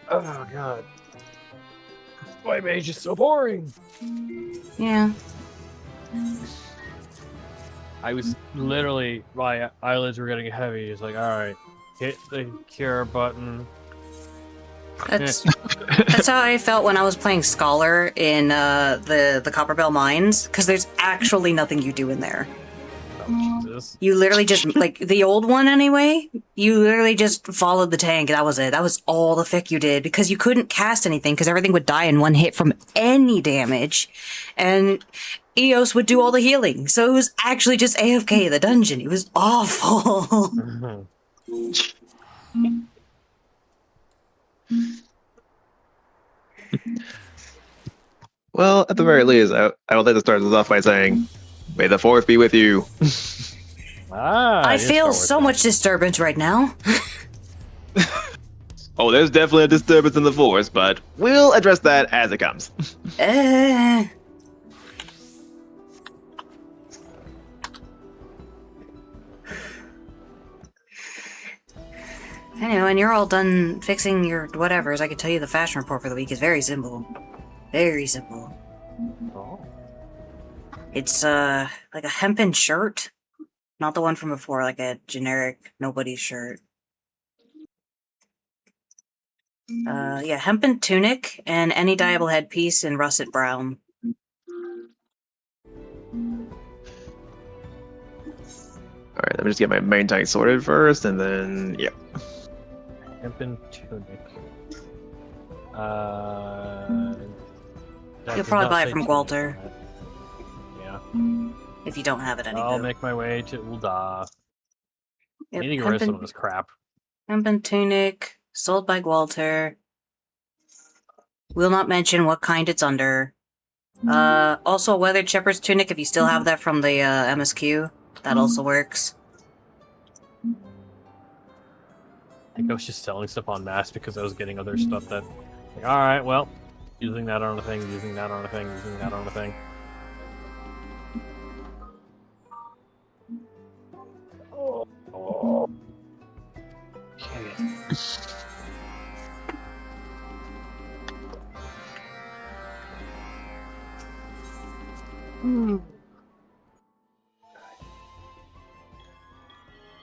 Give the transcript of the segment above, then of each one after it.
Oh god. White mage is so boring. Yeah. I was literally, my eyelids were getting heavy. It's like, alright, hit the cure button. That's how I felt when I was playing Scholar in the Copperbell Mines, because there's actually nothing you do in there. Oh, Jesus. You literally just, like, the old one anyway, you literally just followed the tank, that was it. That was all the fic you did, because you couldn't cast anything, because everything would die in one hit from any damage, and Eos would do all the healing, so it was actually just AFK the dungeon. It was awful. Well, at the very least, I would like to start this off by saying, "May the fourth be with you." I feel so much disturbance right now. Oh, there's definitely a disturbance in the force, but we'll address that as it comes. Anyway, when you're all done fixing your whatevers, I can tell you the fashion report for the week is very simple. Very simple. Oh. It's, like a hempen shirt. Not the one from before, like a generic nobody's shirt. Yeah, hempen tunic and any dyeable headpiece in russet brown. Alright, let me just get my main tank sorted first, and then, yeah. Hempen tunic. You'll probably buy it from Gwalter. Yeah. If you don't have it anymore. I'll make my way to Ul'dah. Yep, I need to get rid of some of this crap. hempen tunic, sold by Gwalter. Will not mention what kind it's under. Also a weathered shepherd's tunic if you still have that from the MSQ. That also works. I think I was just selling stuff on mass because I was getting other stuff that, like, alright, well, using that on a thing, using that on a thing, using that on a thing. Oh. Okay.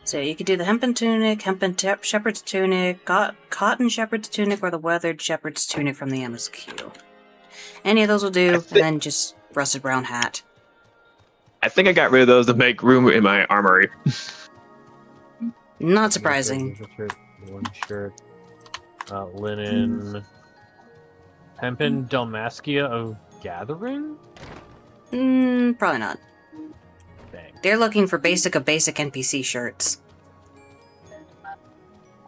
So you could do the hempen tunic, shepherd's tunic, cotton shepherd's tunic, or the weathered shepherd's tunic from the MSQ. Any of those will do, and then just rusted brown hat. I think I got rid of those to make room in my armory. Not surprising. One shirt. Linen. Hempen Dalmaskia of Gathering? Probably not. Dang. They're looking for basic NPC shirts.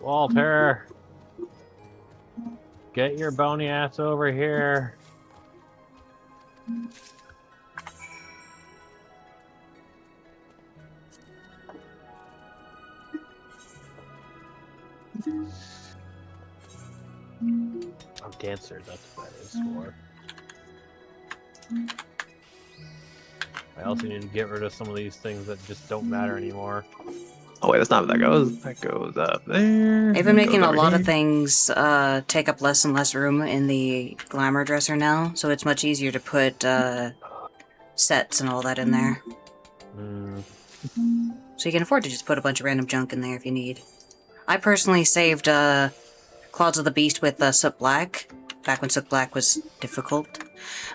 Walter! Get your bony ass over here. Oh, dancer, that's what that is for. I also need to get rid of some of these things that just don't matter anymore. Oh wait, that's not what that goes. That goes up there. They've been making a lot here. of things take up less and less room in the glamour dresser now, so it's much easier to put sets and all that in there. So you can afford to just put a bunch of random junk in there if you need. I personally saved Claws of the Beast with Soot Black, back when Soot Black was difficult,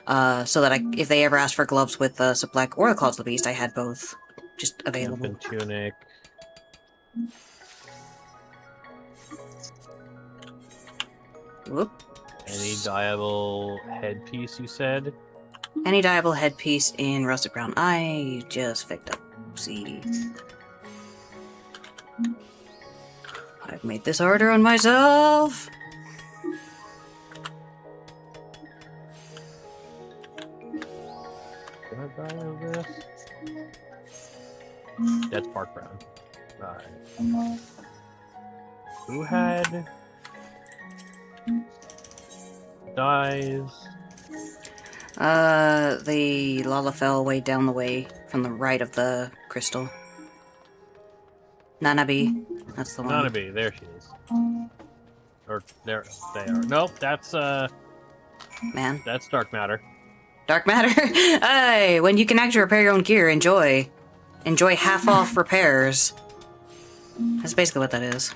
so that if they ever asked for gloves with Soot Black or the Claws of the Beast, I had both just available. Hempen tunic. Whoop. Any dyeable headpiece, you said? Any dyeable headpiece in rusted brown. I just picked up. See. I've made this harder on myself. Can I buy this? That's Park Brown. Alright. Who had dyes? The Lalafell way down the way from the right of the crystal. Nanabi. That's the one. Nanabi, there she is. Or there they are. Nope, that's Man. dark matter. Dark matter. Hey, when you can actually repair your own gear, enjoy. Enjoy half off repairs. That's basically what that is.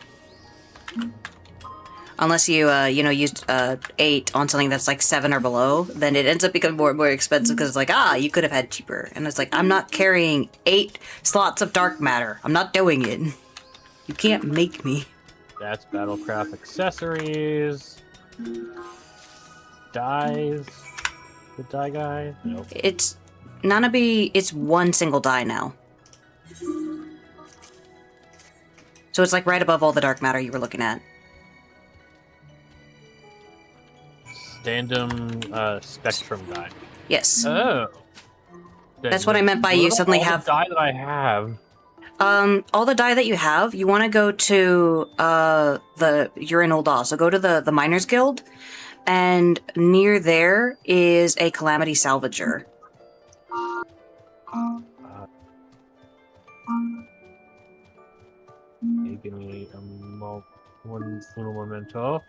Unless you, used 8 on something that's like 7 or below, then it ends up becoming more and more expensive because it's like, you could have had cheaper. And it's like, I'm not carrying 8 slots of dark matter. I'm not doing it. You can't make me. That's Battlecraft accessories. Dyes. The dye guy? Nope. It's Nanabe, it's one single die now. So it's like right above all the dark matter you were looking at. Standum spectrum dye. Yes. Oh. That's what I meant by you suddenly all have... the dye that I have. All the dye that you have, you want to go to, you're in Ul'dah, so go to the Miners Guild, and near there is a Calamity Salvager. Give me one momento.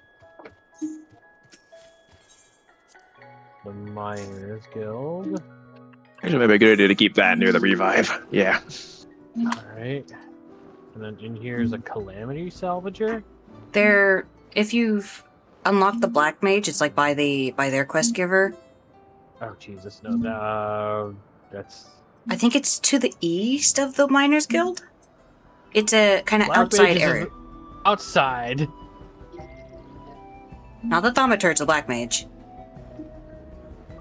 The Miners Guild. Actually, maybe a good idea to keep that near the revive. Yeah. Alright. And then in here is a Calamity Salvager. There, if you've unlocked the Black Mage, it's like by their quest giver. Oh Jesus, no, that's I think it's to the east of the Miners Guild. It's a kind of Black outside Mage is area. outside. Not the Thaumaturge, the Black Mage.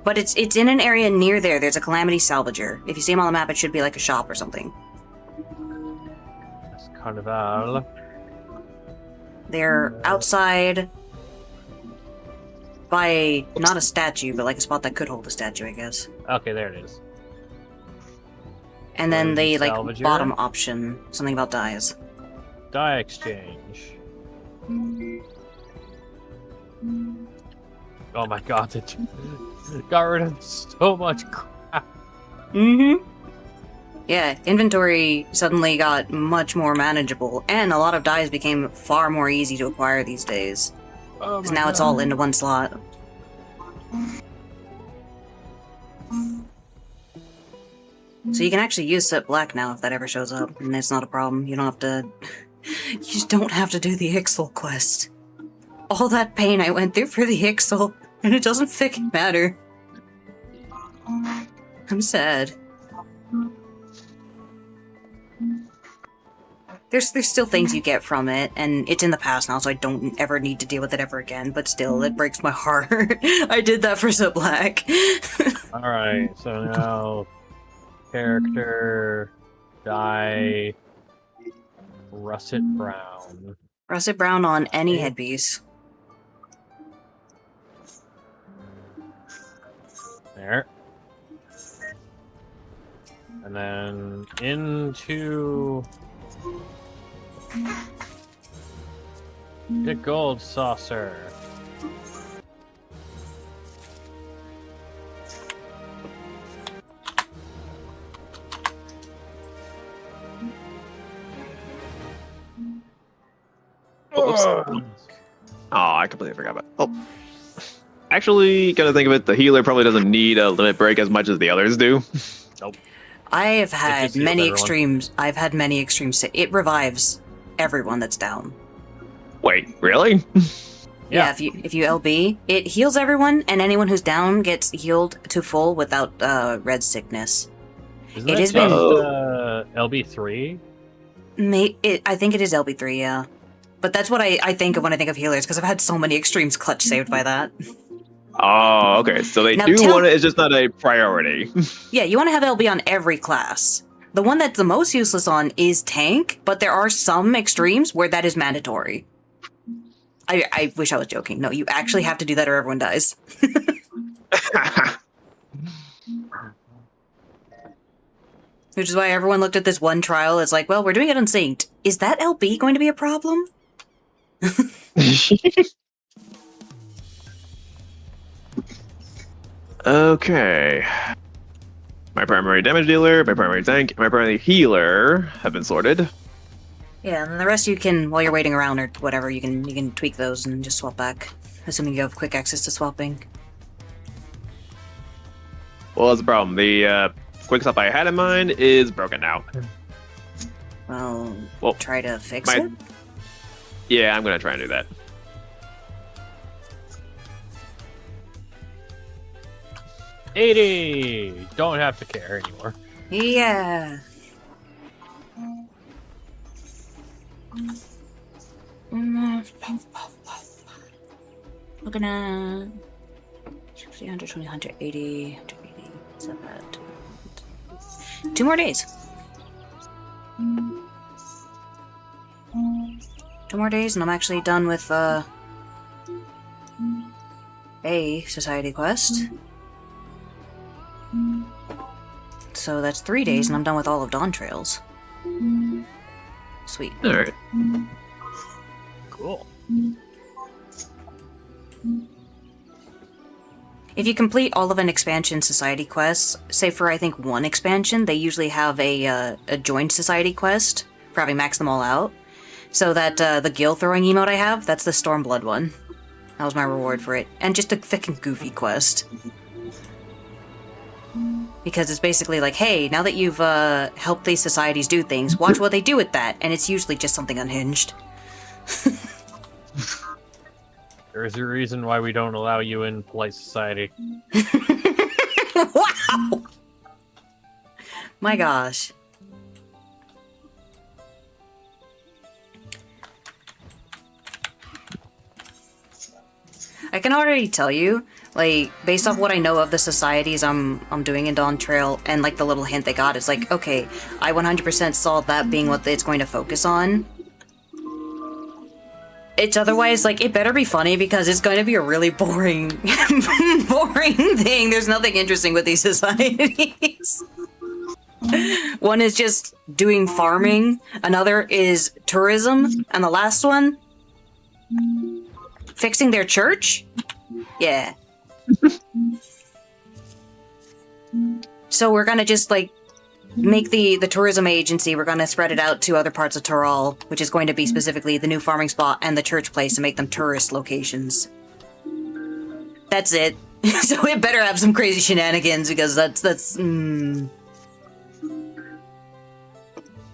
But it's in an area near there. There's a Calamity Salvager. If you see him on the map, it should be like a shop or something. That's Carnival. They're outside by not a statue, but like a spot that could hold a statue, I guess. Okay, there it is. And then the like Salvager. bottom option, something about dyes. Dye exchange. Oh my god, it got rid of so much crap. Mm-hmm. Yeah, inventory suddenly got much more manageable, and a lot of dyes became far more easy to acquire these days. Oh Because my now it's God. all into one slot. So you can actually use Soot Black now if that ever shows up, and it's not a problem. You don't have to... You just don't have to do the Ixal quest. All that pain I went through for the Ixal, and it doesn't fucking matter. I'm sad. There's still things you get from it, and it's in the past now, so I don't ever need to deal with it ever again, but still, it breaks my heart. I did that for Soot Black. Alright, so now character, dye, russet brown. Russet brown on any headpiece. There. And then into the gold saucer. Oops. Oh, I completely forgot about. Oh, actually, gotta think of it. The healer probably doesn't need a limit break as much as the others do. I have just had heals many everyone. extremes. I've had many extremes. It revives everyone that's down. Wait, really? Yeah, if you LB, it heals everyone, and anyone who's down gets healed to full without red sickness. Isn't It that has been- just, LB3? I think it is LB3, yeah. But that's what I think of when I think of healers, because I've had so many extremes clutch saved by that. Oh, okay. So they Now do tell- want it. It's just not a priority. Yeah, you want to have LB on every class. The one that's the most useless on is tank, but there are some extremes where that is mandatory. I wish I was joking. No, you actually have to do that or everyone dies. Which is why everyone looked at this one trial as like, well, we're doing it unsynced. Is that LB going to be a problem? Okay. My primary damage dealer, my primary tank, and my primary healer have been sorted. Yeah, and the rest you can, while you're waiting around or whatever, you can tweak those and just swap back, assuming you have quick access to swapping. Well, that's the problem. The quick swap I had in mind is broken now. Well, try to fix it? Yeah, I'm gonna try and do that. $80! Don't have to care anymore. Yeah. Looking at 60, 120, 180, 180, 7. 2 more days. 2 more days, and I'm actually done with a society quest. So that's 3 days, and I'm done with all of Dawn Trails. Sweet. Alright. Cool. If you complete all of an expansion society quest, say for I think 1 expansion, they usually have a joint society quest for having maxed them all out. So that the gill throwing emote I have, that's the Stormblood one. That was my reward for it. And just a fucking goofy quest. Because it's basically like, hey, now that you've helped these societies do things, watch what they do with that. And it's usually just something unhinged. There's a reason why we don't allow you in polite society. Wow! My gosh. I can already tell you, like, based off what I know of the societies I'm doing in Dawn Trail, and like the little hint they got, it's like, okay, I 100% saw that being what it's going to focus on. It's otherwise, like, it better be funny because it's going to be a really boring, boring thing. There's nothing interesting with these societies. One is just doing farming, another is tourism, and the last one, fixing their church? Yeah. So we're gonna just, like, make the tourism agency, we're gonna spread it out to other parts of Tural, which is going to be specifically the new farming spot and the church place to make them tourist locations. That's it. So it better have some crazy shenanigans because that's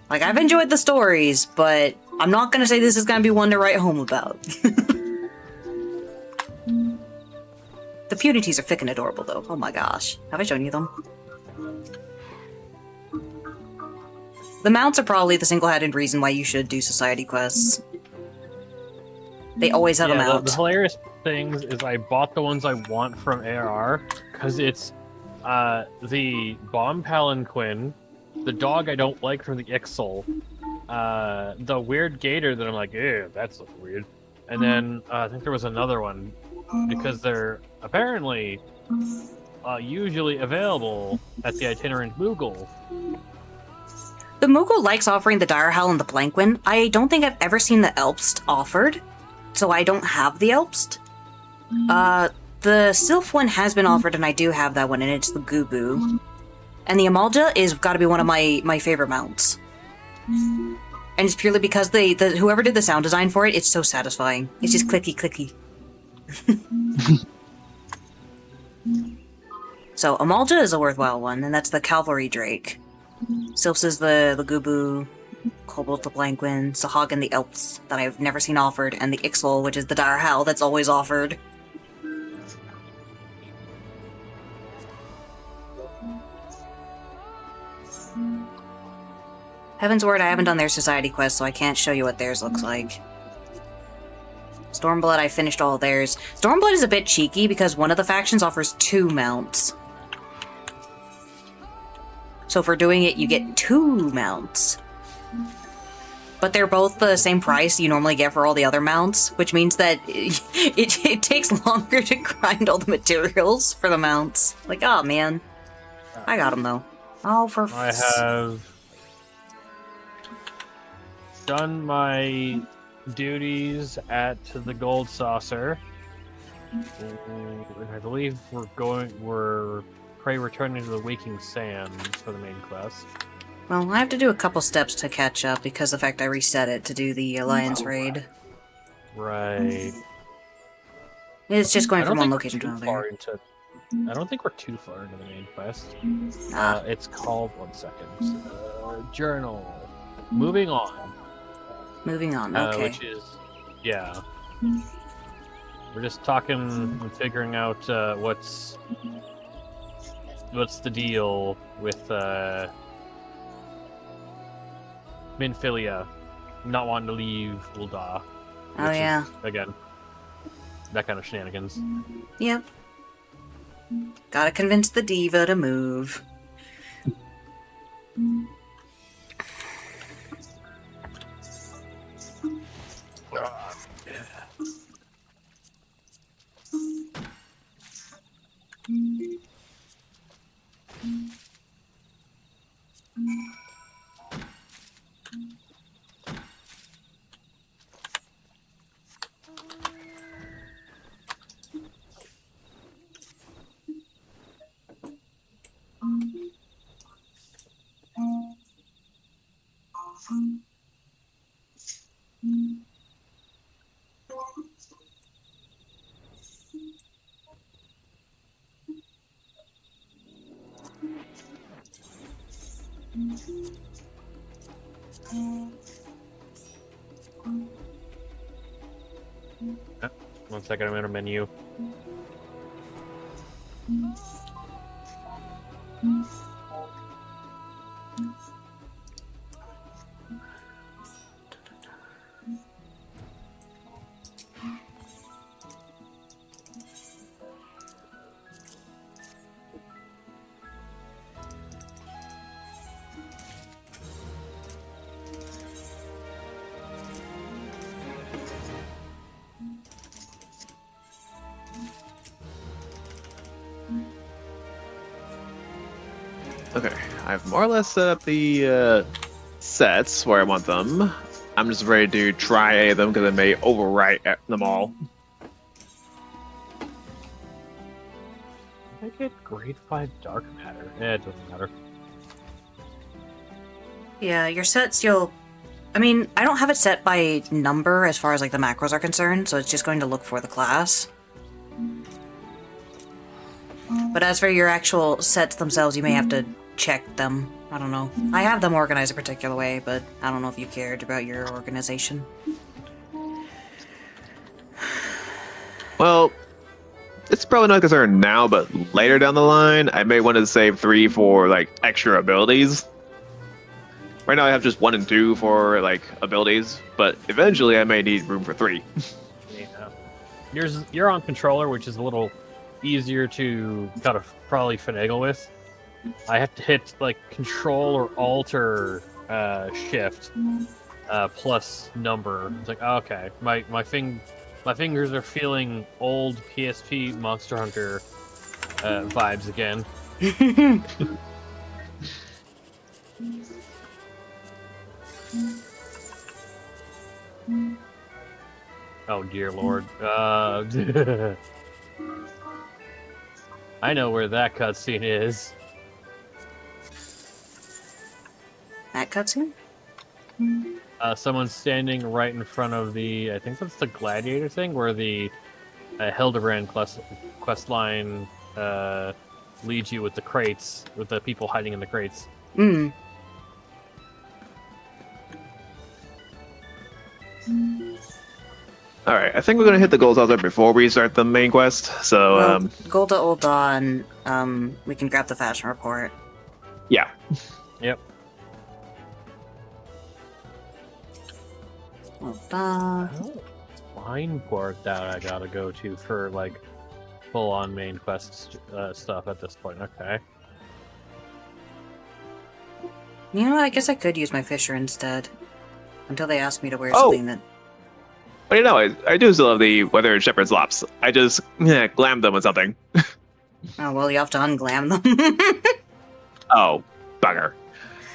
like, I've enjoyed the stories, but I'm not gonna say this is gonna be one to write home about. The Punities are freaking adorable, though. Oh my gosh. Have I shown you them? The mounts are probably the single-handed reason why you should do society quests. They always have a mount. The hilarious things is I bought the ones I want from ARR, because it's the Bomb Palanquin, the dog I don't like from the Ixal, the weird gator that I'm like, ew, that's weird. And then I think there was another one, because they're apparently usually available at the itinerant Moogle. The Moogle likes offering the Direhowl and the Planquin. I don't think I've ever seen the Elpst offered, so I don't have the Elpst. The Sylph one has been offered, and I do have that one, and it's the Gubu. And the Amalja is gotta be one of my favorite mounts. And it's purely because whoever did the sound design for it, it's so satisfying. It's just clicky clicky. So Amalja is a worthwhile one, and that's the Cavalry Drake. Sylphs is the Gubu, Kobold the Blanquin, Sahagin the Elps that I've never seen offered, and the Ixol, which is the Direhowl that's always offered. Heaven's Word, I haven't done their society quest, so I can't show you what theirs looks like. Stormblood, I finished all theirs. Stormblood is a bit cheeky because one of the factions offers 2 mounts. So for doing it, you get 2 mounts. But they're both the same price you normally get for all the other mounts, which means that it takes longer to grind all the materials for the mounts. Like, oh man. I got them though. Oh, for I have done my duties at the Gold Saucer. And I believe we're returning to the Waking Sands for the main quest. Well, I have to do a couple steps to catch up because of the fact I reset it to do the Alliance raid. Right. It's just I going don't from one think location to we're too far another. into. I don't think we're too far into the main quest. Ah, It's called 1 second. Journal. Moving on. moving on. Okay. Which is, yeah. We're just talking and figuring out what's the deal with Minfilia not wanting to leave Ul'dah. Oh, which yeah. is, again, that kind of shenanigans. Yep. Gotta convince the diva to move. One second, I'm in a menu. Okay, I've more or less set up the sets where I want them. I'm just ready to try any of them because I may overwrite them all. I get grade 5 dark matter. It doesn't matter. Yeah, your sets, I mean, I don't have it set by number as far as, like, the macros are concerned, so it's just going to look for the class. But as for your actual sets themselves, you may have to check them. I don't know. I have them organized a particular way, but I don't know if you cared about your organization. Well, it's probably not a concern now, but later down the line, I may want to save 3 for like extra abilities. Right now, I have just 1 and 2 for like abilities, but eventually, I may need room for 3. Yeah. You're on controller, which is a little easier to kind of probably finagle with. I have to hit like Control or Alt or Shift plus number. It's like, okay, my fingers are feeling old PSP Monster Hunter vibes again. Oh dear lord. I know where that cutscene is. That cutscene? Someone's standing right in front of I think that's the gladiator thing, where the Hildebrand quest line leads you with the crates, with the people hiding in the crates. Hmm. Alright, I think we're gonna hit the goals out there before we start the main quest, so, Well, Gold to Ul'dah, and we can grab the fashion report. yeah. Yep. Ul'dah. Fine port that I gotta go to for like full-on main quest stuff at this point. Okay. You know what? I guess I could use my Fisher instead. Until they ask me to wear Oh! something that... But you know, I do still have the Weathered Shepherd's Lops. I just glammed them with something. Oh, well, you have to unglam them. Oh, bugger.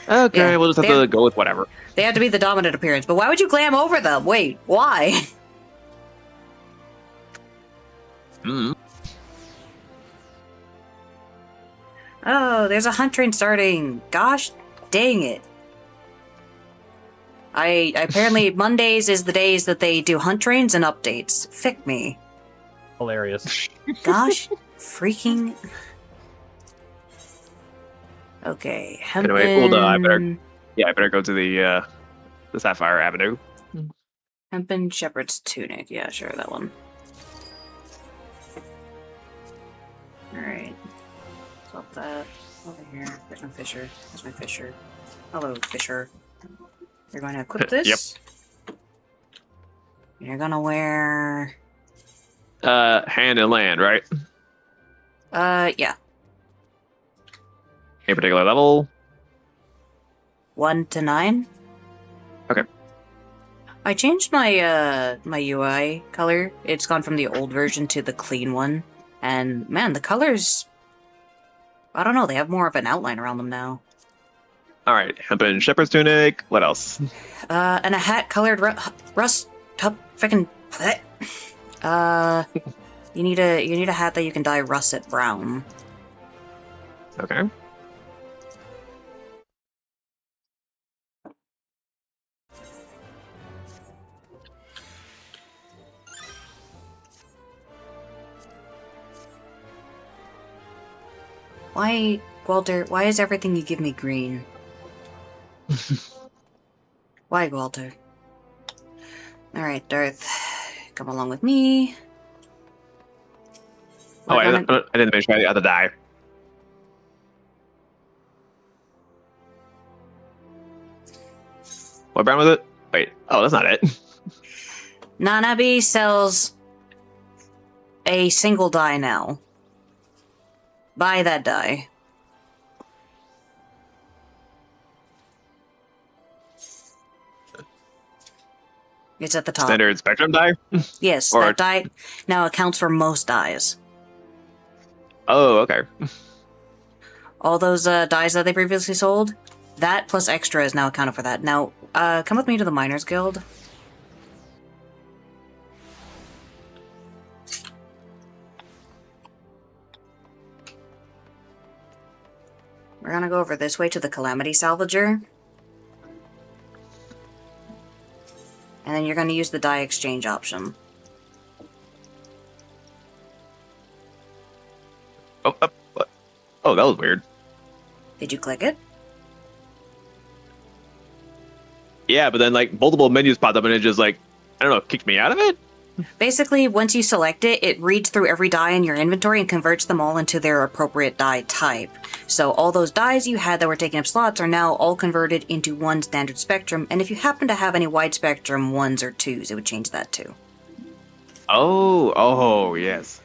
Okay, Yeah, we'll just have to go with whatever. They have to be the dominant appearance, but why would you glam over them? Wait, why? Mm. Oh, there's a hunt train starting. Gosh, Dang it. I apparently Mondays is the days that they do hunt trains and updates. Fick me. Hilarious. Gosh, freaking. Okay, hempen. Anyway, well, I better go to the Sapphire Avenue. Hempen shepherd's tunic. Yeah, sure, that one. All right. Swap that over here. There's my Fisher. There's my Fisher. Hello, Fisher. You're going to equip this. Yep. You're gonna wear. Hand and land, right? Yeah. A particular level. 1 to 9. Okay. I changed my my UI color. It's gone from the old version to the clean one, and man, the colors. I don't know. They have more of an outline around them now. All right, hempen shepherd's tunic. What else? And a hat colored rust. Freaking. You need a hat that you can dye russet brown. Okay. Why, Walter? Why is everything you give me green? Why, Walter? All right, Darth, come along with me. Oh, We're I didn't mention I had to die. What brand was it? Wait. Oh, that's not it. Nanabe sells a single die now. Buy that die. It's at the top. Standard spectrum die. Yes, or- that die now accounts for most dies. Oh, okay. All those dies that they previously sold, that plus extra is now accounted for that. Now, come with me to the Miners Guild. We're gonna go over this way to the Calamity Salvager. And then you're gonna use the die exchange option. What? Oh, that was weird. Did you click it? Yeah, but then like multiple menus popped up and it just like I don't know, kicked me out of it. Basically, once you select it, it reads through every die in your inventory and converts them all into their appropriate die type. So all those dies you had that were taking up slots are now all converted into one standard spectrum, and if you happen to have any wide spectrum 1s or 2s, it would change that too. Oh, yes.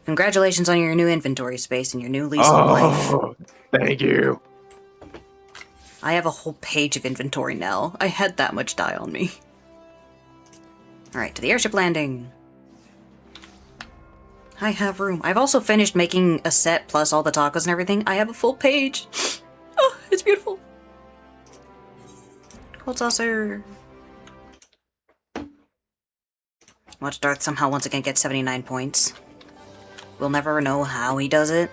Congratulations on your new inventory space and your new lease of life. Oh, thank you. I have a whole page of inventory now. I had that much die on me. Alright, to the airship landing. I have room. I've also finished making a set plus all the tacos and everything. I have a full page. Oh, it's beautiful. Cold saucer. Watch Darth somehow once again get 79 points. We'll never know how he does it.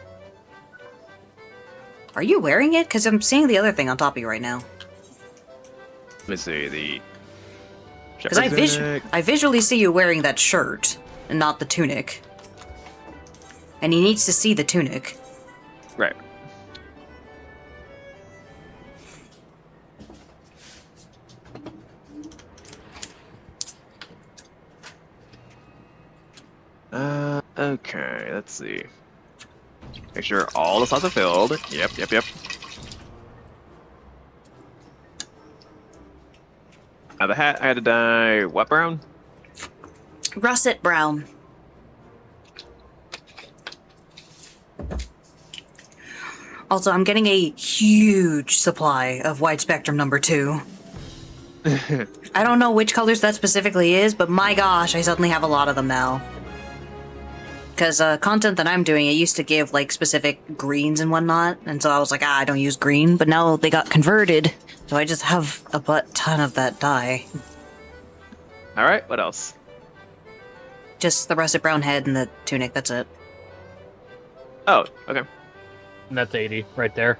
Are you wearing it? Because I'm seeing the other thing on top of you right now. Let me see the. Because I visually see you wearing that shirt, and not the tunic. And he needs to see the tunic. Right. Okay, let's see. Make sure all the slots are filled. Yep. Now the hat, I had to dye what brown? Russet brown. Also, I'm getting a huge supply of wide spectrum number 2. I don't know which colors that specifically is, but my gosh, I suddenly have a lot of them now. Because content that I'm doing, it used to give like specific greens and whatnot, and so I was like, I don't use green, but now they got converted, so I just have a ton of that dye. Alright, what else? Just the russet brown head and the tunic, that's it. Oh, okay. And that's 80 right there.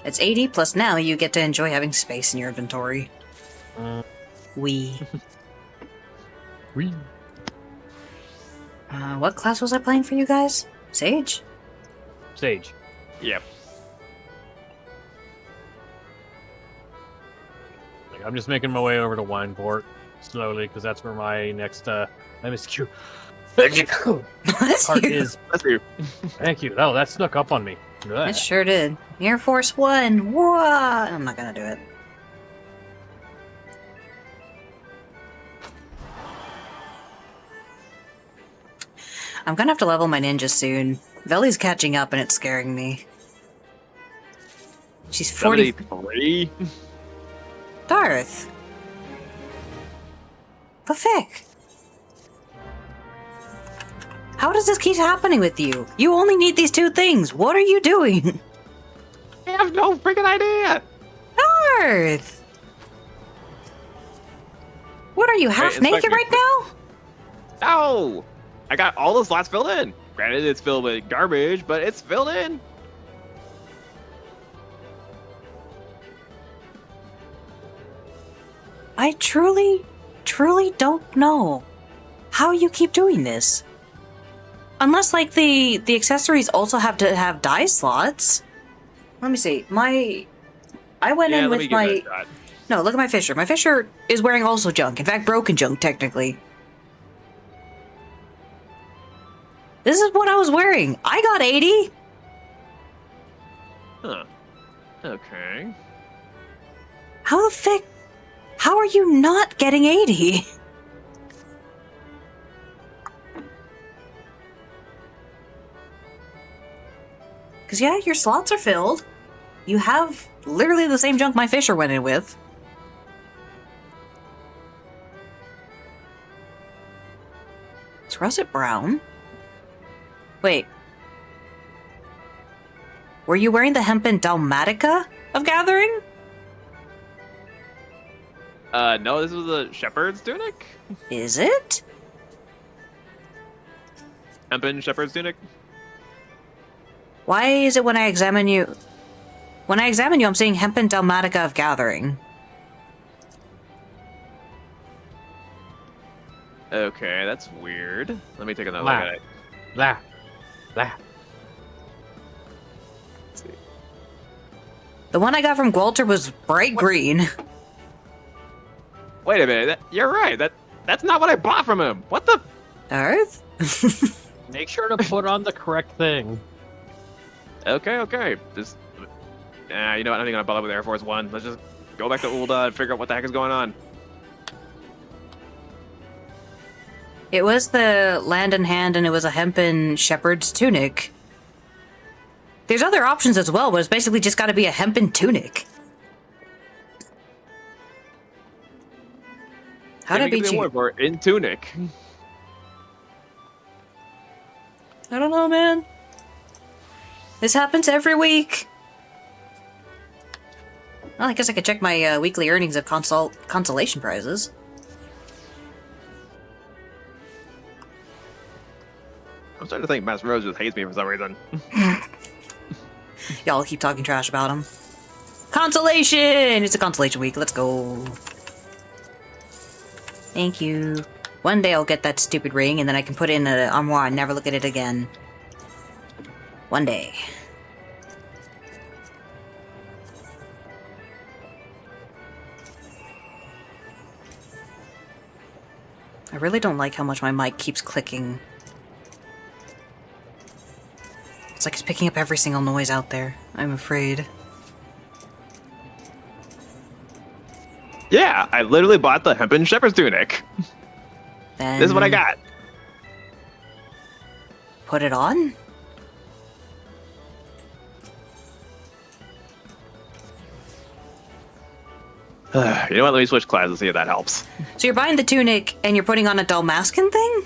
It's 80 plus now you get to enjoy having space in your inventory. Wee. Whee. What class was I playing for you guys? Sage? Sage. Yep. Like, I'm just making my way over to Wineport slowly because that's where my next MSQ Bless part you. is. That's you. Thank you. Oh, that snuck up on me. Ugh. It sure did. Air Force One. What? I'm not gonna do it. I'm gonna have to level my ninja soon. Veli's catching up and it's scaring me. She's 40. 73. Darth. The fick? How does this keep happening with you? You only need these two things. What are you doing? I have no freaking idea. Darth! What are you, half inspect naked me. right now? No! I got all the slots filled in. Granted, it's filled with garbage, but it's filled in. I truly don't know how you keep doing this. Unless, like, the accessories also have to have die slots. Let me see. I went in let me with give my... that a shot. No, look at my Fisher. My Fisher is wearing also junk. In fact, broken junk, technically. This is what I was wearing. I got 80. Huh. Okay. How the frick? How are you not getting 80? Because, yeah, your slots are filled. You have literally the same junk my Fisher went in with. Is Russet brown? Wait. Were you wearing the hempen Dalmatica of Gathering? No, this was a shepherd's tunic. Is it? Hempen shepherd's tunic. Why is it when I examine you... When I examine you, I'm seeing hempen Dalmatica of Gathering. Okay, that's weird. Let me take another Wow. look at it. Lah. Lah. Let's see. The one I got from Gwalter was bright green. Wait a minute. You're right. That's not what I bought from him. What the? Earth? Make sure to put on the correct thing. Okay. Just. You know what? I'm not even gonna bother with Air Force One. Let's just go back to Ulda and figure out what the heck is going on. It was the Land in Hand and it was a hempen shepherd's tunic. There's other options as well, but it's basically just gotta be a hempen tunic. How did I Maybe beat give me a you? word for it, in tunic. I don't know, man. This happens every week. Well, I guess I could check my weekly earnings of consolation prizes. I'm starting to think Master Rose just hates me for some reason. Y'all keep talking trash about him. Consolation! It's a consolation week. Let's go. Thank you. One day I'll get that stupid ring and then I can put it in an armoire and never look at it again. One day. I really don't like how much my mic keeps clicking. It's like it's picking up every single noise out there. I'm afraid. Yeah, I literally bought the hempen shepherd's tunic. Then This is what I got. Put it on? You know what? Let me switch classes, see if that helps. So you're buying the tunic and you're putting on a Dalmascan thing?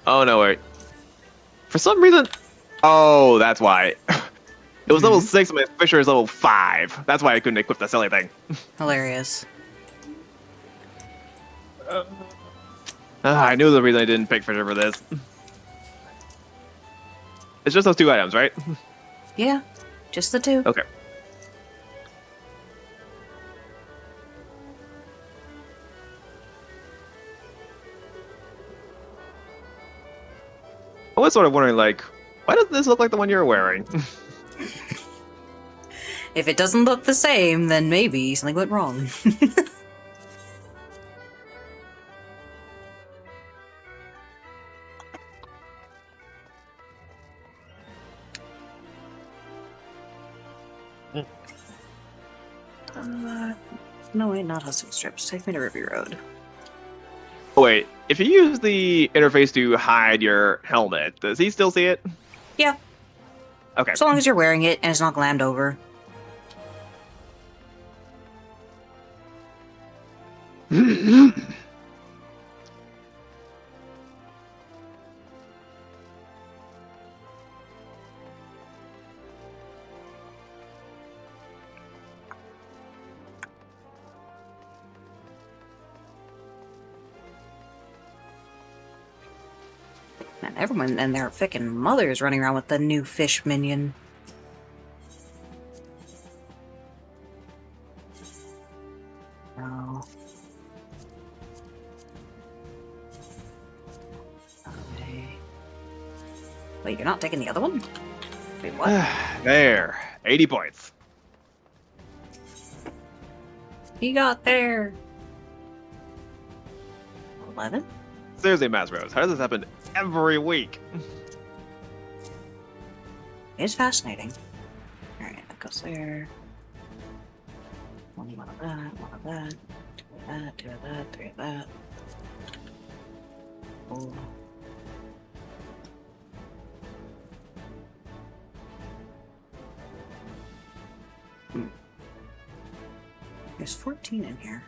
Oh no, wait. For some reason, oh, that's why. It was level 6, and my fisher is level 5. That's why I couldn't equip the silly thing. Hilarious. I knew the reason I didn't pick fisher for this. It's just those 2 items, right? Yeah, just the 2. Okay. I was sort of wondering, like, why does this look like the one you're wearing? If it doesn't look the same, then maybe something went wrong. No, wait, not Husting Strips. Take me to Ruby Road. Oh, wait, if you use the interface to hide your helmet, does he still see it? Yeah, Okay. as long as you're wearing it and it's not glammed over. Man, everyone and their frickin' mothers running around with the new fish minion. Oh. Okay. Wait, you're not taking the other one? Wait, what? There. 80 points. He got there. 11? Seriously, Masrose, how does this happen every week? It's fascinating. Alright, that goes there. One of that, one of that. Two of that, two of that, three of that. Oh. There's 14 in here.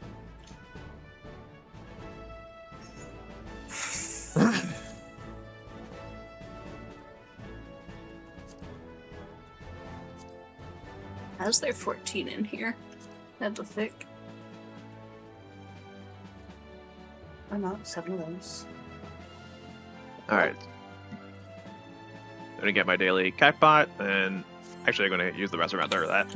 How's there 14 in here? That's a thick. Why not? 7 of those. Alright. I'm gonna get my daily catbot, and actually I'm gonna use the restaurant after that.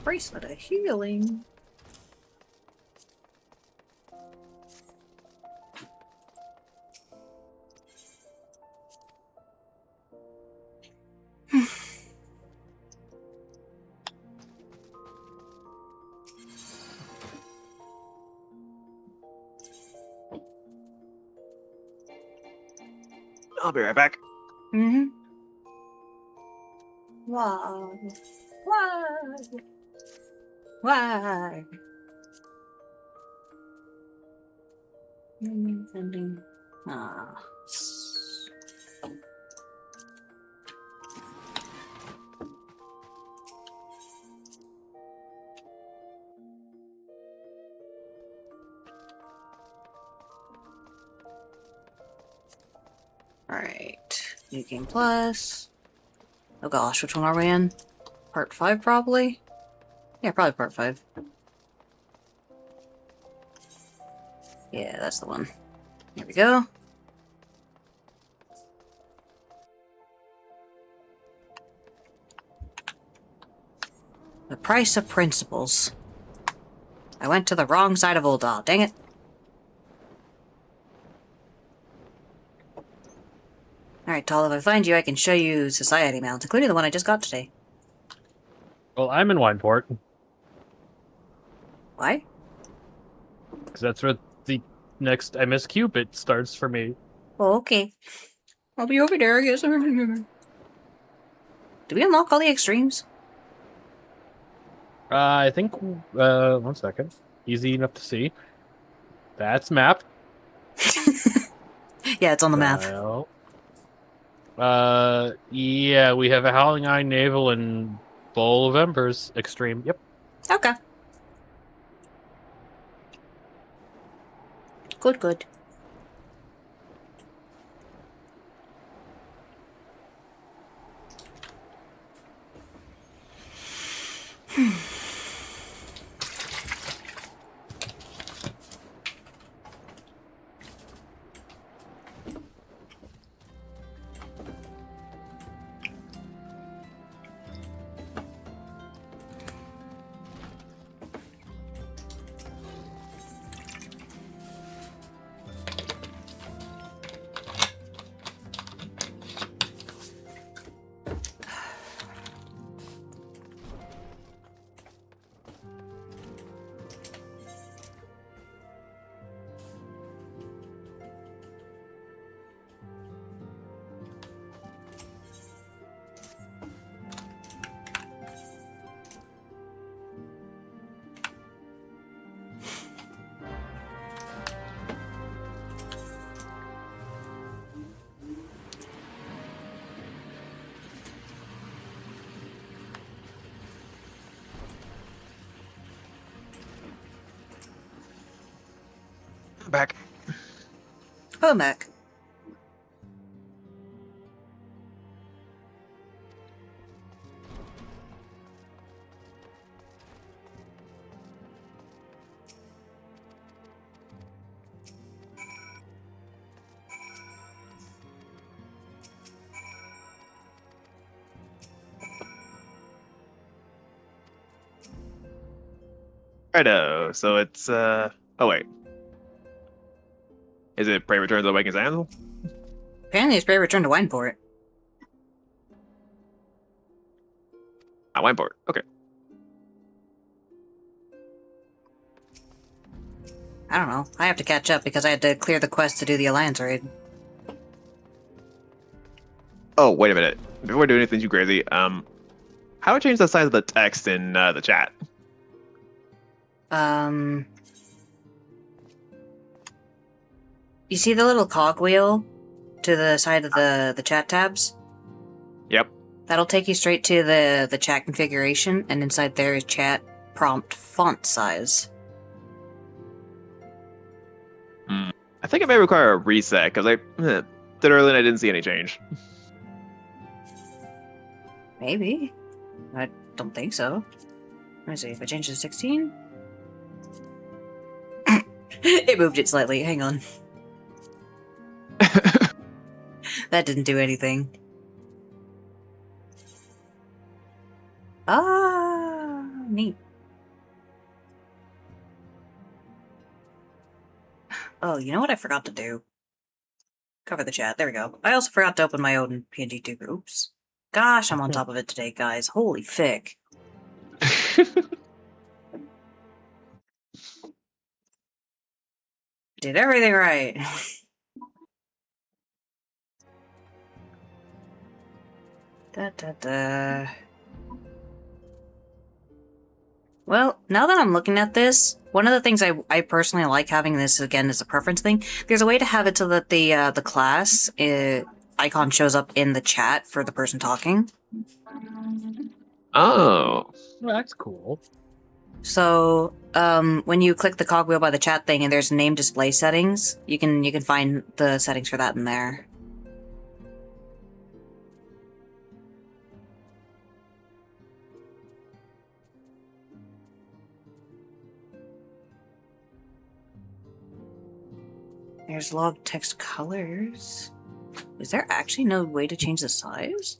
Bracelet of healing. I'll be right back. Mm-hmm. Why? Why? Why? Sending. Ah. Alright. New Game Plus. Oh gosh, which one are we in? Part 5, probably? Yeah, probably part 5. Yeah, that's the one. Here we go. The price of principles. I went to the wrong side of Ul'dah, dang it. Alright, Tal, if I find you, I can show you society mounts, including the one I just got today. Well, I'm in Wineport, Why? because that's where the next MS Cupid starts for me. Oh, okay. I'll be over there, I guess. Did we unlock all the extremes? I think, 1 second. Easy enough to see. That's map. Yeah, it's on the map. Well, yeah, we have a Howling Eye Naval and Bowl of Embers extreme. Yep. Okay. Good, good. Back. Oh, Mac. Righto. So it's oh wait. Is it Prey Returns of the Awakened Animal? Apparently it's Brave Return to Wineport. Ah, Wineport. Okay. I don't know. I have to catch up because I had to clear the quest to do the Alliance raid. Oh, wait a minute. Before we do anything too crazy, how do I change the size of the text in the chat? You see the little cogwheel to the side of the chat tabs? Yep. That'll take you straight to the chat configuration, and inside there is chat prompt font size. I think it may require a reset because I did earlier and I didn't see any change. Maybe. I don't think so. Let me see. If I change it to 16? It moved it slightly. Hang on. That didn't do anything. Ah, neat. Oh, you know what I forgot to do? Cover the chat. There we go. I also forgot to open my own PNG2 groups. Gosh, I'm on top of it today, guys. Holy fick. Did everything right. Da, da, da. Well, now that I'm looking at this, one of the things I personally like having this, again, is a preference thing. There's a way to have it so that the class icon shows up in the chat for the person talking. Oh. Well, that's cool. So, when you click the cogwheel by the chat thing and there's name display settings, you can find the settings for that in there. There's log text colors. Is there actually no way to change the size?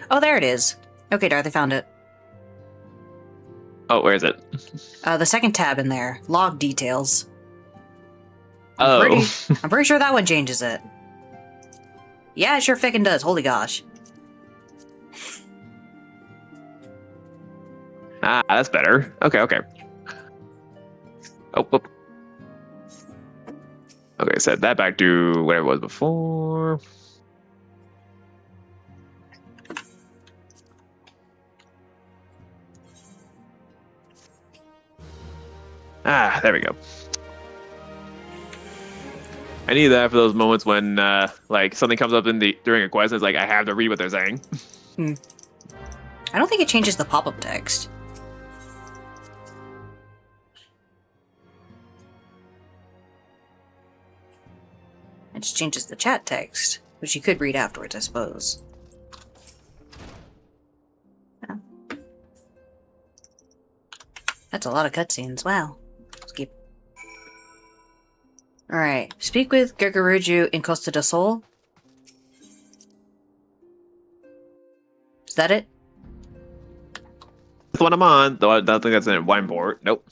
Oh, there it is. Okay, Darth, I found it. Oh, where is it? The second tab in there. Log details. Oh. I'm pretty sure that one changes it. Yeah, it sure fickin' does. Holy gosh. Ah, that's better. Okay, okay. Oh, whoop. Okay, set that back to whatever it was before. There we go. I need that for those moments when like something comes up during a quest and it's like I have to read what they're saying. I don't think it changes the pop-up text. It just changes the chat text, which you could read afterwards, I suppose. Yeah. That's a lot of cutscenes. Wow. Skip. Alright. Speak with Gegaruju in Costa del Sol. Is that it? That's the one I'm on, though I don't think that's in Wineport. Nope.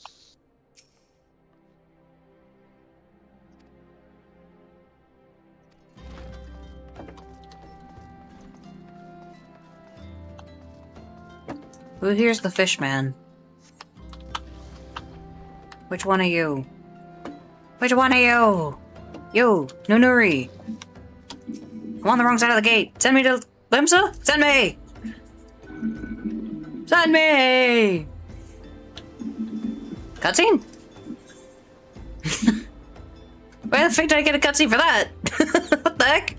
Who here's the fish man? Which one are you? Which one are you? You, Nunuri. I'm on the wrong side of the gate. Send me to Limsa? Send me! Send me! Cutscene? Where the fuck did I get a cutscene for that? What the heck?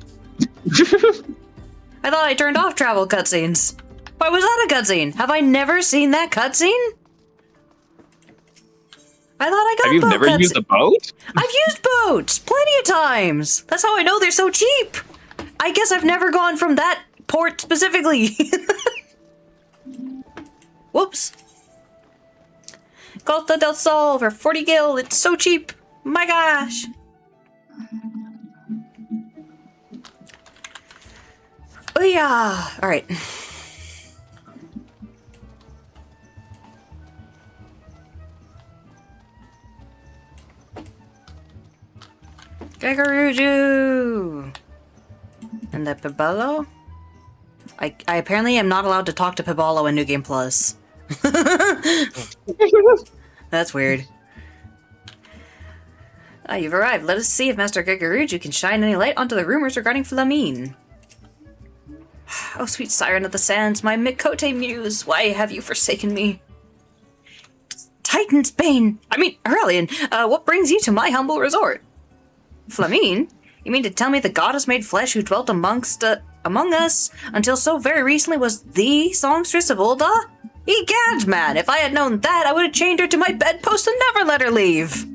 I thought I turned off travel cutscenes. Why was that a cutscene? Have I never seen that cutscene? I thought I got. Have you boat never used a boat? I've used boats plenty of times. That's how I know they're so cheap. I guess I've never gone from that port specifically. Whoops. Costa del Sol for 40 gil. It's so cheap. My gosh. Oh yeah. All right. Gegaruju! And the Pibalo? I apparently am not allowed to talk to Pibalo in New Game Plus. That's weird. Ah, you've arrived. Let us see if Master Gegaruju can shine any light onto the rumors regarding Flamine. Oh, sweet siren of the sands, my Mikote muse, why have you forsaken me? Titan's Bane! I mean, Aurelian, what brings you to my humble resort? Flamine? You mean to tell me the goddess made flesh who dwelt among us until so very recently was the songstress of Ul'dah? Egad, man! If I had known that, I would have chained her to my bedpost and never let her leave!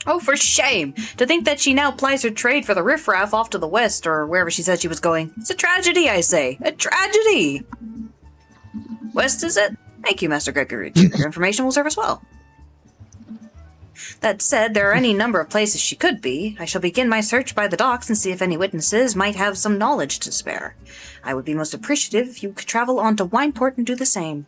Oh, for shame! To think that she now plies her trade for the riffraff off to the west, or wherever she said she was going. It's a tragedy, I say! A tragedy! West, is it? Thank you, Master Gegaruju. Your information will serve us well. That said, there are any number of places she could be. I shall begin my search by the docks and see if any witnesses might have some knowledge to spare. I would be most appreciative if you could travel on to Wineport and do the same.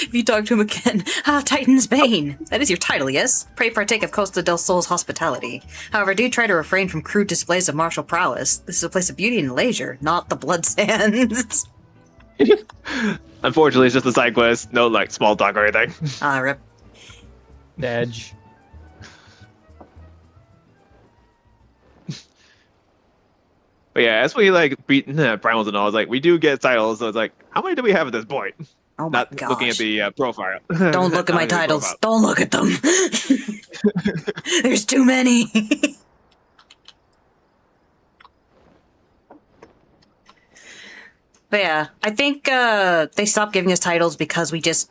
If you talk to him again, Titan's Bane. That is your title, yes? Pray partake of Costa del Sol's hospitality. However, do try to refrain from crude displays of martial prowess. This is a place of beauty and leisure, not the blood sands. Unfortunately, it's just a side quest. No, like, small talk or anything. Rip. Edge. But yeah, as we, like, beat primals and all, it's like, we do get titles, so it's like, how many do we have at this point? Oh my Not gosh. looking at the profile. Don't look at my titles. Don't look at them. There's too many. But yeah, I think they stopped giving us titles because we just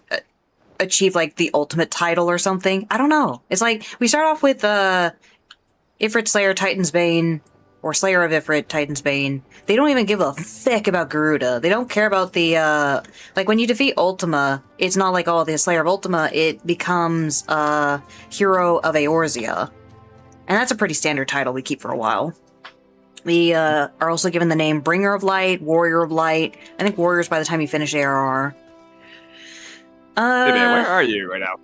achieved like the ultimate title or something. I don't know. It's like we start off with Ifrit Slayer Titan's Bane, or Slayer of Ifrit Titan's Bane. They don't even give a thick about Garuda. They don't care about the like when you defeat Ultima, it's not like, oh, the Slayer of Ultima, it becomes Hero of Eorzea. And that's a pretty standard title we keep for a while. We are also given the name Bringer of Light, Warrior of Light. I think Warriors by the time you finish ARR. Hey man, where are you right now?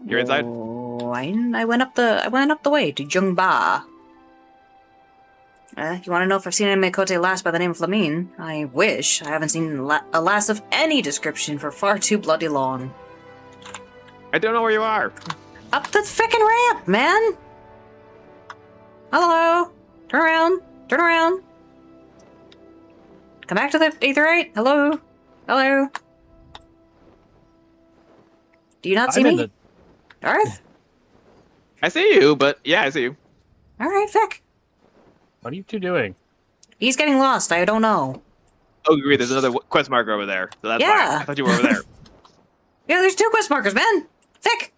You're inside? Oh, I went up the way to Jungba. You want to know if I've seen any Mikote lass by the name of Flamine? I wish. I haven't seen a lass of any description for far too bloody long. I don't know where you are. Up the frickin' ramp, man! Hello? Turn around. Turn around. Come back to the aetherite. Hello? Hello? Do you not see I'm in me? Darth? I see you, but yeah, I see you. Alright, Vic. What are you two doing? He's getting lost. I don't know. Oh, great. There's another quest marker over there. So that's Yeah. fine. I thought you were over there. Yeah, there's 2 quest markers, man. Vic.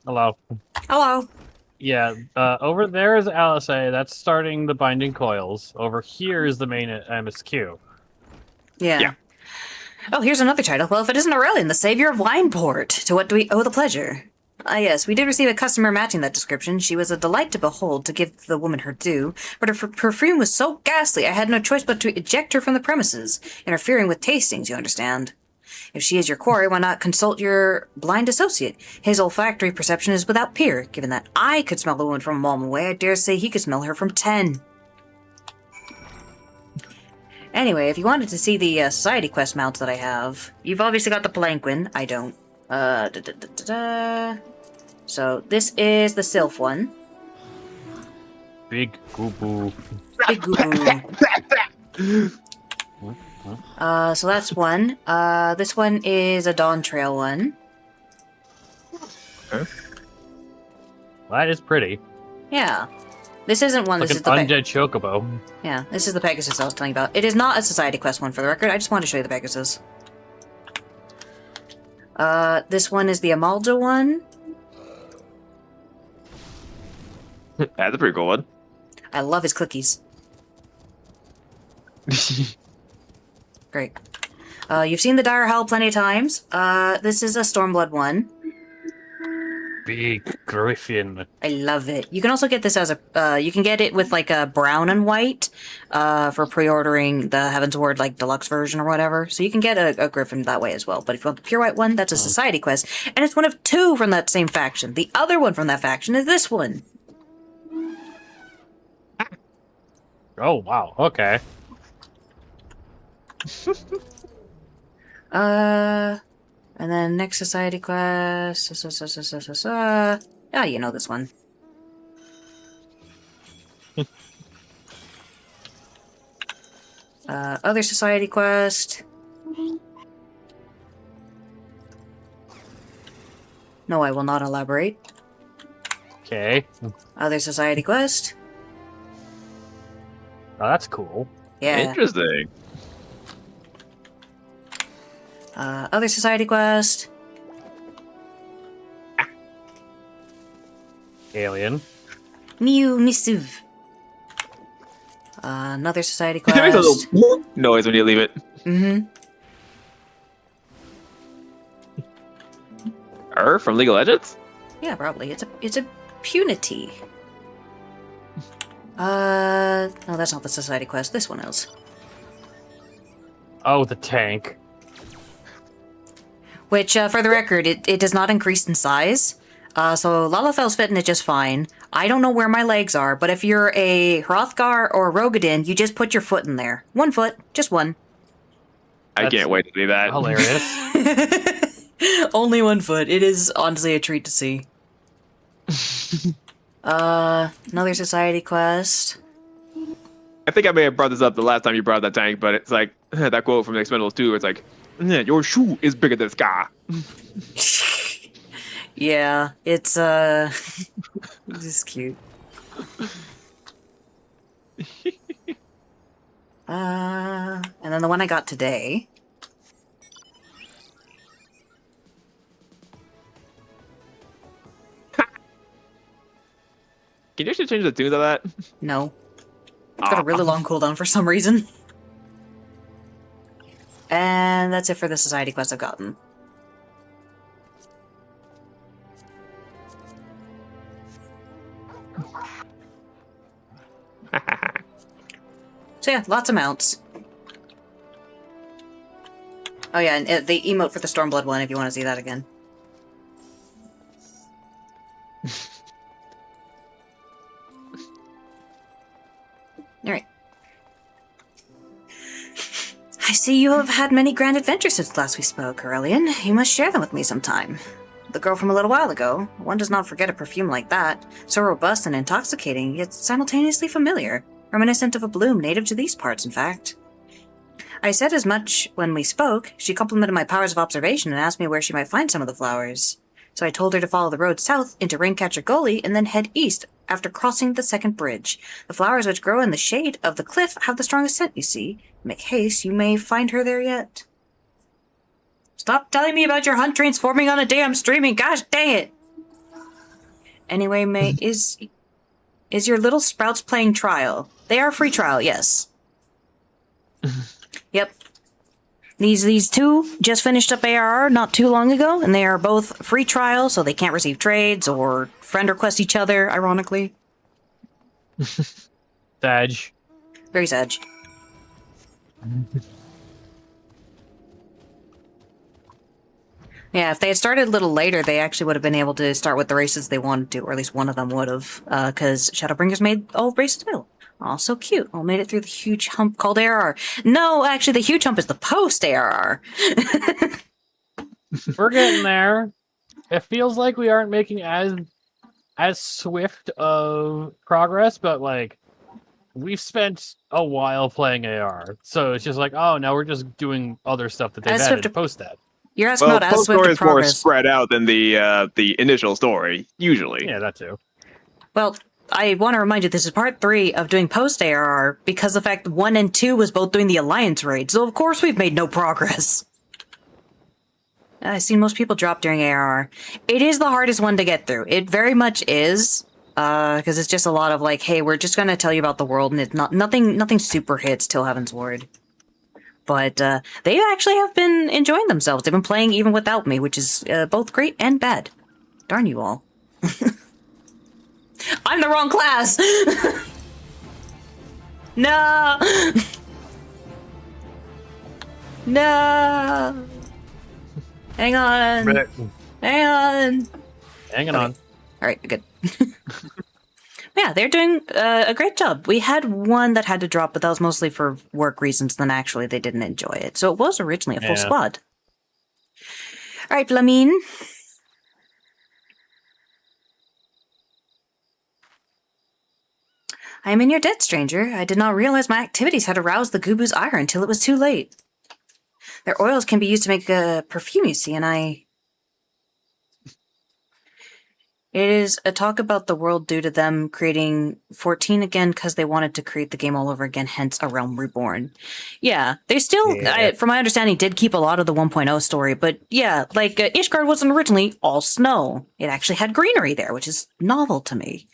Hello. Hello. Yeah, over there is LSA. That's starting the binding coils. Over here is the main MSQ. Yeah. Yeah. Oh, here's another title. Well, if it isn't Aurelian, the savior of Wineport, to what do we owe the pleasure? Ah, yes, we did receive a customer matching that description. She was a delight to behold, to give the woman her due, but her perfume was so ghastly I had no choice but to eject her from the premises, interfering with tastings, you understand. If she is your quarry, why not consult your blind associate? His olfactory perception is without peer. Given that I could smell the woman from a mile away, I dare say he could smell her from 10. Anyway, if you wanted to see the Society Quest mounts that I have, you've obviously got the Palanquin. I don't. So, this is the Sylph one. Big goo-boo. Big goo. So that's one. This one is a Dawn Trail one. That is pretty. Yeah. This isn't one. Like This an is the undead chocobo. Yeah, this is the Pegasus I was telling you about. It is not a Society Quest one, for the record. I just wanted to show you the Pegasus. This one is the Amalja one. That's a pretty cool one. I love his cookies. Great. You've seen the Dire Howl plenty of times. This is a Stormblood one. Big griffin. I love it. You can also get this as a, you can get it with like a brown and white, for pre-ordering the Heaven's Ward like deluxe version or whatever. So you can get a griffin that way as well. But if you want the pure white one, that's a Society Quest. And it's one of 2 from that same faction. The other one from that faction is this one. Oh, wow. Okay. And then next Society Quest, ah, you know this one. Other Society Quest. No, I will not elaborate. Okay. Other Society Quest. Oh, that's cool. Yeah. Interesting. Other Society Quest. Alien. Mew Missive. Another Society It makes a Quest. little noise when you leave it. Mm-hmm. From League of Legends? Yeah, probably. It's a punity. No, that's not the Society Quest. This one is. Oh, the tank. Which, for the record, it does not increase in size. So Lalafel's fitting it just fine. I don't know where my legs are, but if you're a Hrothgar or a Rogadin, you just put your foot in there. 1 foot. Just one. I That's can't wait to see that. Hilarious. Only 1 foot. It is honestly a treat to see. Another Society Quest. I think I may have brought this up the last time you brought up that tank, but it's like that quote from the Expendables 2. It's like, your shoe is bigger than the sky. Yeah, it's, this is cute. And then the one I got today. Can you actually change the tunes of that? No. It's got a really long cooldown for some reason. And that's it for the Society Quest I've gotten. So yeah, lots of mounts. Oh yeah, and the emote for the Stormblood one if you want to see that again. Alright. I see you have had many grand adventures since last we spoke, Aurelian. You must share them with me sometime. the girl from a little while ago. One does not forget a perfume like that. So robust and intoxicating, yet simultaneously familiar. Reminiscent of a bloom native to these parts, in fact. I said as much when we spoke. She complimented my powers of observation and asked me where she might find some of the flowers. So I told her to follow the road south into Raincatcher Gully and then head east after crossing the second bridge. The flowers which grow in the shade of the cliff have the strongest scent, you see. Make haste, you may find her there yet. Stop telling me about your hunt transforming on a day I'm streaming, gosh dang it! Anyway, is your little sprouts playing trial? They are free trial, yes. Yep. These two just finished up ARR not too long ago, and they are both free trial, so they can't receive trades or friend request each other, ironically. Sag. Very Sag. Yeah, if they had started a little later, they actually would have been able to start with the races they wanted to, or at least one of them would have, because Shadowbringers made all races available. Oh, so cute. All made it through the huge hump called ARR. No, actually, the huge hump is the post-ARR. We're getting there. It feels like we aren't making as swift of progress, but, like, we've spent a while playing AR. So it's just like, oh, now we're just doing other stuff that they've As added swift post-that. You're asking Well, about as post swift story of is more progress. spread out than the initial story, usually. Yeah, that too. Well, I want to remind you, this is part 3 of doing post-ARR, because the fact 1 and 2 was both doing the Alliance raid, so of course we've made no progress. I've seen most people drop during ARR. It is the hardest one to get through. It very much is, because it's just a lot of like, hey, we're just going to tell you about the world, and it's nothing super hits till Heaven's Ward. But they actually have been enjoying themselves. They've been playing even without me, which is both great and bad. Darn you all. I'm the wrong class! No! No! Hang on! Hang on! Hanging on. Alright, good. Yeah, they're doing a great job. We had one that had to drop, but that was mostly for work reasons, then actually they didn't enjoy it. So it was originally a full squad. Alright, Flamine. I am in your debt, stranger. I did not realize my activities had aroused the Gubu's ire until it was too late. Their oils can be used to make a perfume, you see, and It is a talk about the world due to them creating 14 again because they wanted to create the game all over again, hence A Realm Reborn. Yeah, they still, from my understanding, did keep a lot of the 1.0 story, but yeah, like Ishgard wasn't originally all snow. It actually had greenery there, which is novel to me.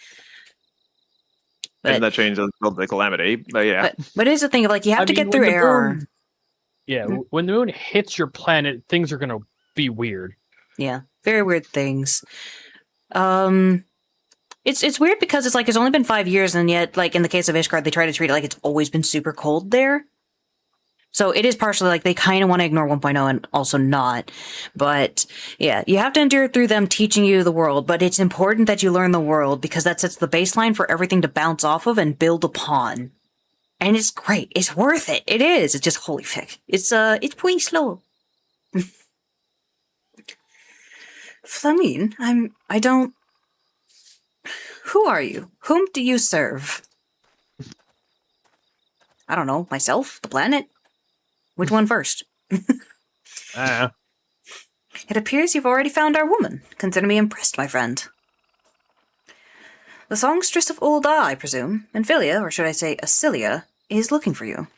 And that changes the calamity, but yeah. But it is the thing of like, you have to get through ARR. Yeah, when the moon hits your planet, things are going to be weird. Yeah, very weird things. It's weird because it's like it's only been 5 years, and yet, like in the case of Ishgard, they try to treat it like it's always been super cold there. So it is partially like they kind of want to ignore 1.0 and also not. But yeah, you have to endure through them teaching you the world, but it's important that you learn the world because that sets the baseline for everything to bounce off of and build upon. And it's great. It's worth it. It is. It's just holy fick. It's pretty slow. Flamine, I don't... Who are you? Whom do you serve? I don't know. Myself? The planet? Which one first? It appears you've already found our woman. Consider me impressed, my friend. The songstress of Ul'dah, I presume, and Philia, or should I say Acilia, is looking for you.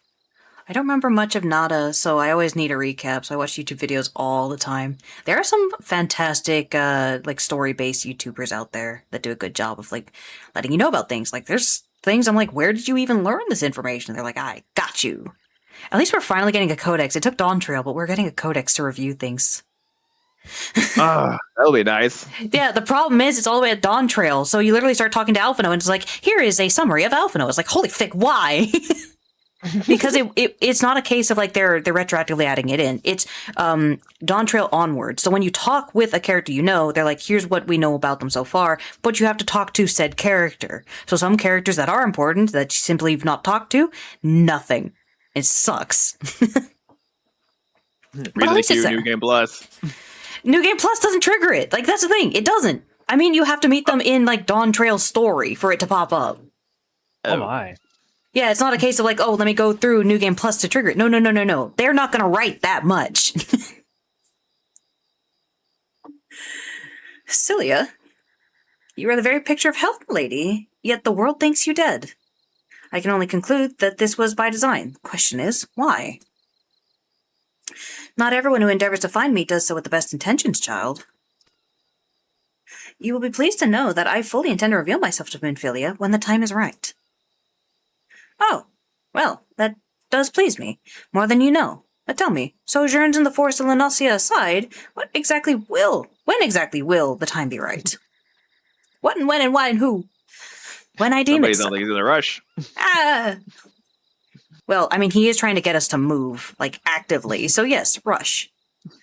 I don't remember much of Nada, so I always need a recap, so I watch YouTube videos all the time. There are some fantastic, like, story-based YouTubers out there that do a good job of, like, letting you know about things. Like, there's things I'm like, where did you even learn this information? They're like, I got you. At least we're finally getting a codex. It took Dawntrail, but we're getting a codex to review things. That'll be nice. Yeah, the problem is it's all the way at Dawntrail, so you literally start talking to Alphino, and it's like, here is a summary of Alphino. It's like, holy fick, why? Because it's not a case of like they're retroactively adding it in. It's Dawntrail onward. So when you talk with a character you know, they're like, here's what we know about them so far, but you have to talk to said character. So some characters that are important that you simply have not talked to, nothing. It sucks. Reason to queue New Game Plus. New Game Plus doesn't trigger it. Like, that's the thing. It doesn't. I mean, you have to meet them in, like, Dawn Trail story for it to pop up. Oh my. Yeah, it's not a case of, like, oh, let me go through New Game Plus to trigger it. No. They're not going to write that much. Cilia, you are the very picture of health, lady, yet the world thinks you dead. I can only conclude that this was by design. Question is, why? Not everyone who endeavors to find me does so with the best intentions, child. You will be pleased to know that I fully intend to reveal myself to Minfilia when the time is right. Oh, well, that does please me, more than you know. But tell me, sojourns in the forest of Lenosia aside, when exactly will the time be right? What and when and why and who? When I deem Somebody's it not think he's in a rush. Ah! Well, I mean, he is trying to get us to move, like, actively, so yes, rush.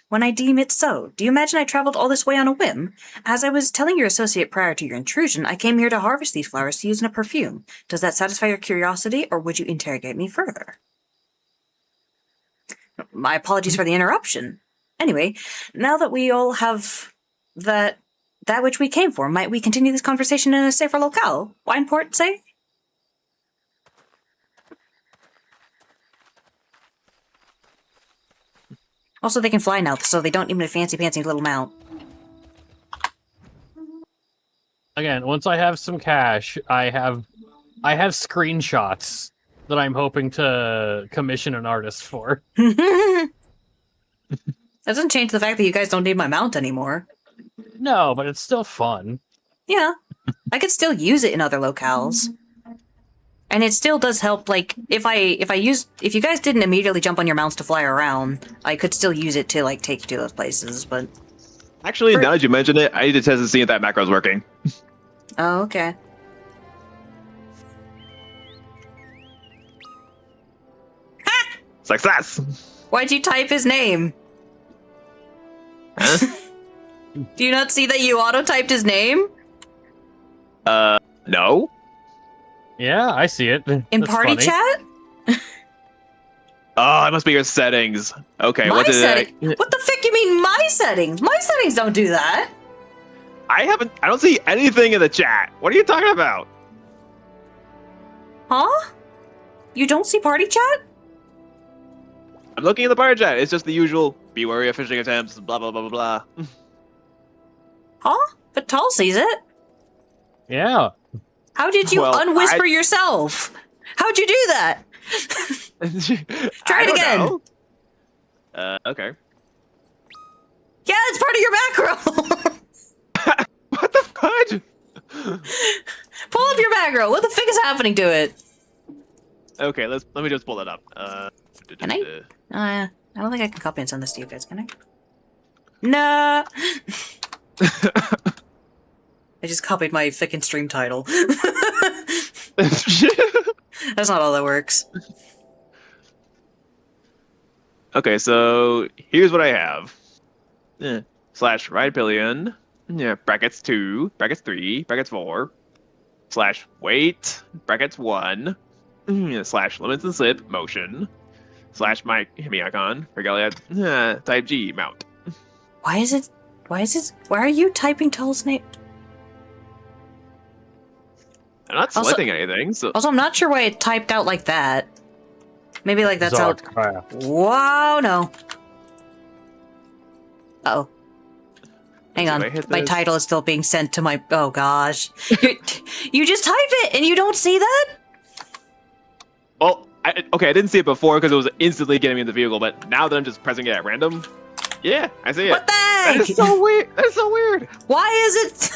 When I deem it so. Do you imagine I traveled all this way on a whim? As I was telling your associate prior to your intrusion, I came here to harvest these flowers to use in a perfume. Does that satisfy your curiosity, or would you interrogate me further? My apologies for the interruption. Anyway, now that we all have that which we came for, might we continue this conversation in a safer locale? Wineport, say? Also, they can fly now, so they don't need a fancy-pantsy little mount. Again, once I have some cash, I have screenshots that I'm hoping to commission an artist for. That doesn't change the fact that you guys don't need my mount anymore. No, but it's still fun. Yeah. I could still use it in other locales. And it still does help, like, if you guys didn't immediately jump on your mounts to fly around, I could still use it to, like, take you to those places, but... Actually, now that you mention it, I need to test to see if that macro's working. Oh, okay. Success! Why'd you type his name? Huh? Do you not see that you auto-typed his name? No? Yeah, I see it. In That's party funny. chat? Oh, it must be your settings. Okay, My what did setting? What the frick you mean my settings? My settings don't do that. I don't see anything in the chat. What are you talking about? Huh? You don't see party chat? I'm looking at the party chat. It's just the usual, be wary of phishing attempts, blah, blah, blah, blah, blah. Huh? But Tall sees it. Yeah. How did you Well, unwhisper yourself? How'd you do that? Try it again. Okay. Yeah, it's part of your macro. What the fudge? Pull up your macro. What the frick is happening to it? Okay, let me just pull it up. Can I? I don't think I can copy and send this to you guys, can I? Nah. I just copied my frickin' stream title. That's not how that works. Okay, so here's what I have. Slash ride pillion. Yeah, brackets 2, brackets 3, brackets 4. Slash wait, brackets 1. Slash limits and slip, motion. Slash mic, hemiacon, regalia, type G, mount. Why are you typing Tull's name? I'm not Also- selecting anything, so... Also, I'm not sure why it typed out like that. Maybe like that's how... Zarcraft. Wow, no. Uh-oh. Hang If on, I hit my this- title is still being sent to my... Oh, gosh. You just type it, and you don't see that? Well, I didn't see it before because it was instantly getting me in the vehicle, but now that I'm just pressing it at random, yeah, I see it. What the That heck? is so weird. That is so weird. Why is it...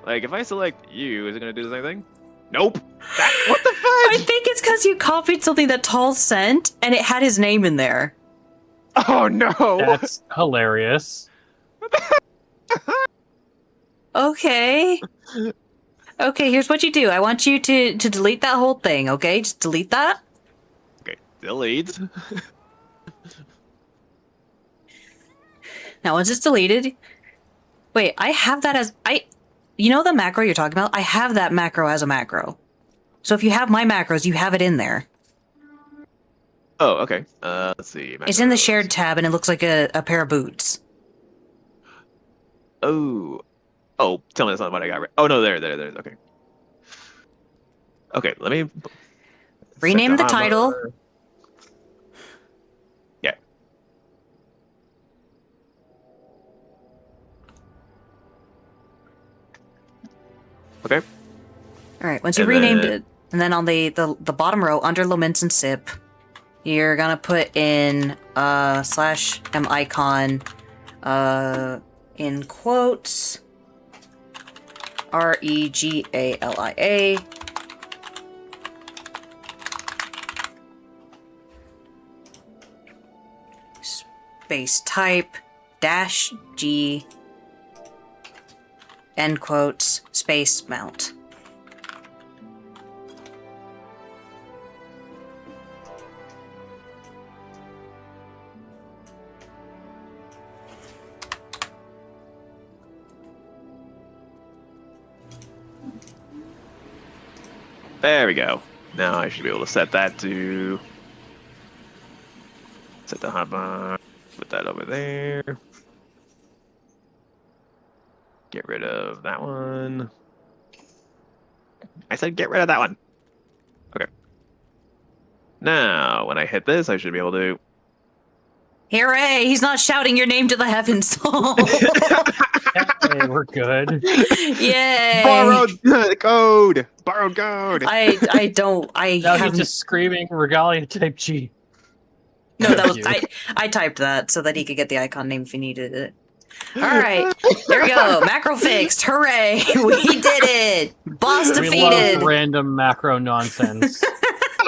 Like, if I select you, is it gonna do the same thing? Nope. What the I fudge? think it's because you copied something that Tall sent, and it had his name in there. Oh no. That's hilarious. Okay. Okay, here's what you do. I want you to delete that whole thing, okay? Just delete that. Okay, delete. Now, once it's deleted... Wait, I have that as... You know the macro you're talking about? I have that macro as a macro. So if you have my macros, you have it in there. Oh, okay. Let's see. It's in the Macros. shared tab, and it looks like a pair of boots. Oh. Oh, tell me that's not what I got right. Oh no, there. Okay. Okay, let me Rename the set title. armor. Yeah. Okay. All right, once you And renamed then- it, and then on the bottom row under Laments and Sip, you're gonna put in /m icon in quotes REGALIA space type -G end quotes space mount. There we go. Now I should be able to set that to set the hotbar. Put that over there. Get rid of that one. I said get rid of that one. Okay. Now, when I hit this, I should be able to. Hooray! He's not shouting your name to the heavens. Hey, we're good. Yay! Borrowed code. Borrowed code. I don't. I Now he's haven't. just screaming Regalia type G. No, that was Thank you. I typed that so that he could get the icon name if he needed it. All right, there we go. Macro fixed. Hooray! We did it. Boss We defeated. love random macro nonsense.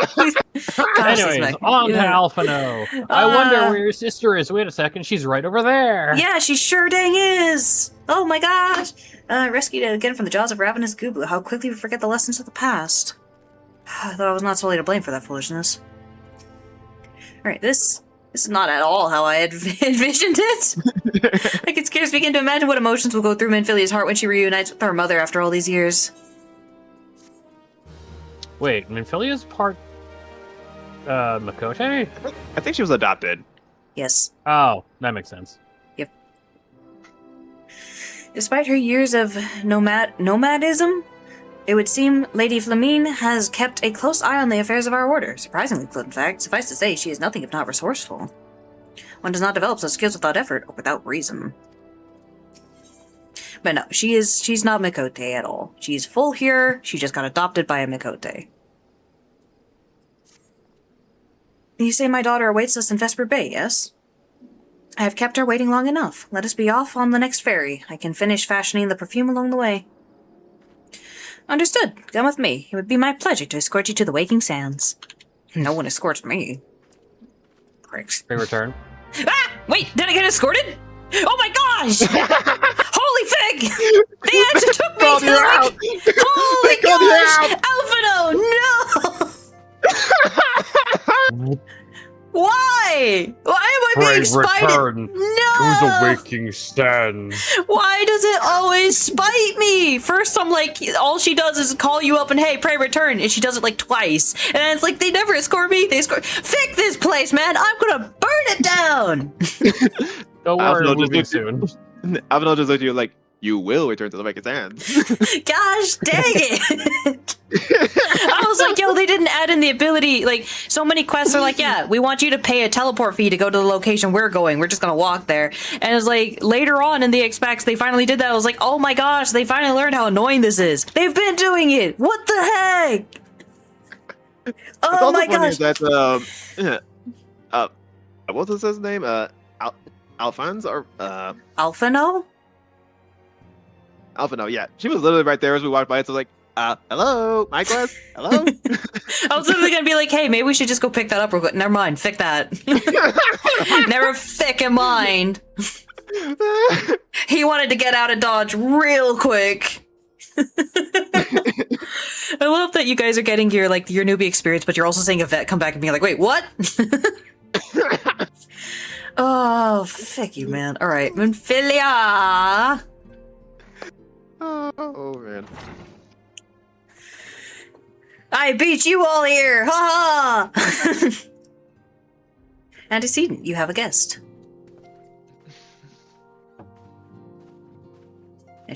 Gosh, this Anyways, Mac- on to yeah. Alphino. I wonder where your sister is. Wait a second, she's right over there. Yeah, she sure dang is. Oh my gosh. Rescued again from the jaws of ravenous Gooboo. How quickly we forget the lessons of the past. I thought I was not solely to blame for that foolishness. Alright, this is not at all how I had envisioned it. I can scarcely begin to imagine what emotions will go through Minfilia's heart when she reunites with her mother after all these years. Wait, Minfilia's part Makote? I think she was adopted. Yes. Oh, that makes sense. Despite her years of nomadism, it would seem Lady Flamine has kept a close eye on the affairs of our order. Surprisingly, in fact, suffice to say, she is nothing if not resourceful. One does not develop such skills without effort or without reason. But no, she's not Mikote at all. She's full here, she just got adopted by a Mikote. You say my daughter awaits us in Vesper Bay, yes? I have kept her waiting long enough. Let us be off on the next ferry. I can finish fashioning the perfume along the way. Understood. Come with me. It would be my pleasure to escort you to the Waking Sands. No one escorts me. Pricks. They return. Ah! Wait, did I get escorted? Oh my gosh! Holy fig! They actually took me Called to you the out. Holy They called you gosh! Alphino, no! Why? Why am I being spited? No! Waking Sands. Why does it always spite me? First, I'm like, all she does is call you up and hey, pray return, and she does it like twice. And then it's like they never escort me. They escort. Fix this place, man! I'm gonna burn it down. Don't worry, Alphino we're moving just soon. Avenel just looked at you like, you will return to the Waking Sands. Gosh dang it! I was like, yo, they didn't add in the ability. Like, so many quests are like, yeah, we want you to pay a teleport fee to go to the location we're going. We're just gonna walk there. And it's like, later on in the X-Packs, they finally did that. I was like, oh my gosh, they finally learned how annoying this is. They've been doing it. What the heck? It's Oh also my funny gosh. that what was his name? Alphonse or Alphino? Alphino, yeah. She was literally right there as we walked by. So like, hello, my quest, hello. I was literally gonna be like, hey, maybe we should just go pick that up real quick. Never mind, fick that. Never fick in mind. He wanted to get out of Dodge real quick. I love that you guys are getting your newbie experience, but you're also seeing a vet come back and being like, wait, what? Oh, fick you, man. All right, Minfilia. Oh man. I beat you all here! Ha ha! Antecedent, you have a guest.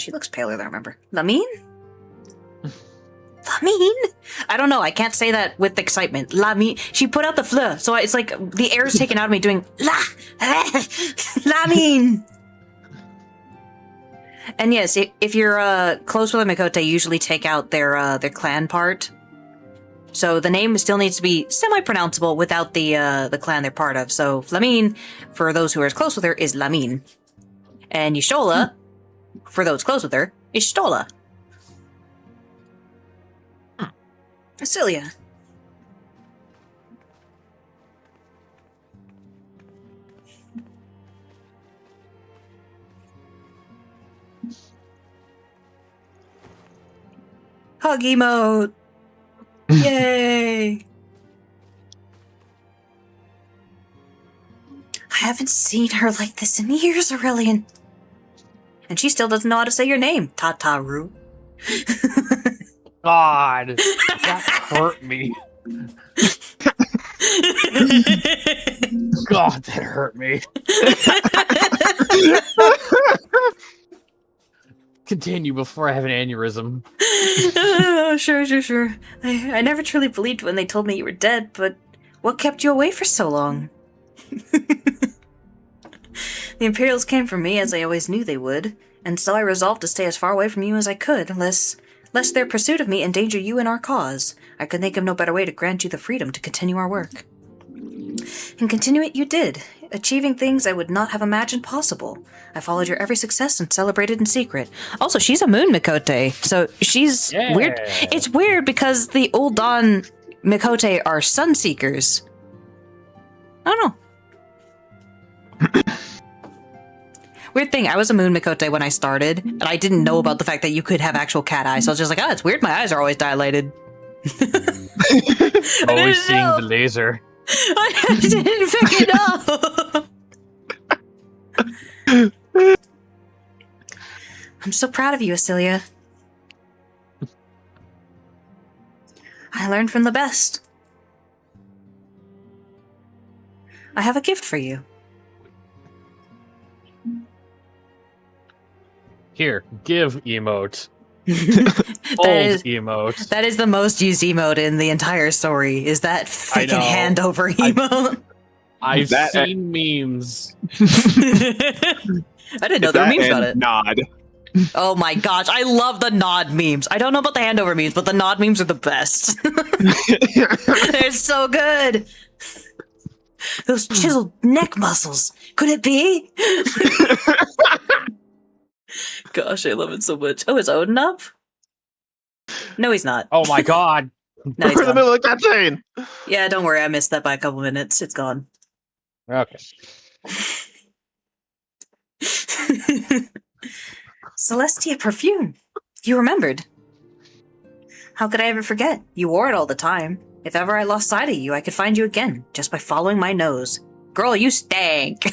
she looks paler than I remember. Lamine? Lamine? I don't know. I can't say that with excitement. Lamine. She put out the fleur, so it's like the air is taken out of me doing Lamine. And yes, if you're close with a Mikote, you usually take out their clan part. So the name still needs to be semi-pronounceable without the clan they're part of. So Flamine, for those who are as close with her, is Lamine. And Y'shtola, for those close with her, is Shtola. Cilia. Hug emote. Yay. I haven't seen her like this in years, Aurelian. And she still doesn't know how to say your name, Tataru. God, that hurt me. God, that hurt me. Continue before I have an aneurysm. Oh, sure. I never truly believed when they told me you were dead, but what kept you away for so long? The Imperials came for me, as I always knew they would, and so I resolved to stay as far away from you as I could, lest their pursuit of me endanger you and our cause. I could think of no better way to grant you the freedom to continue our work. And continue it you did, achieving things I would not have imagined possible. I followed your every success and celebrated in secret. Also, she's a moon Mikote, so she's weird. It's weird because the old Dawn Mikote are sun seekers. I don't know. Weird thing, I was a moon Mikote when I started, and I didn't know about the fact that you could have actual cat eyes, so I was just like, it's weird, my eyes are always dilated. Always seeing the laser. I didn't pick it up! I'm so proud of you, Asilia. I learned from the best. I have a gift for you. Here, give emote. Emote. That is the most used emote in the entire story, is that fucking hand over emote. I've seen memes. I didn't know there were memes about it. Nod. Oh my gosh, I love the nod memes. I don't know about the hand over memes, but the nod memes are the best. They're so good. Those chiseled neck muscles. Could it be? Gosh, I love it so much. Oh, is Odin up? No, he's not. Oh my god. No, he's We're in the gone. middle of cutscene. Yeah, don't worry. I missed that by a couple minutes. It's gone. Okay. Celestia perfume. You remembered. How could I ever forget? You wore it all the time. If ever I lost sight of you, I could find you again, just by following my nose. Girl, you stank.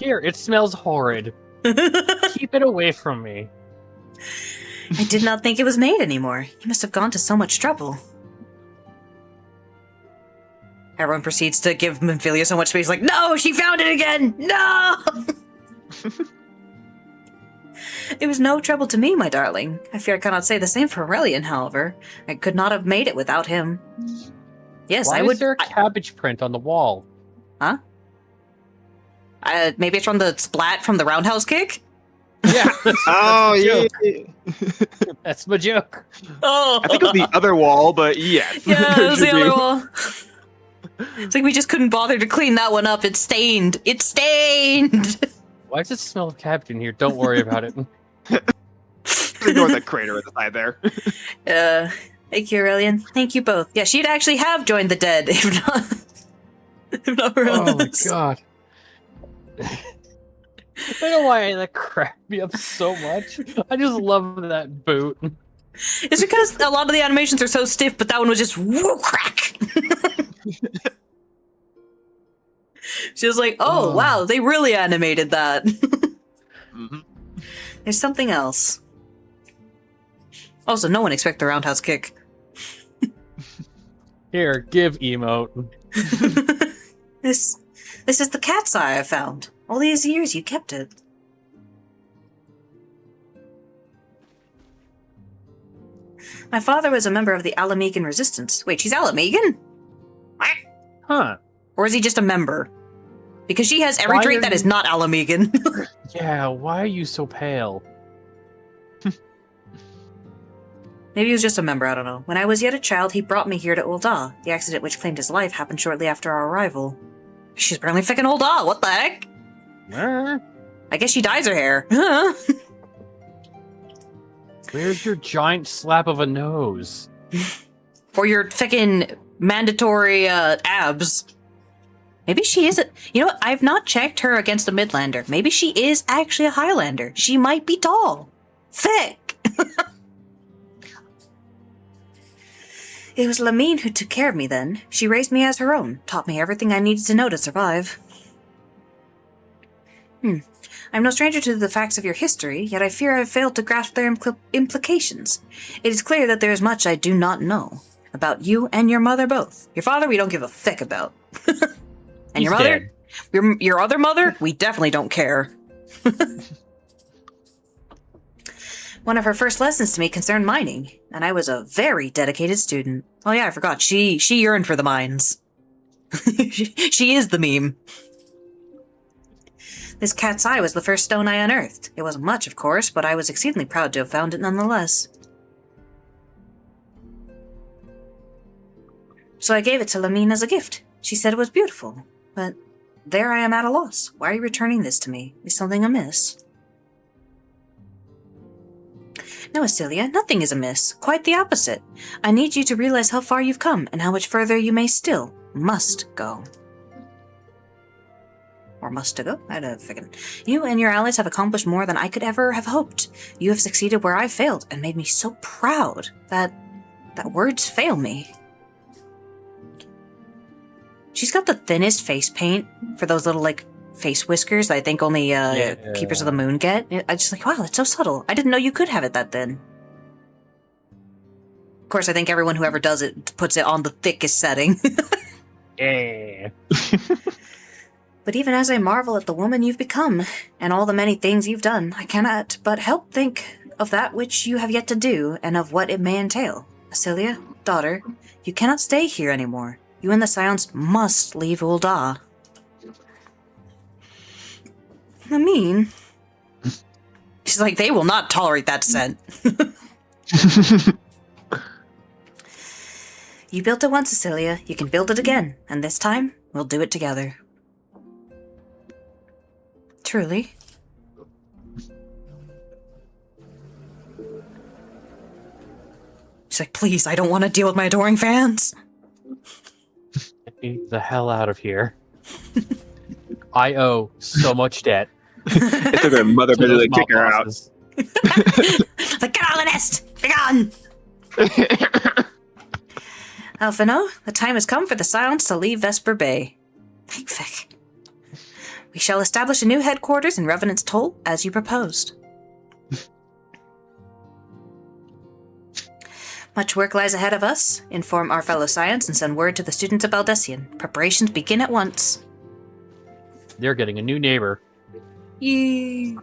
Here, it smells horrid. Keep it away from me. I did not think it was made anymore. You must have gone to so much trouble. Everyone proceeds to give Minfilia so much space, like, no, she found it again! No! It was no trouble to me, my darling. I fear I cannot say the same for Aurelian, however. I could not have made it without him. Yes, Why I would. is there a cabbage print on the wall? Huh? Maybe it's from the splat from the roundhouse kick? Yeah. Oh, yeah. That's my joke. Oh! I think it was the other wall, but yeah. Yeah, it was the other wall. It's like we just couldn't bother to clean that one up. It's stained. It's stained! Why does it smell of cabbage in here? Don't worry about it. Ignore that crater at the side there. Thank you, Aurelian. Thank you both. Yeah, she'd actually have joined the dead if not for Oh my this. god. I don't know why that cracked me up so much. I just love that boot. It's because a lot of the animations are so stiff, but that one was just woo crack. She was like, oh, wow, they really animated that. Mm-hmm. There's something else. Also, no one expect the roundhouse kick. Here, give emote. This is the cat's eye I found. All these years you kept it. My father was a member of the Alamegan Resistance. Wait, she's Alamegan? Huh. Or is he just a member? Because she has every Why trait are that is you- not Alamegan. Yeah, why are you so pale? Maybe he was just a member, I don't know. When I was yet a child, he brought me here to Ul'dah. The accident which claimed his life happened shortly after our arrival. She's apparently fucking Ul'dah, what the heck? I guess she dyes her hair. Where's your giant slap of a nose? For your fucking mandatory abs. Maybe she isn't. You know what? I've not checked her against a Midlander. Maybe she is actually a Highlander. She might be tall. Thick. It was Lamine who took care of me then. She raised me as her own, taught me everything I needed to know to survive. I'm no stranger to the facts of your history, yet I fear I have failed to grasp their implications. It is clear that there is much I do not know. About you and your mother both. Your father, we don't give a fick about. And your He's mother? dead. Your other mother? We definitely don't care. One of her first lessons to me concerned mining, and I was a very dedicated student. Oh yeah, I forgot. She yearned for the mines. she is the meme. This cat's eye was the first stone I unearthed. It wasn't much, of course, but I was exceedingly proud to have found it nonetheless. So I gave it to Lamine as a gift. She said it was beautiful, but there I am at a loss. Why are you returning this to me? Is something amiss? No, Acelia, nothing is amiss. Quite the opposite. I need you to realize how far you've come and how much further you must go. Or must to go? I don't fucking... You and your allies have accomplished more than I could ever have hoped. You have succeeded where I failed and made me so proud that words fail me. She's got the thinnest face paint for those little, like, face whiskers that I think only Keepers of the Moon get. I just like, wow, that's so subtle. I didn't know you could have it that thin. Of course, I think everyone who ever does it puts it on the thickest setting. Yeah. But even as I marvel at the woman you've become, and all the many things you've done, I cannot but help think of that which you have yet to do, and of what it may entail. Acelia, daughter, you cannot stay here anymore. You and the Scions must leave Ul'dah. I mean... She's like, they will not tolerate that scent. You built it once, Cecilia. You can build it again. And this time, we'll do it together. Truly. She's like, please, I don't want to deal with my adoring fans. Get me the hell out of here. I owe so much debt. It took her mother to to those kick her out. bosses. Like, get out of the nest! Be gone! Alphino, the time has come for the Scions to leave Vesper Bay. Thank Vic. We shall establish a new headquarters in Revenant's Toll, as you proposed. Much work lies ahead of us. Inform our fellow Scions and send word to the students of Baldessian. Preparations begin at once. They're getting a new neighbor. Yee.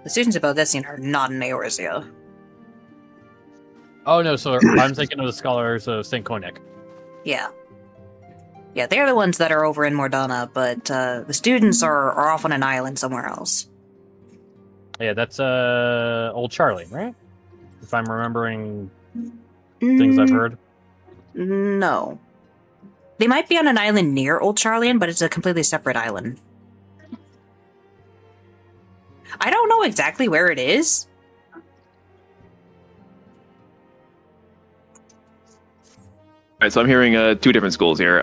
The students of Baldessian are not in Eorzea. Oh no, so I'm thinking of the scholars of St. Koenig. Yeah. Yeah, they're the ones that are over in Mordana, but the students are off on an island somewhere else. Yeah, that's Old Charlie, right? If I'm remembering things I've heard. No. They might be on an island near Old Charlian, but it's a completely separate island. I don't know exactly where it is. Alright, so I'm hearing two different schools here.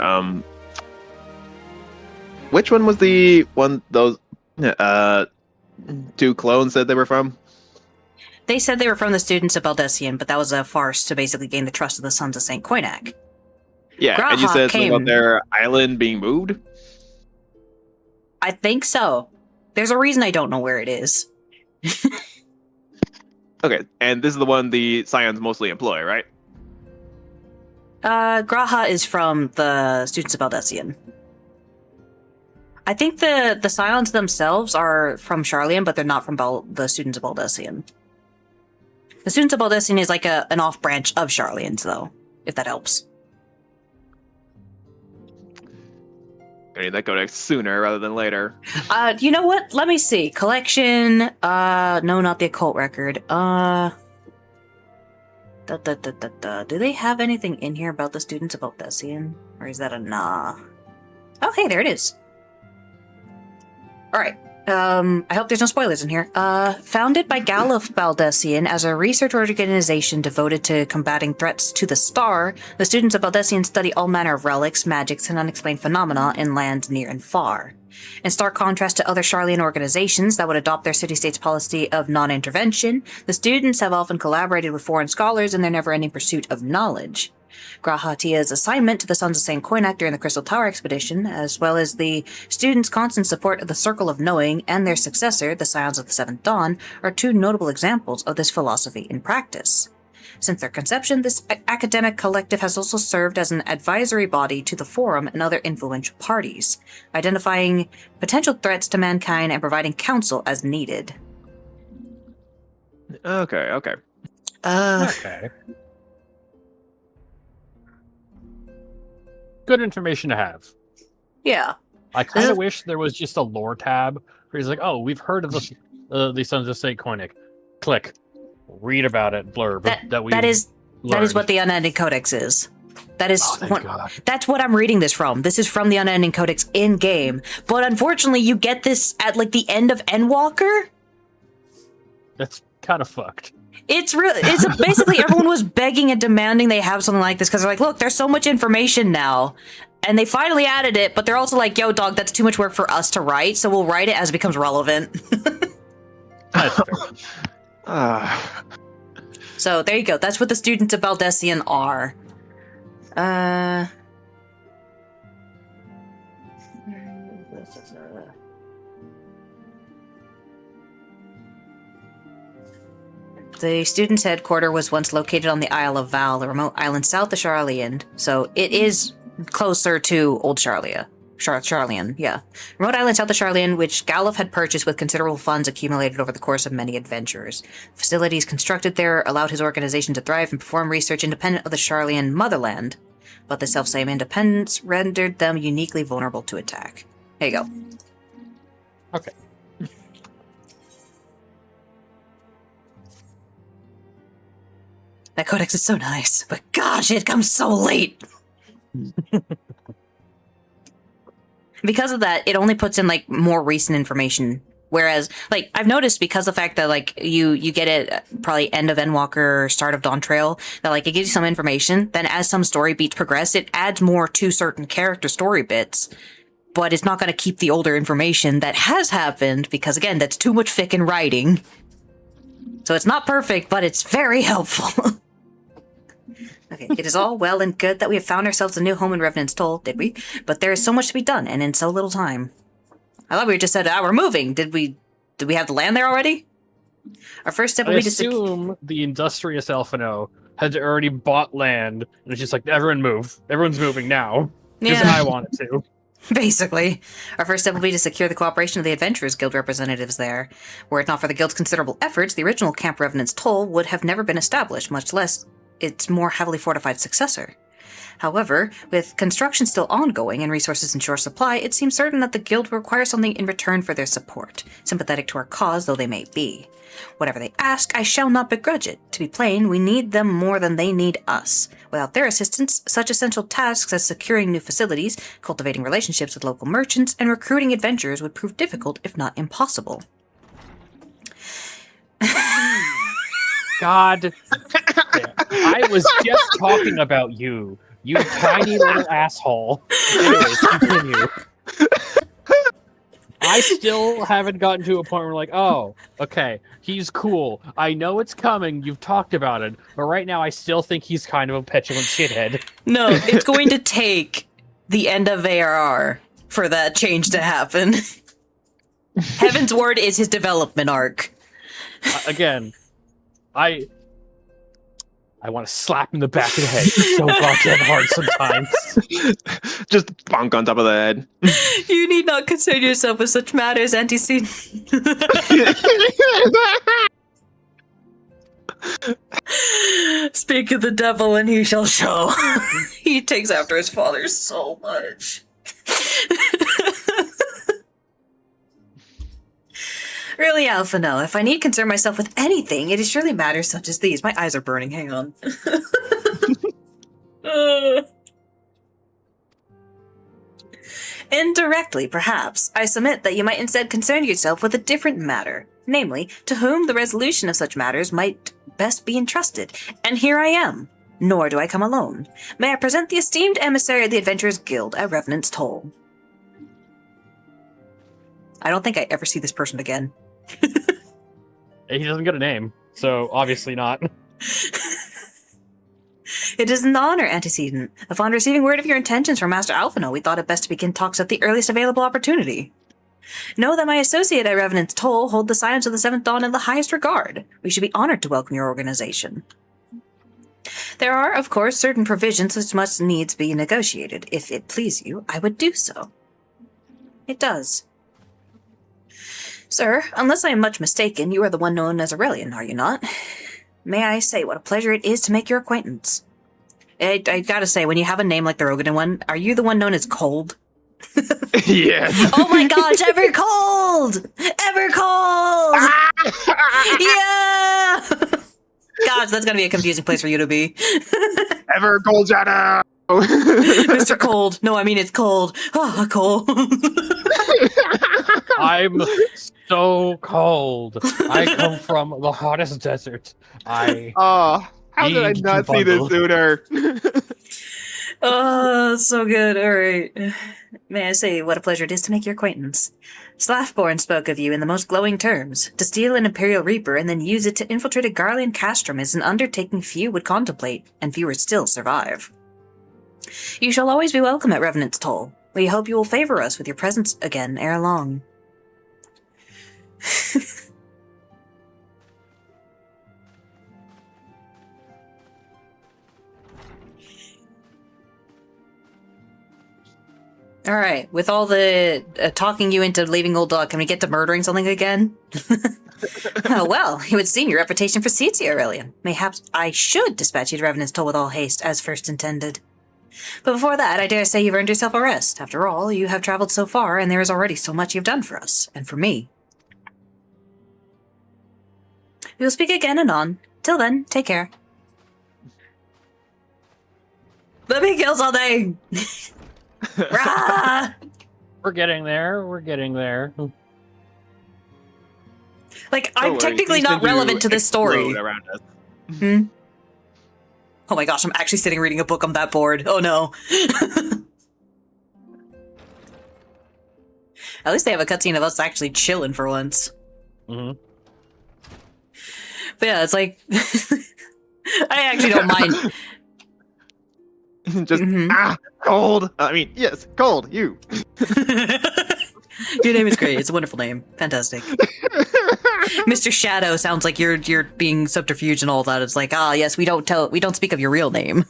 Which one was the one those two clones said they were from? They said they were from the students of Baldessian, but that was a farce to basically gain the trust of the Sons of St. Koinak. Yeah, and you Graha said something came- about their island being moved? I think so. There's a reason I don't know where it is. Okay, and this is the one the Scions mostly employ, right? Graha is from the students of Baldessian. I think the Scions themselves are from Sharlayan, but they're not from the students of Baldesion. The students of Baldesion is like an off branch of Sharlayans, though, if that helps. I need that codex sooner rather than later. You know what? Let me see. Collection. No, not the occult record. Do they have anything in here about the students of Baldesion? Or is that a nah? Oh, hey, there it is. Alright. I hope there's no spoilers in here. Founded by Galuf Baldesion as a research organization devoted to combating threats to the star, the students of Baldesion study all manner of relics, magics, and unexplained phenomena in lands near and far. In stark contrast to other Sharlayan organizations that would adopt their city-state's policy of non-intervention, the students have often collaborated with foreign scholars in their never-ending pursuit of knowledge. Grahatia's assignment to the Sons of St. Koinak during the Crystal Tower expedition, as well as the students' constant support of the Circle of Knowing and their successor, the Scions of the Seventh Dawn, are two notable examples of this philosophy in practice. Since their conception, this academic collective has also served as an advisory body to the Forum and other influential parties, identifying potential threats to mankind and providing counsel as needed. Okay. Okay. Good information to have. Yeah. I kind of wish there was just a lore tab where he's like, "Oh, we've heard of the Sons of St. Koinak." Click, read about it. Blurb that is what the Unending Codex is. That is that's what I'm reading this from. This is from the Unending Codex in game, but unfortunately, you get this at like the end of Endwalker. That's kind of fucked. It's really, basically everyone was begging and demanding they have something like this because they're like, look, there's so much information now. And they finally added it, but they're also like, yo, dog, that's too much work for us to write, so we'll write it as it becomes relevant. That's fair. So there you go. That's what the students of Baldesion are. The students' headquarters was once located on the Isle of Val, a remote island south of Sharlayan, so it is closer to Old Sharlayan. Sharlayan, yeah. Remote island south of Sharlayan, which Galuf had purchased with considerable funds accumulated over the course of many adventures. Facilities constructed there allowed his organization to thrive and perform research independent of the Sharlayan motherland, but the self-same independence rendered them uniquely vulnerable to attack. There you go. Okay. That codex is so nice, but gosh, it comes so late. Because of that, it only puts in like more recent information. Whereas, like, I've noticed because of the fact that like you get it probably end of Endwalker, start of Dawn Trail, that like it gives you some information. Then as some story beats progress, it adds more to certain character story bits. But it's not going to keep the older information that has happened because again, that's too much fic in writing. So it's not perfect, but it's very helpful. Okay, it is all well and good that we have found ourselves a new home in Revenant's Toll, did we? But there is so much to be done, and in so little time. I thought we just said, we're moving. Did we have the land there already? Our first step will be to assume the industrious Elfino had already bought land, and it's just like, everyone move. Everyone's moving now. Because I wanted to. Basically. Our first step will be to secure the cooperation of the Adventurers Guild representatives there. Were it not for the Guild's considerable efforts, the original Camp Revenant's Toll would have never been established, much less its more heavily fortified successor. However, with construction still ongoing and resources in short supply, it seems certain that the Guild will require something in return for their support, sympathetic to our cause though they may be. Whatever they ask, I shall not begrudge it. To be plain, we need them more than they need us. Without their assistance, such essential tasks as securing new facilities, cultivating relationships with local merchants, and recruiting adventurers would prove difficult, if not impossible. God. I was just talking about you, you tiny little asshole. Anyways, continue. I still haven't gotten to a point where like, oh, okay, he's cool. I know it's coming. You've talked about it. But right now, I still think he's kind of a petulant shithead. No, it's going to take the end of ARR for that change to happen. Heaven's Word is his development arc. Again, I want to slap him in the back of the head so goddamn hard sometimes. Just bonk on top of the head. You need not concern yourself with such matters, Antecedent. Speak of the devil and he shall show. He takes after his father so much. Really, Alphino, if I need concern myself with anything, it is surely matters such as these. My eyes are burning, hang on. Indirectly, perhaps, I submit that you might instead concern yourself with a different matter, namely, to whom the resolution of such matters might best be entrusted. And here I am. Nor do I come alone. May I present the esteemed emissary of the Adventurers Guild at Revenant's Toll. I don't think I ever see this person again. He doesn't get a name, so obviously not. It is an honor, Antecedent. Upon receiving word of your intentions from Master Alphino, we thought it best to begin talks at the earliest available opportunity. Know that my associate at Revenant's Toll hold the Scions of the Seventh Dawn in the highest regard. We should be honored to welcome your organization. There are, of course, certain provisions which must needs be negotiated. If it please you, I would do so. It does. Sir, unless I am much mistaken, you are the one known as Aurelian, are you not? May I say what a pleasure it is to make your acquaintance. I gotta say, when you have a name like the Rogadin one, are you the one known as Cold? Yeah. Oh my gosh, Ever Cold! Ever Cold! Yeah! Gosh, that's gonna be a confusing place for you to be. Ever Cold Shadow! Mr. Cold. No, I mean it's cold. Oh, cold. I'm so cold. I come from the hottest desert. Oh, how did I Need not to see this bundle. sooner? Oh, so good. All right. May I say what a pleasure it is to make your acquaintance. Slaffborn spoke of you in the most glowing terms. To steal an Imperial Reaper and then use it to infiltrate a Garlean castrum is an undertaking few would contemplate, and fewer still survive. You shall always be welcome at Revenant's Toll. We hope you will favor us with your presence again ere long. All right, with all the talking you into leaving Old Dog, can we get to murdering something again? Oh, well, it would seem your reputation precedes you, Aurelian. Mayhaps I should dispatch you to Revenant's Toll with all haste, as first intended. But before that, I dare say you've earned yourself a rest. After all, you have traveled so far, and there is already so much you've done for us, and for me. We will speak again anon. Till then, take care. Let me kill something! Rah! We're getting there. We're getting there. Like, Don't I'm worry, technically these not do relevant to this story. explode around us. Hmm? Oh my gosh, I'm actually sitting reading a book. I'm that bored. Oh no. At least they have a cutscene of us actually chilling for once. Mm-hmm. But yeah, it's like... I actually don't mind. Just, cold. I mean, yes, cold, you. Your name is great. It's a wonderful name. Fantastic. Mr. Shadow sounds like you're being subterfuge and all that. It's like, yes, we don't speak of your real name.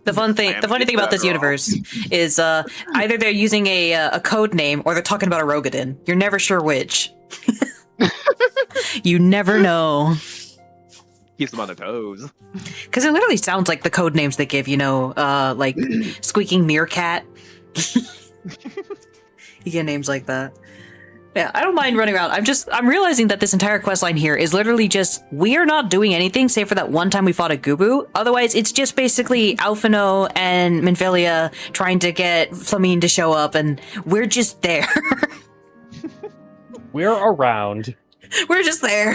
The funny thing about this universe is either they're using a code name or they're talking about a Rogadin. You're never sure which. You never know. Keeps them on their toes. Because it literally sounds like the code names they give, like Squeaking Meerkat. You get names like that. Yeah, I don't mind running around. I'm realizing that this entire questline here is literally just, we are not doing anything save for that one time we fought a Gubu. Otherwise, it's just basically Alphino and Minfilia trying to get Flamine to show up, and we're just there. We're around. We're just there.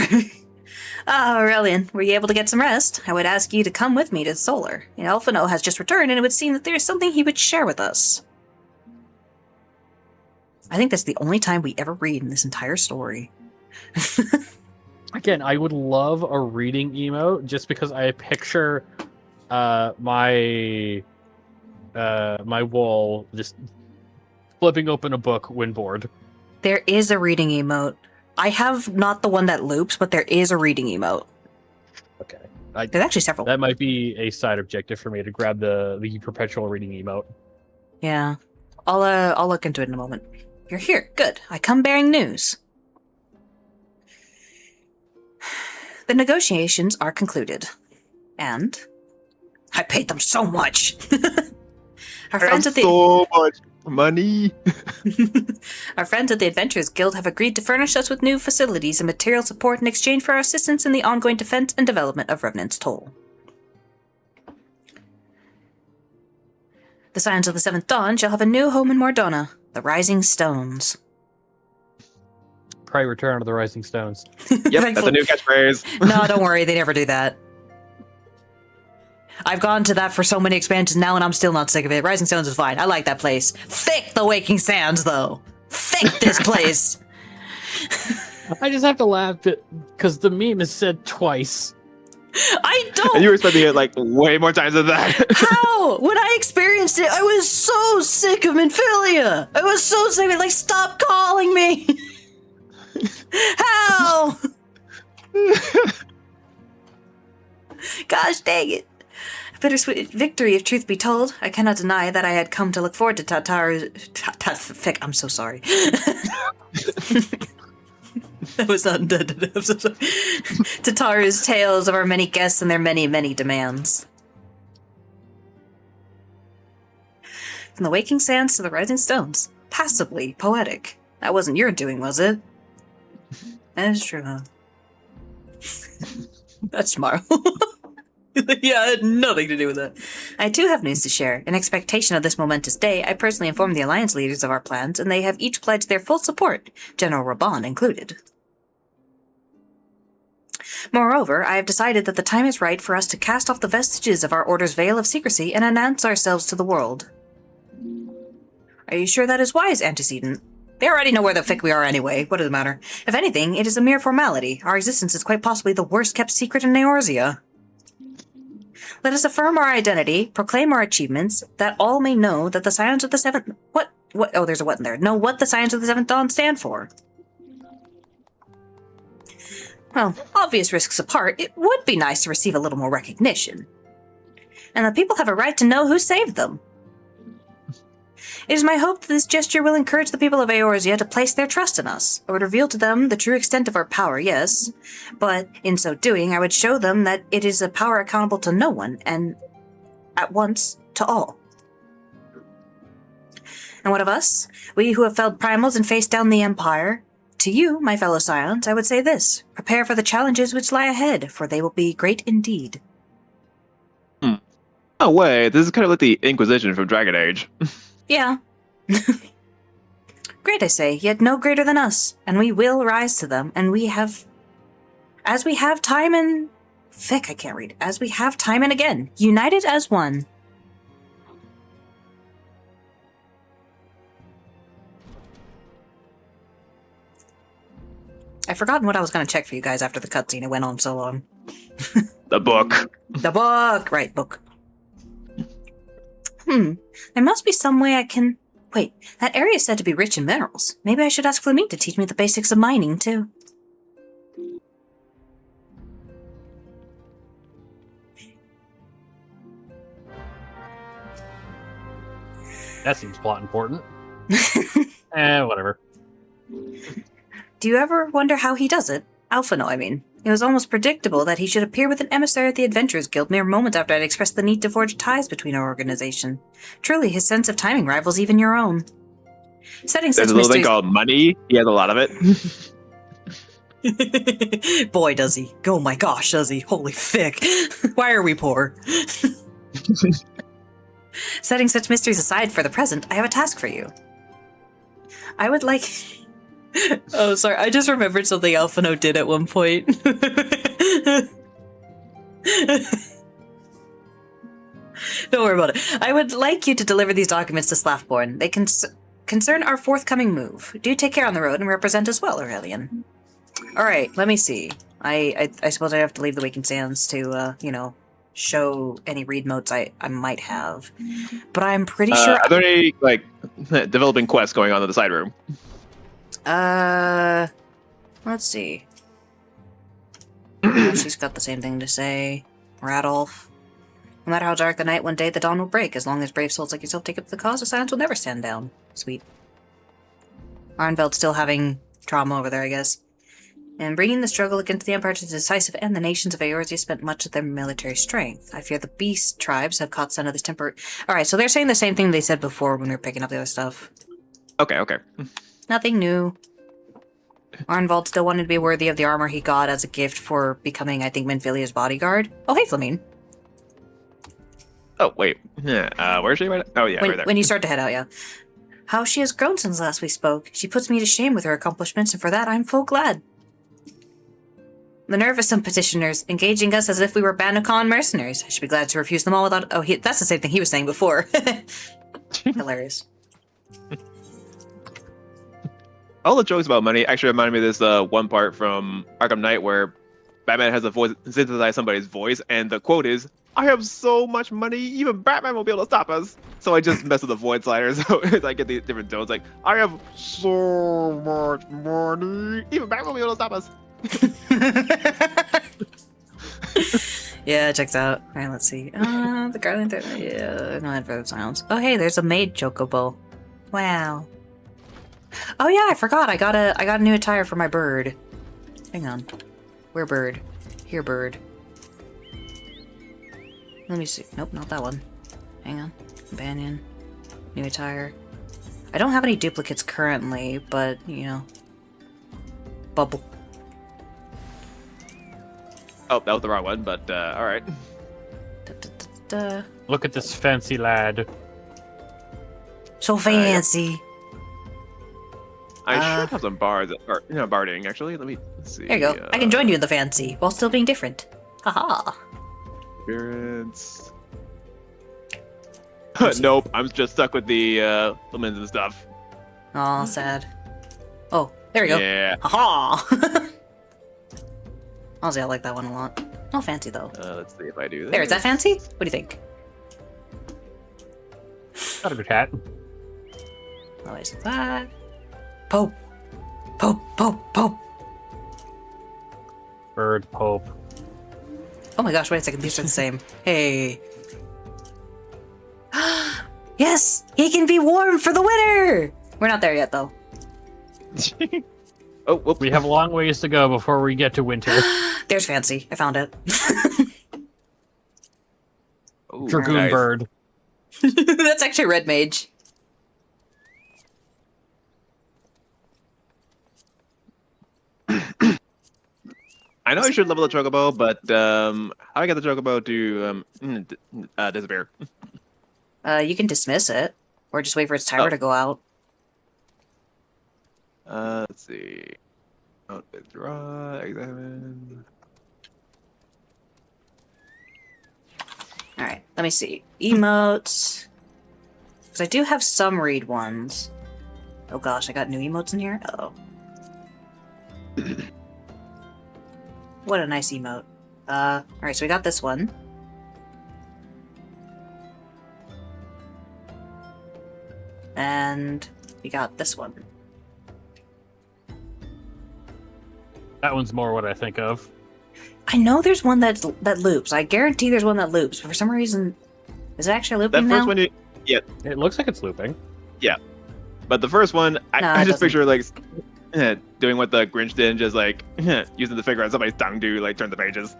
Aurelian, were you able to get some rest? I would ask you to come with me to Solar. Alphino has just returned, and it would seem that there is something he would share with us. I think that's the only time we ever read in this entire story. Again, I would love a reading emote just because I picture my wall just flipping open a book when bored. There is a reading emote. I have not the one that loops, but there is a reading emote. Okay. There's actually several. That might be a side objective for me to grab the perpetual reading emote. Yeah. I'll look into it in a moment. You're here. Good. I come bearing news. The negotiations are concluded. And I paid them so much. Our friends at the so much money. Our friends at the Adventurers Guild have agreed to furnish us with new facilities and material support in exchange for our assistance in the ongoing defense and development of Revenant's Toll. The Scions of the Seventh Dawn shall have a new home in Mordona, the Rising Stones. Probably Return of the Rising Stones. Yep, that's a new catchphrase. No, don't worry, they never do that. I've gone to that for so many expansions now, and I'm still not sick of it. Rising Stones is fine. I like that place. Thick the Waking Sands, though. Thick this place. I just have to laugh because the meme is said twice. I don't. And you were expecting it like way more times than that. How? When I experienced it, I was so sick of Minfilia. I was so sick of it. Like, stop calling me. How? Gosh dang it. Bittersweet victory, if truth be told. I cannot deny that I had come to look forward to I'm so sorry. That was undead. I'm so sorry. Tataru's tales of our many guests and their many, many demands. From the Waking Sands to the Rising Stones. Passably poetic. That wasn't your doing, was it? That is true, huh? That's smart. Yeah, I had nothing to do with that. I too have news to share. In expectation of this momentous day, I personally informed the Alliance leaders of our plans, and they have each pledged their full support, General Raban included. Moreover, I have decided that the time is right for us to cast off the vestiges of our Order's veil of secrecy and announce ourselves to the world. Are you sure that is wise, Antecedent? They already know where the fick we are anyway. What does it matter? If anything, it is a mere formality. Our existence is quite possibly the worst-kept secret in Eorzea. Let us affirm our identity, proclaim our achievements, that all may know that the Scions of the Seventh... What? Oh, there's a what in there. Know what the Scions of the Seventh Dawn stand for. Well, obvious risks apart, it would be nice to receive a little more recognition. And the people have a right to know who saved them. It is my hope that this gesture will encourage the people of Eorzea to place their trust in us. I would reveal to them the true extent of our power, yes, but in so doing, I would show them that it is a power accountable to no one, and at once to all. And what of us? We who have felled primals and faced down the Empire. To you, my fellow Scions, I would say this. Prepare for the challenges which lie ahead, for they will be great indeed. No way, this is kind of like the Inquisition from Dragon Age. Yeah. Great, I say, yet no greater than us, and we will rise to them, and we have... As we have time and... Fick, I can't read. As we have time and again, united as one. I've forgotten what I was going to check for you guys after the cutscene. It went on so long. The book. The book! Right, book. There must be some way I can... Wait, that area is said to be rich in minerals. Maybe I should ask Flamine to teach me the basics of mining, too. That seems plot important. Whatever. Do you ever wonder how he does it? Alphino, I mean. It was almost predictable that he should appear with an emissary at the Adventurers Guild mere moments after I'd expressed the need to forge ties between our organization. Truly, his sense of timing rivals even your own. Setting such There's a little thing called money. He has a lot of it. Boy, does he. Oh my gosh, does he. Holy fick. Why are we poor? Setting such mysteries aside for the present, I have a task for you. I would like... Oh, sorry. I just remembered something Alphino did at one point. Don't worry about it. I would like you to deliver these documents to Slaffborn. They concern our forthcoming move. Do take care on the road and represent us well, Aurelian. Alright, let me see. I suppose I have to leave the Waking Sands to, show any read modes I might have. But I'm pretty sure... Are there any, developing quests going on in the side room? Let's see. Oh, she's got the same thing to say. Radolf. No matter how dark the night, one day the dawn will break. As long as brave souls like yourself take up the cause, the silence will never stand down. Sweet. Arnveld's still having trauma over there, I guess. In bringing the struggle against the Empire to the decisive end, the nations of Eorzea spent much of their military strength. I fear the beast tribes have caught scent of this temper. Alright, so they're saying the same thing they said before when we were picking up the other stuff. Okay. Nothing new. Arnvald still wanted to be worthy of the armor he got as a gift for becoming, I think, Minfilia's bodyguard. Oh, hey, Flamine. Oh, wait. Yeah, where is she right now? Oh, yeah, right there. When you start to head out, yeah. How she has grown since last we spoke. She puts me to shame with her accomplishments, and for that I'm full glad. The nerve of some petitioners, engaging us as if we were Bannockon mercenaries. I should be glad to refuse them all without... Oh, that's the same thing he was saying before. Hilarious. All the jokes about money actually reminded me of this one part from Arkham Knight where Batman has a voice, synthesize somebody's voice, and the quote is, "I have so much money, even Batman won't be able to stop us." So I just mess with the void slider, so I get these different tones, like, "I have so much money, even Batman won't be able to stop us." Yeah, it checks out. Alright, let's see. The Guardian... Yeah, no end for the silence. Oh, hey, there's a maid chocobo. Wow. Oh yeah, I forgot. I got a new attire for my bird. Hang on. Where bird? Here bird. Let me see. Nope, not that one. Hang on. Companion. New attire. I don't have any duplicates currently, but, you know. Bubble. Oh, that was the wrong one, but alright. Look at this fancy lad. So fancy. I should have some bards, or, barding, actually. Let's see. There you go. I can join you in the fancy, while still being different. Haha. Appearance. Nope, I'm just stuck with the lemons and stuff. Aw, sad. Oh, there we go. Yeah. Haha! Honestly, I like that one a lot. Not fancy, though. Let's see if I do this. There, is that fancy? What do you think? Not a good hat. Oh, is that? Pope! Pope! Pope! Pope! Bird Pope. Oh my gosh, wait a second, these are the same. Hey. Yes! He can be warm for the winter! We're not there yet, though. Oh, whoops. We have a long ways to go before we get to winter. There's fancy. I found it. Ooh, Dragoon nice. Bird. That's actually Red Mage. I know I should level the Chocobo, but how do I get the Chocobo to disappear? You can dismiss it, or just wait for its timer to go out. Let's see. Oh, withdraw, examine. Alright, let me see. Emotes. Because I do have some read ones. Oh gosh, I got new emotes in here? Uh-oh. What a nice emote. Alright, so we got this one. And we got this one. That one's more what I think of. I know there's one that loops. I guarantee there's one that loops. But for some reason, is it actually That looping first now? one, It looks like it's looping. but the first one, No, I it just doesn't. picture like doing what the Grinch did, and just like using the finger on somebody's tongue to like turn the pages.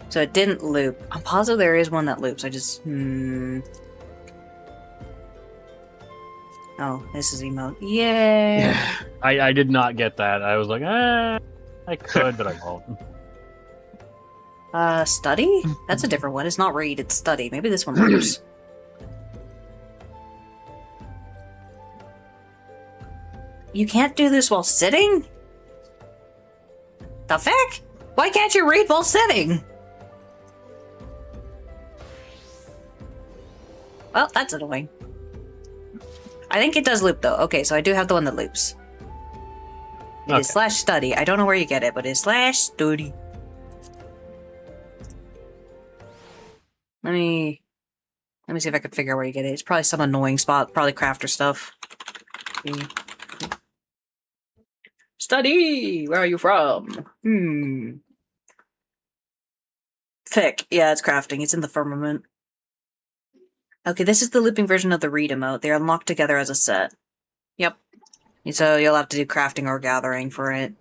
So it didn't loop. I'm positive there is one that loops. I just Oh, this is emote. Yay! I did not get that. I was like, I could, but I won't. Study? That's a different one. It's not read, it's study. Maybe this one loops. You can't do this while sitting? The fuck? Why can't you read while sitting? Well, that's annoying. I think it does loop though. Okay, so I do have the one that loops. It is Okay. /study. I don't know where you get it, but it's /study. Let me see if I can figure out where you get it. It's probably some annoying spot, probably crafter stuff. Study! Where are you from? Pick. Yeah, it's crafting. It's in the firmament. Okay, this is the looping version of the read emote. They're unlocked together as a set. Yep. So you'll have to do crafting or gathering for it.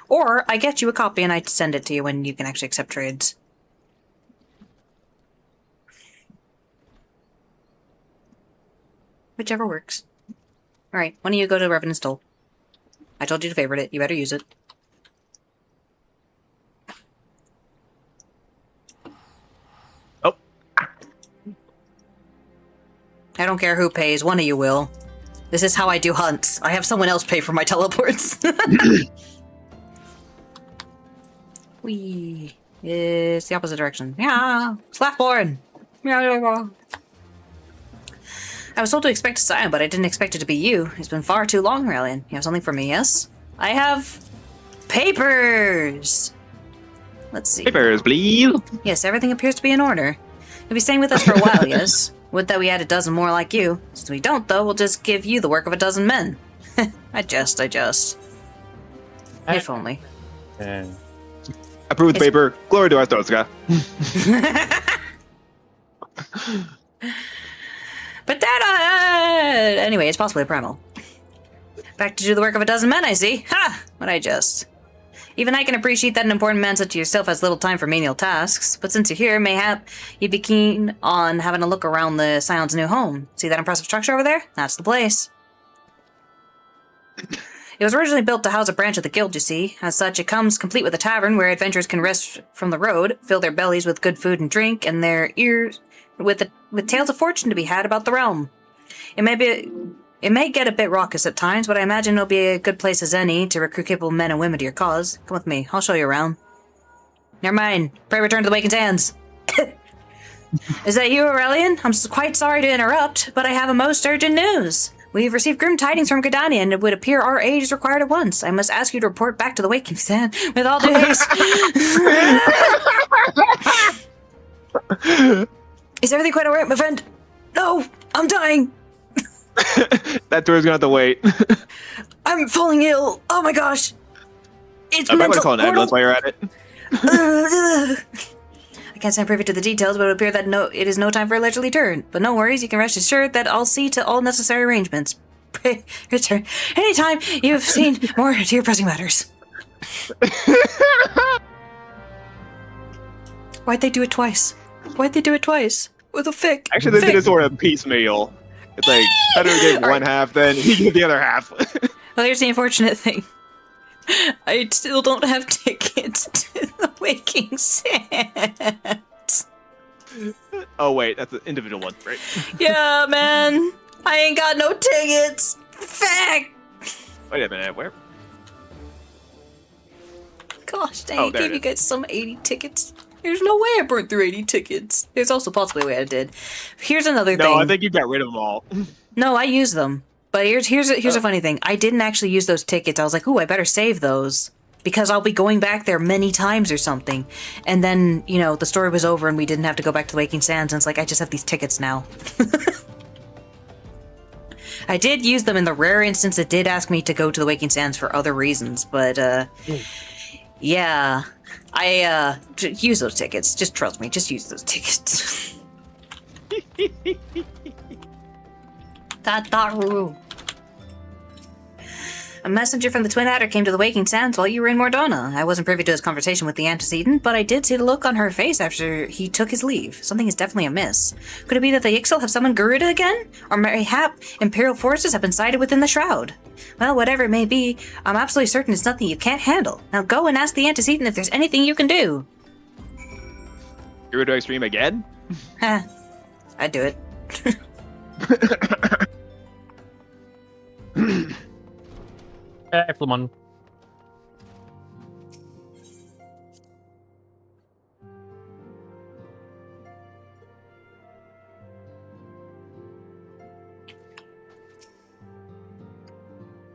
Or I get you a copy and I send it to you when you can actually accept trades. Whichever works. Alright, why don't you go to Revenant's Toll? I told you to favorite it. You better use it. Oh. I don't care who pays. One of you will. This is how I do hunts. I have someone else pay for my teleports. Whee. It's the opposite direction. Yeah. Slackborn. Yeah. I was told to expect a sign, but I didn't expect it to be you. It's been far too long, Aurelian. You have something for me, yes? I have papers. Let's see. Papers, please. Yes, everything appears to be in order. You'll be staying with us for a while, yes? Would that we had a dozen more like you. Since we don't, though, we'll just give you the work of a dozen men. I jest. If only. Approved paper. Glory to Arstotzka. But that, anyway, it's possibly a primal. Back to do the work of a dozen men, I see. Ha! But I jest. Even I can appreciate that an important man such as yourself has little time for menial tasks. But since you're here, mayhap you'd be keen on having a look around the Scion's new home. See that impressive structure over there? That's the place. It was originally built to house a branch of the guild, you see. As such, it comes complete with a tavern where adventurers can rest from the road, fill their bellies with good food and drink, and their ears with tales of fortune to be had about the realm. It may get a bit raucous at times, but I imagine it'll be a good place as any to recruit capable men and women to your cause. Come with me, I'll show you around. Never mind. Pray return to the Wakened Sands. Is that you, Aurelian? I'm quite sorry to interrupt, but I have a most urgent news. We've received grim tidings from Gridania, and it would appear our aid is required at once. I must ask you to report back to the Wakened Sand with all due haste. Is everything quite alright, my friend? No, I'm dying. That tour's gonna have to wait. I'm falling ill. Oh my gosh. It's I might want mental. to call an ambulance while you're at it. I can't stand privy to the details, but it would appear that it is no time for a leisurely turn. But no worries, you can rest assured that I'll see to all necessary arrangements. Pray return anytime you've seen more to your pressing matters. Why'd they do it twice? With a fic. Actually, they did a sort of piecemeal. It's like, Pedro gave one half, then he gave the other half. Well, here's the unfortunate thing. I still don't have tickets to the Waking Sands. Oh, wait, that's an individual one, right? Yeah, man. I ain't got no tickets. Fact. Wait a minute, where? Gosh dang, Oh, I there gave it you guys some 80 tickets. There's no way I burned through 80 tickets. There's also possibly a way I did. Here's another thing. No, I think you got rid of them all. No, I used them. But here's a funny thing. I didn't actually use those tickets. I was like, ooh, I better save those. Because I'll be going back there many times or something. And then, the story was over and we didn't have to go back to the Waking Sands. And it's like, I just have these tickets now. I did use them in the rare instance it did ask me to go to the Waking Sands for other reasons. But, yeah. I use those tickets. Just trust me. Just use those tickets. Tataru. A messenger from the Twin Adder came to the Waking Sands while you were in Mordona. I wasn't privy to his conversation with the antecedent, but I did see the look on her face after he took his leave. Something is definitely amiss. Could it be that the Ixal have summoned Garuda again? Or mayhap Imperial forces have been sighted within the Shroud? Well, whatever it may be, I'm absolutely certain it's nothing you can't handle. Now go and ask the antecedent if there's anything you can do. Gerudo Extreme again? Huh. I'd do it. Flemon.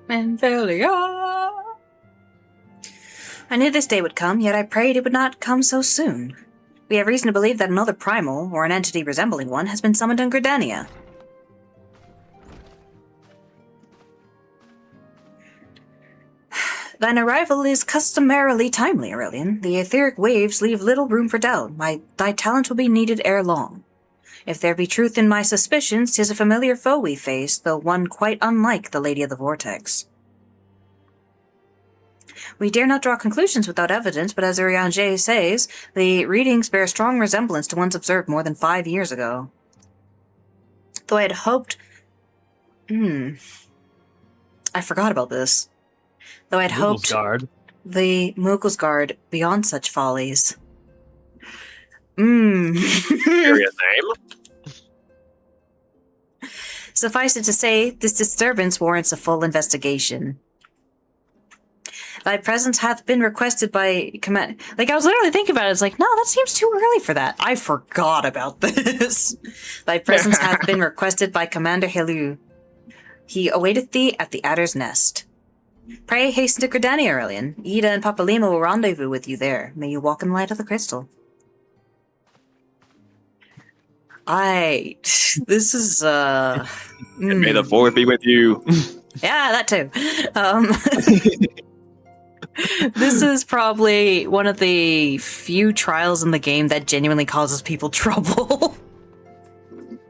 Menvelia. I knew this day would come, yet I prayed it would not come so soon. We have reason to believe that another primal, or an entity resembling one, has been summoned in Gridania. thine arrival is customarily timely, Aurelian. The etheric waves leave little room for doubt. Thy talent will be needed ere long. If there be truth in my suspicions, 'tis a familiar foe we face, though one quite unlike the Lady of the Vortex. We dare not draw conclusions without evidence, but as Urianger says, the readings bear strong resemblance to ones observed more than 5 years ago. Though I had hoped... I forgot about this. Though I'd hoped Guard. the Mughals guard beyond such follies. Serious name. Suffice it to say, this disturbance warrants a full investigation. Thy presence hath been requested by command. Like, I was literally thinking about it. It's like, no, that seems too early for that. I forgot about this. Thy presence hath been requested by Commander Helu. He awaiteth thee at the Adder's Nest. Pray hasten to Gridania, Aurelian. Ida and Papalima will rendezvous with you there. May you walk in the light of the crystal. This is, May the fourth be with you. Yeah, that too. This is probably one of the few trials in the game that genuinely causes people trouble.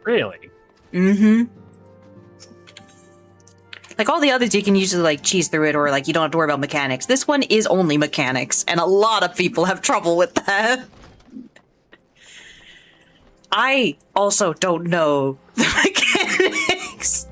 Really? Mm-hmm. Like, all the others, you can usually, like, cheese through it, or, like, you don't have to worry about mechanics. This one is only mechanics, and a lot of people have trouble with that. I also don't know the mechanics.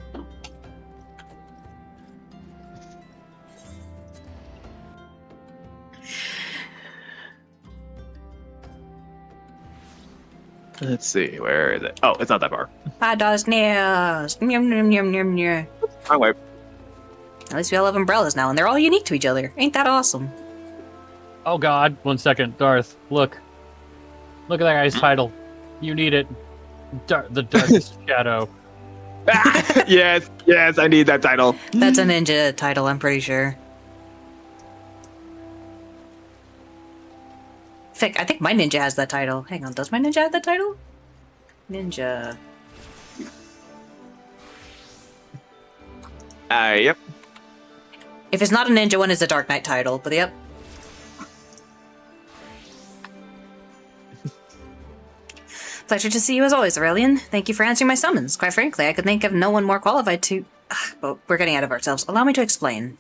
Let's see, where is it? Oh, it's not that far. Pados nails. Nyum, nyum, nyum, nyum, nyum. Wrong way. At least we all have umbrellas now, and they're all unique to each other. Ain't that awesome? Oh god, 1 second. Darth, look. Look at that guy's title. You need it. The Darkest Shadow. Yes, I need that title. That's a ninja title, I'm pretty sure. I think my ninja has that title. Hang on, does my ninja have that title? Ninja. Yep. If it's not a ninja one, it's a Dark Knight title, but yep. Pleasure to see you as always, Aurelian. Thank you for answering my summons. Quite frankly, I could think of no one more qualified to... But we're getting out of ourselves. Allow me to explain.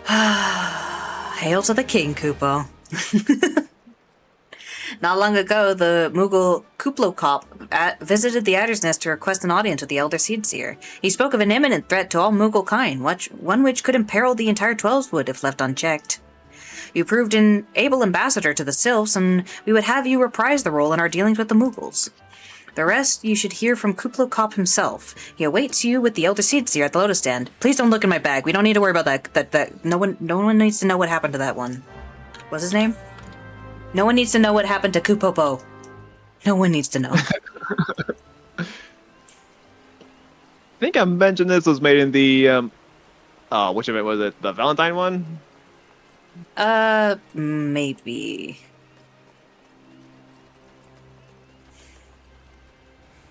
Hail to the king, Kupo. Not long ago, the Mughal Kuplokop visited the Adder's Nest to request an audience with the Elder Seedseer. He spoke of an imminent threat to all Mughal kind, one which could imperil the entire Twelveswood if left unchecked. You proved an able ambassador to the Sylphs, and we would have you reprise the role in our dealings with the Mughals. The rest you should hear from Kuplokop himself. He awaits you with the Elder Seedseer at the Lotus Stand. Please don't look in my bag. We don't need to worry about that. No one needs to know what happened to that one. What's his name? No one needs to know what happened to Kupopo. No one needs to know. I think I mentioned this was made in the, which of it was it? The Valentine one? Maybe.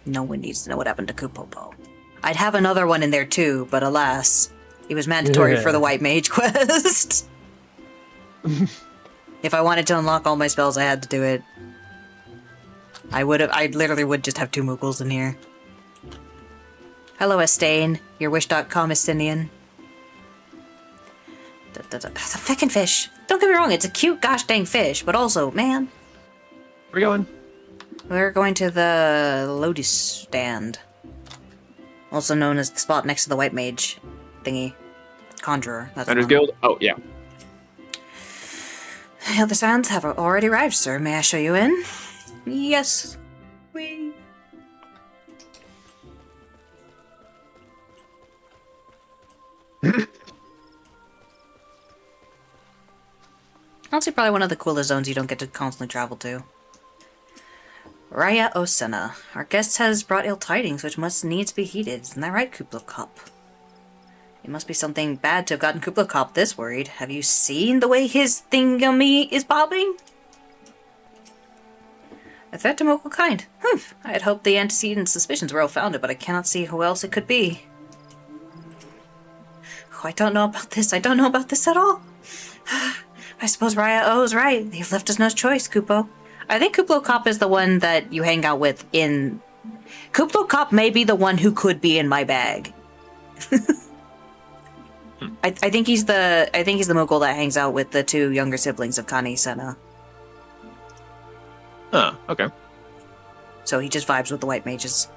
No one needs to know what happened to Kupopo. I'd have another one in there too, but alas, it was mandatory for the White Mage quest. If I wanted to unlock all my spells, I had to do it. I literally would just have 2 Mughals in here. Hello, Estain. Your wish.com, Estinian. The feckin' fish. Don't get me wrong, it's a cute gosh dang fish, but also, man. Where we going? We're going to the Lotus Stand. Also known as the spot next to the White Mage thingy. Conjurer. That's Hunter's Guild? Oh, yeah. The other sands have already arrived, sir. May I show you in? Yes. Whee. Honestly, probably one of the coolest zones you don't get to constantly travel to. Raya Osena. Our guest has brought ill tidings which must needs be heeded. Isn't that right, Kuplokop? It must be something bad to have gotten Kuplokop this worried. Have you seen the way his thingamy is bobbing? A threat to Mughal kind. Humph. I had hoped the antecedent suspicions were well-founded, but I cannot see who else it could be. I don't know about this. I don't know about this at all. I suppose Raya O's right. They've left us no choice, Kupo. I think Kuplo Cop is the one that you hang out with in... Kuplo Cop may be the one who could be in my bag. I think he's the Moogle that hangs out with the two younger siblings of Kani Senna. Oh, okay. So he just vibes with the white mages.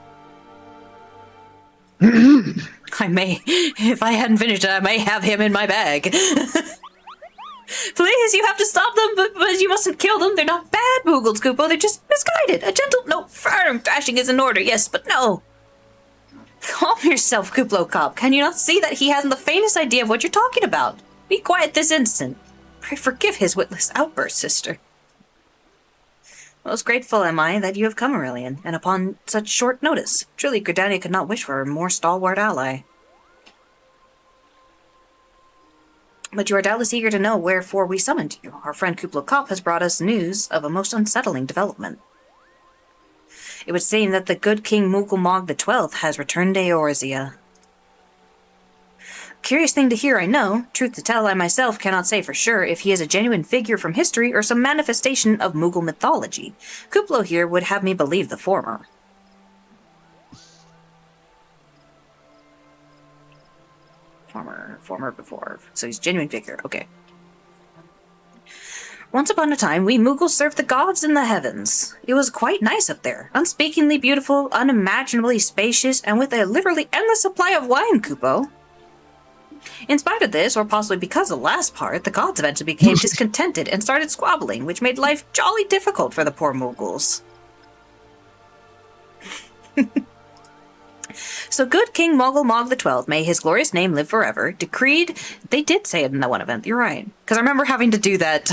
I may, if I hadn't finished it, I may have him in my bag. Please, you have to stop them, but you mustn't kill them. They're not bad Moogles, Kupo. They're just misguided. A gentle, no, firm thrashing is in order, yes, but no. Calm yourself, Kuplo Cop. Can you not see that he hasn't the faintest idea of what you're talking about? Be quiet this instant. Pray forgive his witless outburst, sister. Most grateful am I that you have come, Aurelian, and upon such short notice. Truly, Gridania could not wish for a more stalwart ally. But you are doubtless eager to know wherefore we summoned you. Our friend Kuplo Cop has brought us news of a most unsettling development. It would seem that the good King Moogle Mog the 12th has returned to Eorzea. Curious thing to hear, I know. Truth to tell, I myself cannot say for sure if he is a genuine figure from history or some manifestation of Moogle mythology. Kuplo here would have me believe the former. Former before. So he's a genuine figure. Okay. Once upon a time, we Moogles served the gods in the heavens. It was quite nice up there. Unspeakingly beautiful, unimaginably spacious, and with a literally endless supply of wine, Kupo. In spite of this, or possibly because of the last part, the gods eventually became discontented and started squabbling, which made life jolly difficult for the poor Moogles. So good King Moogle Mog the 12th, may his glorious name live forever, decreed... They did say it in that one event, you're right. Because I remember having to do that.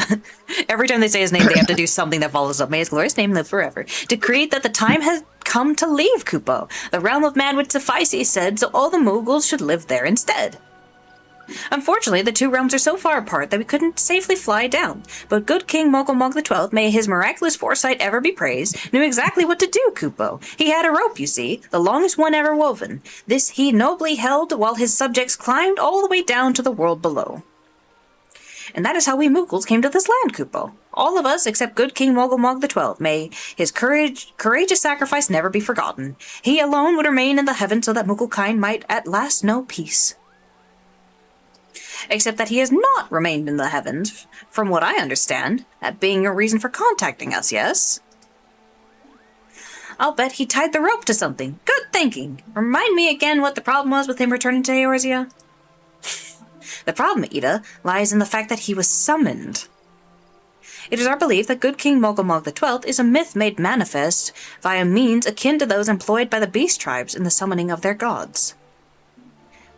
Every time they say his name, they have to do something that follows up. May his glorious name live forever. Decreed that the time has come to leave Kupo. The realm of man would suffice, he said, so all the Moogles should live there instead. Unfortunately, the two realms are so far apart that we couldn't safely fly down. But good King Moogle Mog the 12th, may his miraculous foresight ever be praised, knew exactly what to do, Kupo. He had a rope, you see, the longest one ever woven. This he nobly held while his subjects climbed all the way down to the world below. And that is how we Moogles came to this land, Kupo. All of us except good King Moogle Mog the 12th, may his courageous sacrifice never be forgotten. He alone would remain in the heavens so that Mooglekind might at last know peace. Except that he has not remained in the heavens, from what I understand, that being a reason for contacting us, yes? I'll bet he tied the rope to something. Good thinking. Remind me again what the problem was with him returning to Eorzea? The problem, Ida, lies in the fact that he was summoned. It is our belief that good King Moogle Mog the 12th is a myth made manifest via means akin to those employed by the beast tribes in the summoning of their gods.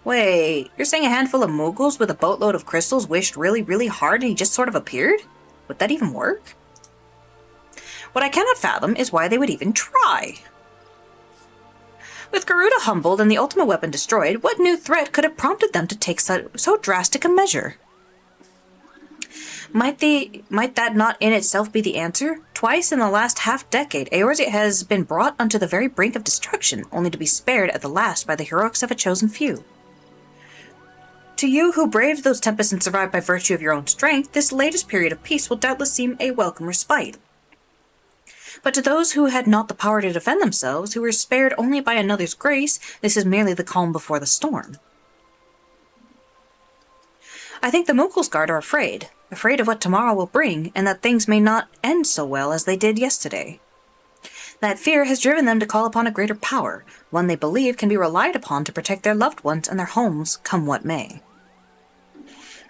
Wait, you're saying a handful of Moogles with a boatload of crystals wished really, really hard and he just sort of appeared? Would that even work? What I cannot fathom is why they would even try. With Garuda humbled and the ultimate weapon destroyed, what new threat could have prompted them to take so drastic a measure? Might that not in itself be the answer? Twice in the last half-decade, Eorzea has been brought unto the very brink of destruction, only to be spared at the last by the heroics of a chosen few. To you who braved those tempests and survived by virtue of your own strength, this latest period of peace will doubtless seem a welcome respite. But to those who had not the power to defend themselves, who were spared only by another's grace, this is merely the calm before the storm. I think the Moogles Guard are afraid of what tomorrow will bring, and that things may not end so well as they did yesterday. That fear has driven them to call upon a greater power, one they believe can be relied upon to protect their loved ones and their homes, come what may.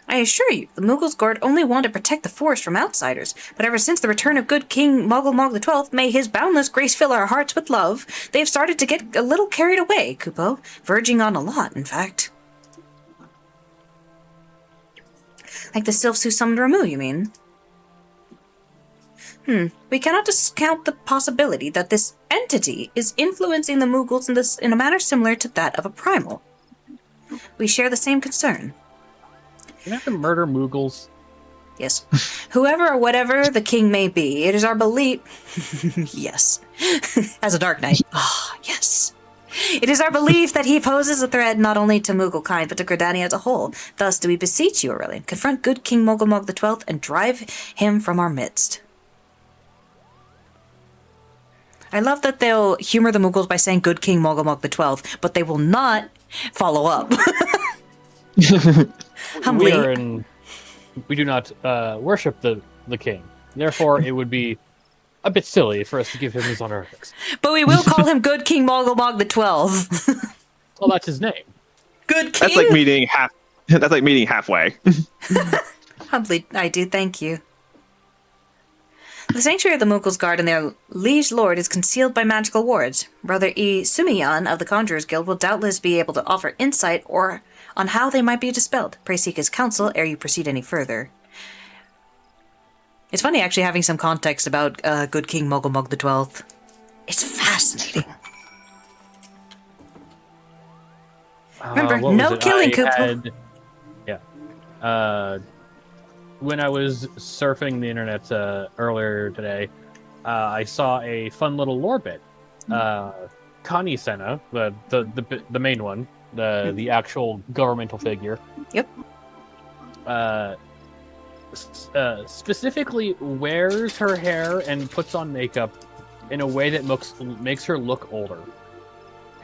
I assure you, the Moogles Guard only want to protect the forest from outsiders, but ever since the return of good King Moogle Mog the 12th, may his boundless grace fill our hearts with love, they have started to get a little carried away, Kupo, verging on a lot, in fact. Like the sylphs who summoned Ramuh, you mean? We cannot discount the possibility that this entity is influencing the Moogles in a manner similar to that of a primal. We share the same concern. You have to murder Moogles. Yes. Whoever or whatever the king may be, it is our belief... Yes. As a Dark Knight. Ah, yes. It is our belief that he poses a threat not only to Moogle kind, but to Gridania as a whole. Thus do we beseech you, Aurelian, confront good King Mogulmog XII and drive him from our midst. I love that they'll humor the Moogles by saying good King Mogulmog XII, but they will not follow up. Humbly. We do not worship the king. Therefore, it would be a bit silly for us to give him his honorifics. But we will call him good King Mogulmog XII. Well, that's his name. Good King. That's like meeting That's like meeting halfway. Humbly, I do thank you. The sanctuary of the Moogles guard and their liege lord is concealed by magical wards. Brother E. Sumiyan of the Conjurers Guild will doubtless be able to offer insight on how they might be dispelled. Pray seek his counsel ere you proceed any further. It's funny actually having some context about good King Mogulmog XII. It's fascinating. Remember, no killing, Koopa. When I was surfing the internet earlier today, I saw a fun little lore bit. Connie Senna, the main one, the actual governmental figure. Yep. Specifically wears her hair and puts on makeup in a way that makes her look older.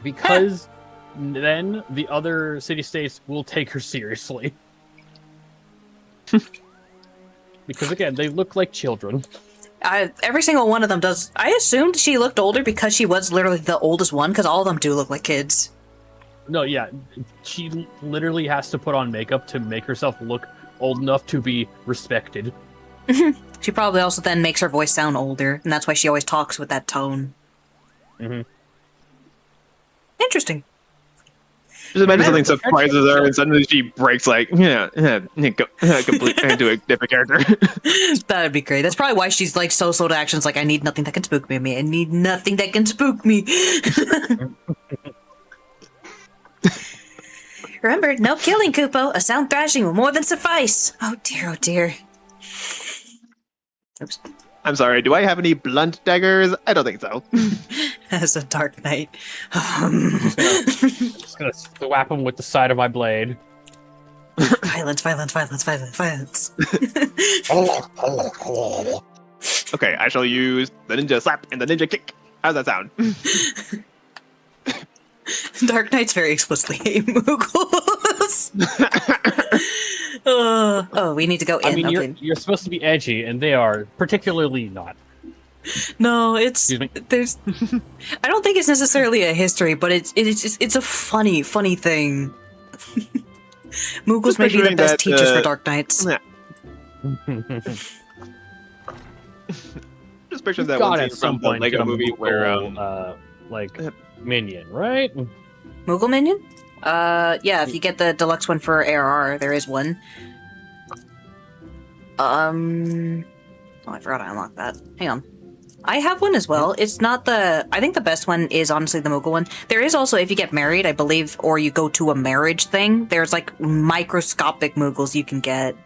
Because then the other city-states will take her seriously. Because again, they look like children. Every single one of them does. I assumed she looked older because she was literally the oldest one, because all of them do look like kids. No, yeah. She literally has to put on makeup to make herself look old enough to be respected. She probably also then makes her voice sound older, and that's why she always talks with that tone. Mm-hmm. Interesting. Just imagine something surprises her and suddenly she breaks complete into a different character. That'd be great. That's probably why she's like so slow to actions. Like, I need nothing that can spook me. I need nothing that can spook me. Remember, no killing, Kupo. A sound thrashing will more than suffice. Oh dear, oh dear. Oops. I'm sorry, do I have any blunt daggers? I don't think so. As a Dark Knight. Just gonna swap him with the side of my blade. Violence, violence, violence, violence, violence. Okay, I shall use the ninja slap and the ninja kick. How's that sound? Dark Knight's very explicitly hate Moogles. Oh, we need to go in. I mean, you're supposed to be edgy, and they are particularly not. No, there's. I don't think it's necessarily a history, but it's a funny thing. Moogles may be the best teachers for Dark Knights. Just picture that one scene from the Lego movie where minion, right? Moogle minion? Yeah, if you get the deluxe one for ARR, there is one. Oh, I forgot I unlocked that. Hang on. I have one as well. It's not I think the best one is honestly the Moogle one. There is also, if you get married, I believe, or you go to a marriage thing, there's like microscopic Moogles you can get.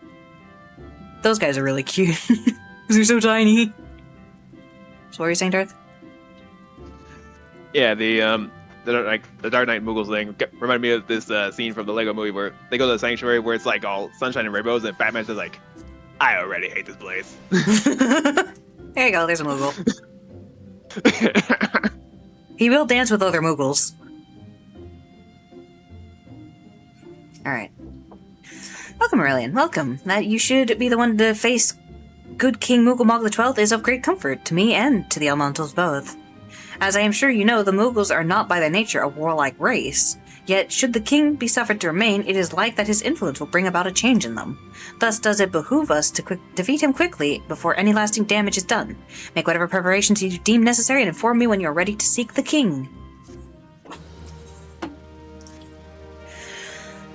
Those guys are really cute. They're so tiny. So what were you saying, Darth? Yeah, the Dark Knight Moogles thing reminded me of this scene from the Lego movie where they go to the sanctuary where it's like all sunshine and rainbows, and Batman's just like, I already hate this place. There you go, there's a Moogle. He will dance with other Moogles. Alright. Welcome, Aurelian. Welcome. That you should be the one to face good King Mogulmog XII is of great comfort to me and to the Elementals both. As I am sure you know, the Moogles are not by their nature a warlike race. Yet, should the king be suffered to remain, it is like that his influence will bring about a change in them. Thus does it behoove us to defeat him quickly before any lasting damage is done. Make whatever preparations you deem necessary and inform me when you are ready to seek the king.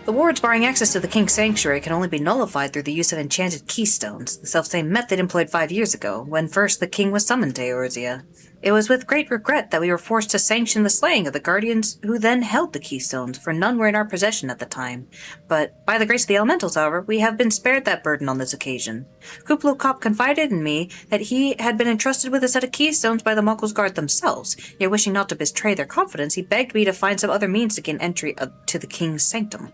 The wards barring access to the king's sanctuary can only be nullified through the use of enchanted keystones, the selfsame method employed 5 years ago, when first the king was summoned to Eorzea. It was with great regret that we were forced to sanction the slaying of the guardians who then held the keystones, for none were in our possession at the time. But by the grace of the elementals, however, we have been spared that burden on this occasion. Kuplo Kop confided in me that he had been entrusted with a set of keystones by the Mongols Guard themselves, yet wishing not to betray their confidence, he begged me to find some other means to gain entry to the king's sanctum.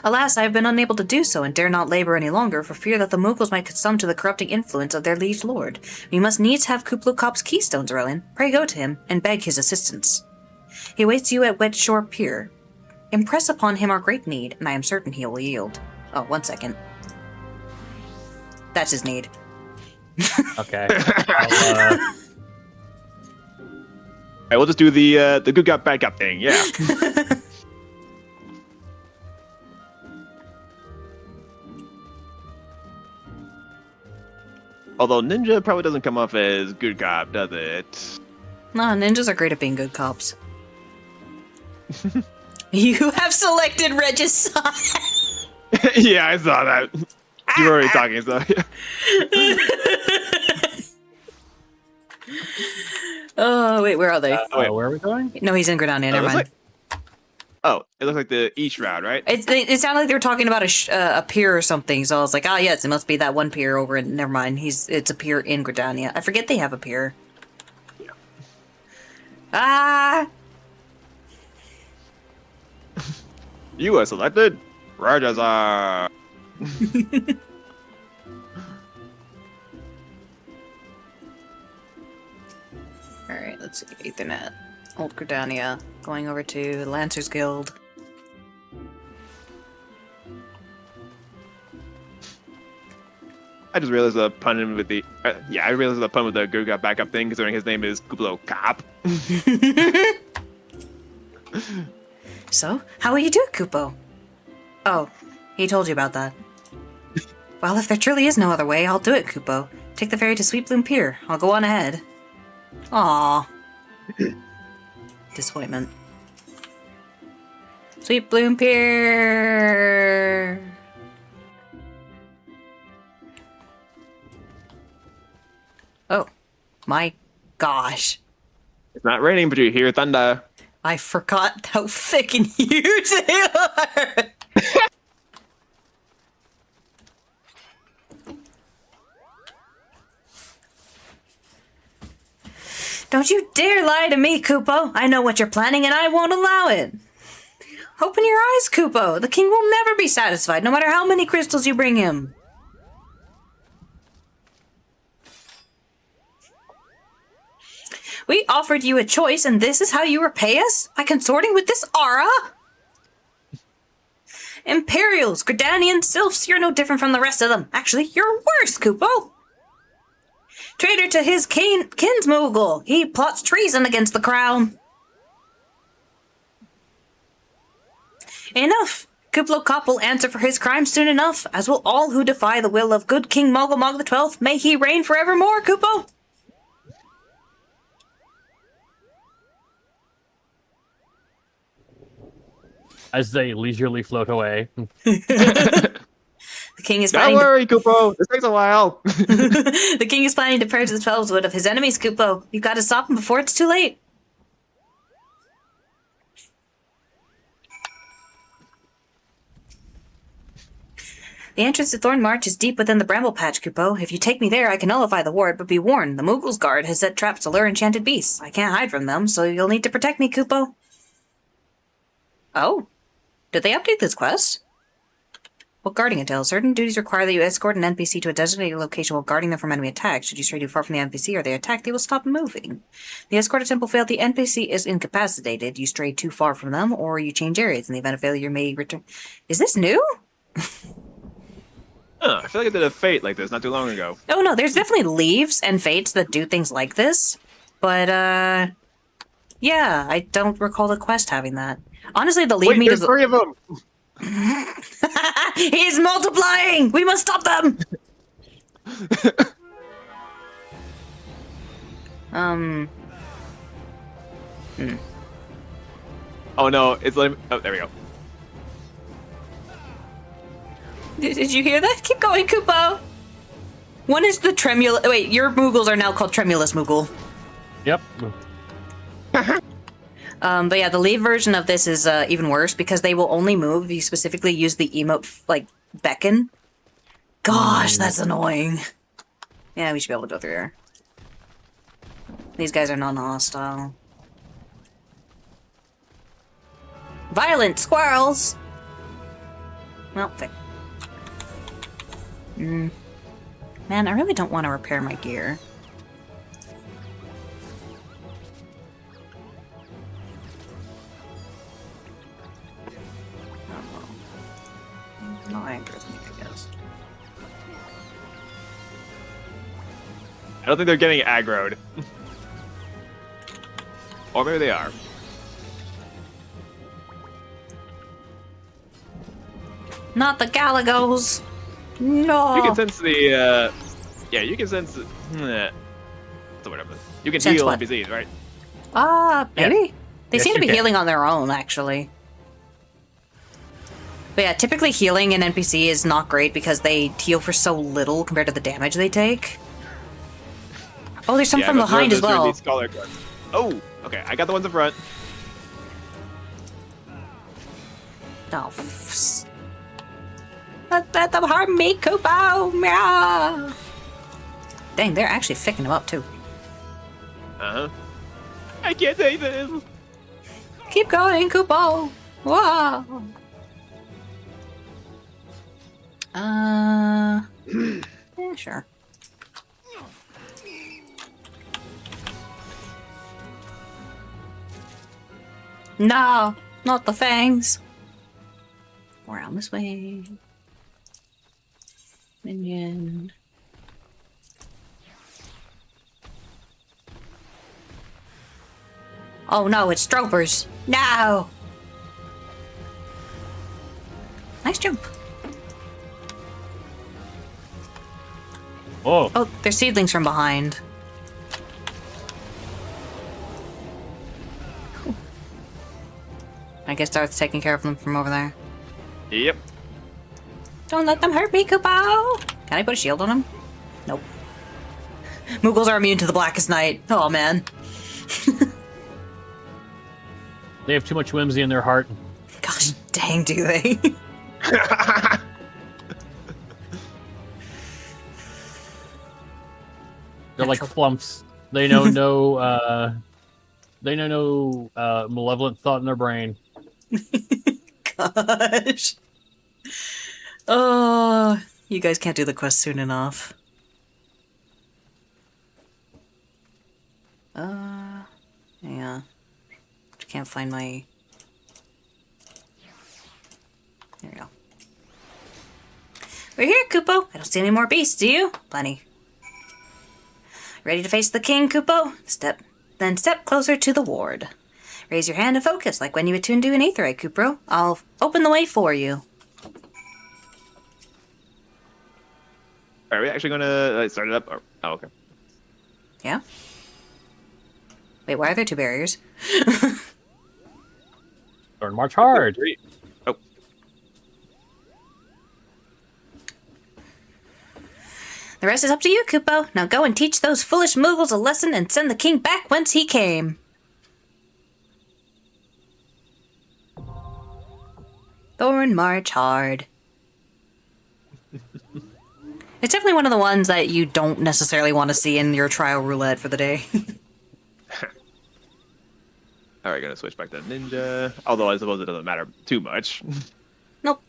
Alas, I have been unable to do so and dare not labor any longer for fear that the Mughals might succumb to the corrupting influence of their liege lord. We must needs have Kuplo Kop's keystones, Aurelian. Pray go to him and beg his assistance. He awaits you at Wet Shore Pier. Impress upon him our great need, and I am certain he will yield. Oh, 1 second. That's his need. Okay. Hey, we'll just do the good guy backup thing. Yeah. Although ninja probably doesn't come off as good cop, does it? No, ninjas are great at being good cops. You have selected Regicide. Yeah, I saw that. You were already talking, so yeah. Oh, wait, where are they? wait. Where are we going? No, he's in Gridania, never mind. It looks like the east route, right? It sounded like they were talking about a pier or something, so I was like, ah, yes, it must be that one pier over in... Never mind, it's a pier in Gridania. I forget they have a pier. Yeah. Ah! You are selected. Rajazar. Alright, let's see. Ethernet. Old Gridania. Going over to Lancers Guild. I just realized the pun with the I realized the pun with the good guy backup thing, considering his name is Kuplo Kop. So, how will you do it, Kupo? Oh, he told you about that. Well, if there truly is no other way, I'll do it, Kupo. Take the ferry to Sweet Bloom Pier. I'll go on ahead. Aww. Disappointment. Sweet Bloom Pier! Oh, my gosh. It's not raining, but you hear thunder. I forgot how thick and huge they are! Don't you dare lie to me, Kupo! I know what you're planning and I won't allow it! Open your eyes, Kupo! The king will never be satisfied, no matter how many crystals you bring him! We offered you a choice, and this is how you repay us? By consorting with this Ara? Imperials, Gridanians, Sylphs, you're no different from the rest of them. Actually, you're worse, Kupo! Traitor to his kinsmogul! He plots treason against the crown! Enough! Kuplo Kop will answer for his crimes soon enough, as will all who defy the will of good King Mogulmog XII. May he reign forevermore, Kupo! As they leisurely float away. The king is Don't planning. worry, Kupo. This takes a while. The king is planning to purge the 12wood of his enemies, Kupo. You gotta stop him before it's too late. The entrance to Thorn March is deep within the Bramble Patch, Kupo. If you take me there, I can nullify the ward, but be warned, the Mughals Guard has set traps to lure enchanted beasts. I can't hide from them, so you'll need to protect me, Kupo. Oh. Did they update this quest? While guarding intel, certain duties require that you escort an NPC to a designated location while guarding them from enemy attack. Should you stray too far from the NPC or they attack, they will stop moving. The escort attempt will fail. The NPC is incapacitated. You stray too far from them, or you change areas. In the event of failure, you may return. Is this new? I feel like I did a fate like this not too long ago. Oh no, there's definitely leaves and fates that do things like this. But, yeah, I don't recall the quest having that. Honestly, the lead Wait, me to there's 3 of them! He's multiplying! We must stop them! Oh no, it's letting me... Oh, there we go. Did you hear that? Keep going, Kupo! One is the Tremulous... Wait, your Moogles are now called Tremulous Moogle. Yep. But yeah, the leave version of this is even worse because they will only move if you specifically use the emote, like, beckon. Gosh, that's annoying. Yeah, we should be able to go through here. These guys are non-hostile. Violent squirrels! Well, man, I really don't want to repair my gear. No anger with me, I guess. I don't think they're getting aggroed. Or maybe they are. Not the Galagos! No! You can sense the, yeah, you can sense the, so whatever. You can Sense heal what? NPCs, right? Maybe? They Yes, seem to you be can. healing on their own, actually. But yeah, typically healing an NPC is not great because they heal for so little compared to the damage they take. Oh, there's some Yeah, from I've behind as observed well. these scholar cards. Oh, okay, I got the ones in front. Oh, let them harm me, Kupo! Meow! Dang, they're actually ficking him up, too. Uh-huh. I can't take this! Keep going, Kupo! Wow! Yeah, sure. No, not the fangs. Around this way. Minion. Oh no, it's Stropers. No! Nice jump. Oh, Oh, there's seedlings from behind. I guess Darth's taking care of them from over there. Yep. Don't let them hurt me, Kupo! Can I put a shield on him? Nope. Moogles are immune to the Blackest Night. Oh, man. they have too much whimsy in their heart. Gosh dang, do they? They're like Natural. flumps. They know no malevolent thought in their brain. Gosh. Oh, you guys can't do the quest soon enough. Yeah. Can't find my... There we go. We're here, Kupo. I don't see any more beasts, do you? Plenty. Ready to face the king, Kupo? Then step closer to the ward. Raise your hand and focus, like when you attune to an aetherite, Kupro. I'll open the way for you. Are we actually gonna start it up? Or, oh, okay. Yeah? Wait, why are there two barriers? Or march hard. Three. Oh, The rest is up to you, Kupo. Now go and teach those foolish Moogles a lesson and send the king back whence he came. Thorn march hard. It's definitely one of the ones that you don't necessarily want to see in your trial roulette for the day. all right, gonna switch back to ninja. Although I suppose it doesn't matter too much. Nope.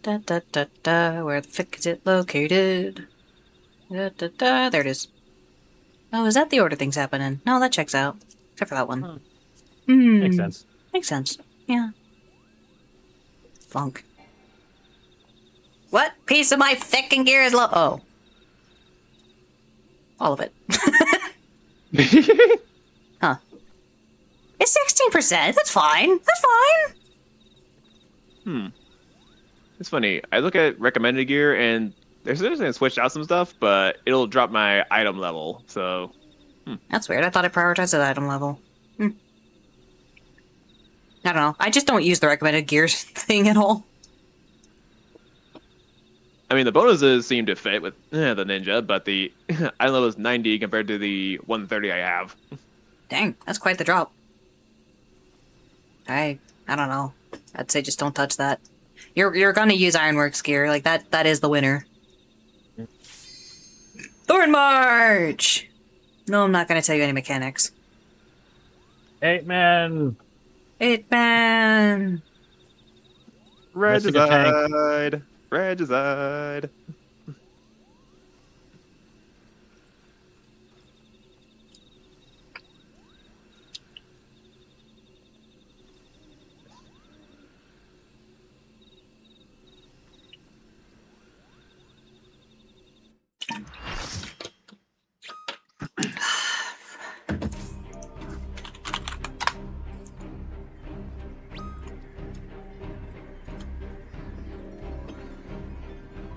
Da da da da. Where the frick is it located? Da da da. There it is. Oh, is that the order things happen in? No, that checks out. Except for that one. Makes sense. Makes sense. Yeah. Funk. What piece of my thickened gear is low? Oh. All of it. Huh. It's 16%. That's fine. That's fine. It's funny. I look at recommended gear and there's gonna switch out some stuff, but it'll drop my item level. So That's weird. I thought it prioritized at item level. I don't know. I just don't use the recommended gears thing at all. I mean, the bonuses seem to fit with the ninja, but the island level is 90 compared to the 130 I have. Dang, that's quite the drop. I don't know. I'd say just don't touch that. You're gonna use Ironworks gear, like that is the winner. Thorn March! No, I'm not gonna tell you any mechanics. 8-man. 8-man! Missing a tank. Regicide! Regicide!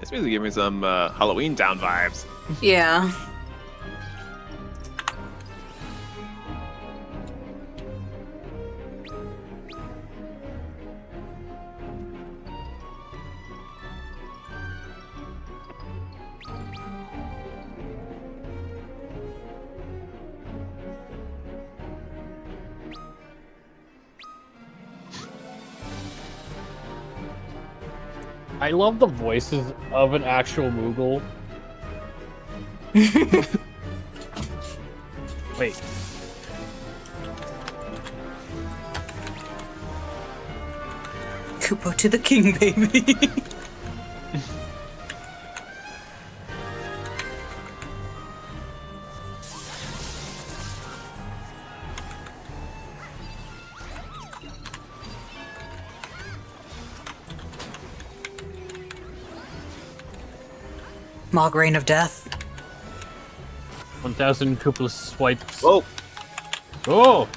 This music giving me some Halloween Town vibes. Yeah. I love the voices of an actual Moogle. Wait. Kupo to the king, baby. Mog Rain of Death. 1,000 Koopa swipes. Whoa! Oh!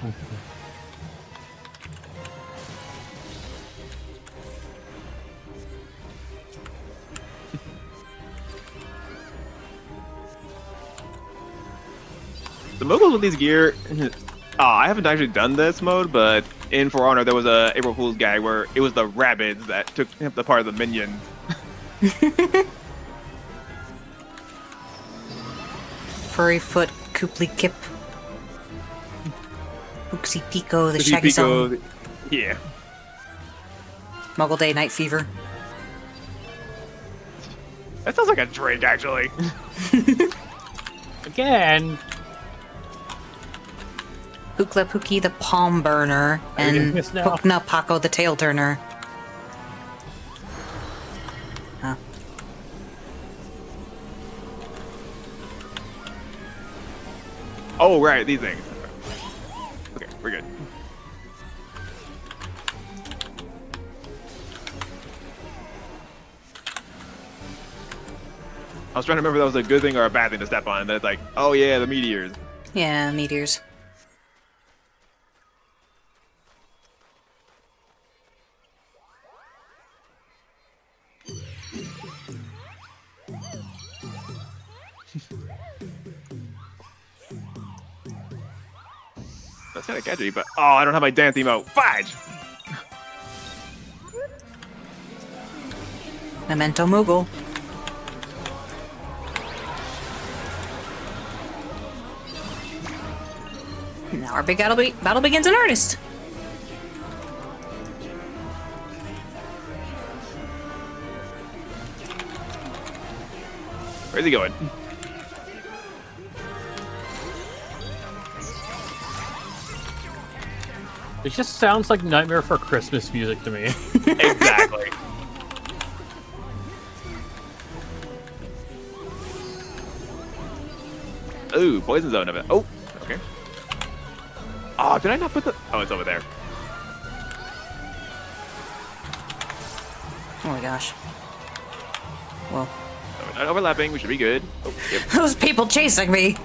The Moogles with these gear. I haven't actually done this mode, but in For Honor there was a April Fool's gag where it was the rabbits that took the part of the minions. Furry Foot, Kooply Kip. Pooksy Pico, the Shaggy Song. Yeah. Muggle Day Night Fever. That sounds like a drink, actually. Again! Hookla Pookie the Palm Burner. Are you getting And pissed now? Pokna Paco the Tail Turner. Huh. Oh, right, these things. Okay, we're good. I was trying to remember if that was a good thing or a bad thing to step on, and then it's like, oh yeah, the meteors. Yeah, meteors. That's kind of catchy, but oh, I don't have my dance emote. Fudge! Memento Moogle. Now our big battle begins in earnest. Where's he going? It just sounds like Nightmare for Christmas music to me. Exactly. Ooh, poison zone of it. Oh, okay. Oh, did I not put the? Oh, it's over there. Oh my gosh. Well, So we're not overlapping. We should be good. Oh, yep. those people chasing me.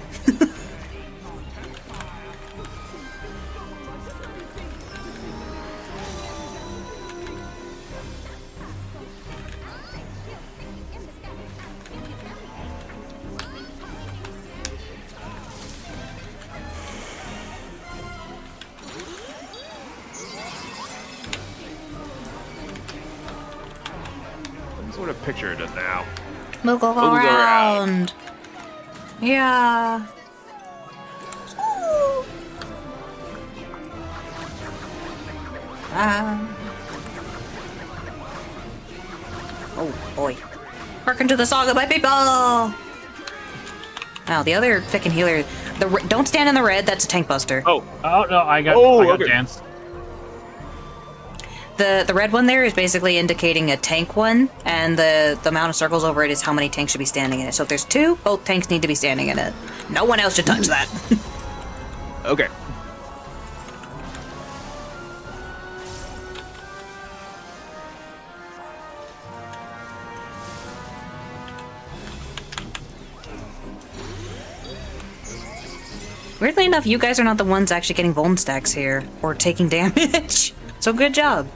Some sort of picture it now. Moogle go Moogle go around. Yeah. Ooh. Oh boy. Hearken to the song of my people! Now, the other frickin' healer... Don't stand in the red, that's a tank buster. Oh no, I got okay. danced. The red one there is basically indicating a tank one, and the amount of circles over it is how many tanks should be standing in it. So if there's 2, both tanks need to be standing in it. No one else should touch that. Okay. Weirdly enough, you guys are not the ones actually getting Vuln stacks here, or taking damage. So good job.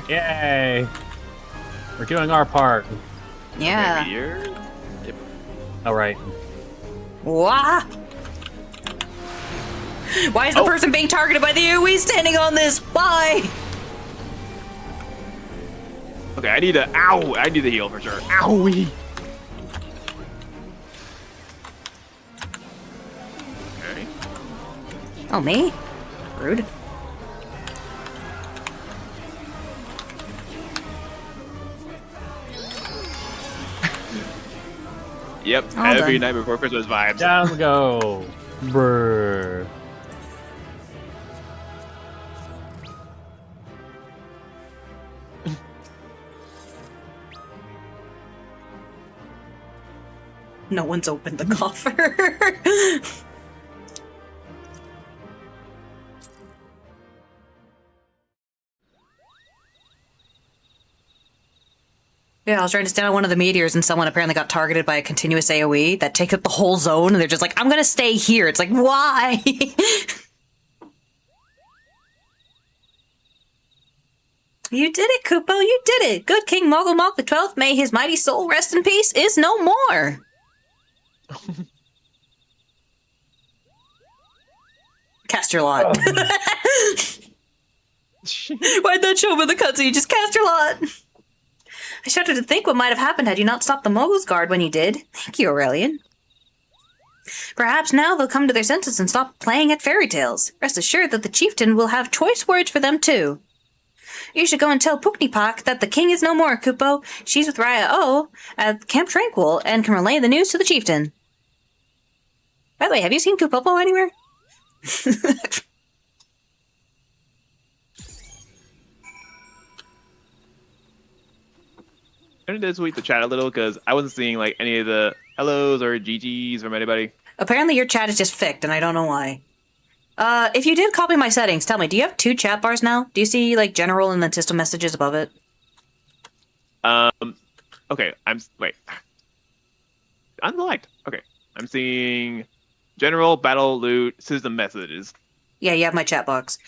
Yay! We're doing our part. Yeah. Maybe here? Yep. All right. Wah! Why is the person being targeted by the AoE standing on this? Why? Okay, I need to. Ow! I need to heal for sure. Owie! Okay. Oh, me? Rude. Yep, All every done. night before Christmas vibes. Down we go. Brr. No one's opened the coffer. Yeah, I was trying to stand on one of the meteors and someone apparently got targeted by a continuous AoE that takes up the whole zone and they're just like, I'm gonna stay here. It's like, why? You did it, Kupo, you did it! Good King Mogulmog the 12th, may his mighty soul rest in peace, is no more! Cast your lot. Why'd that show up in the cutscene? Just cast your lot! I shudder to think what might have happened had you not stopped the Mogul's Guard when you did. Thank you, Aurelian. Perhaps now they'll come to their senses and stop playing at fairy tales. Rest assured that the chieftain will have choice words for them too. You should go and tell Puknipak that the king is no more, Kupo. She's with Raya O at Camp Tranquil and can relay the news to the chieftain. By the way, have you seen Kupopo anywhere? I need to tweet the chat a little because I wasn't seeing like any of the hellos or GGs from anybody. Apparently your chat is just ficked, and I don't know why. If you did copy my settings, tell me, do you have 2 chat bars now? Do you see, like, general and then system messages above it? Okay, wait. Unliked. Okay, I'm seeing general, battle, loot, system messages. Yeah, you have my chat box.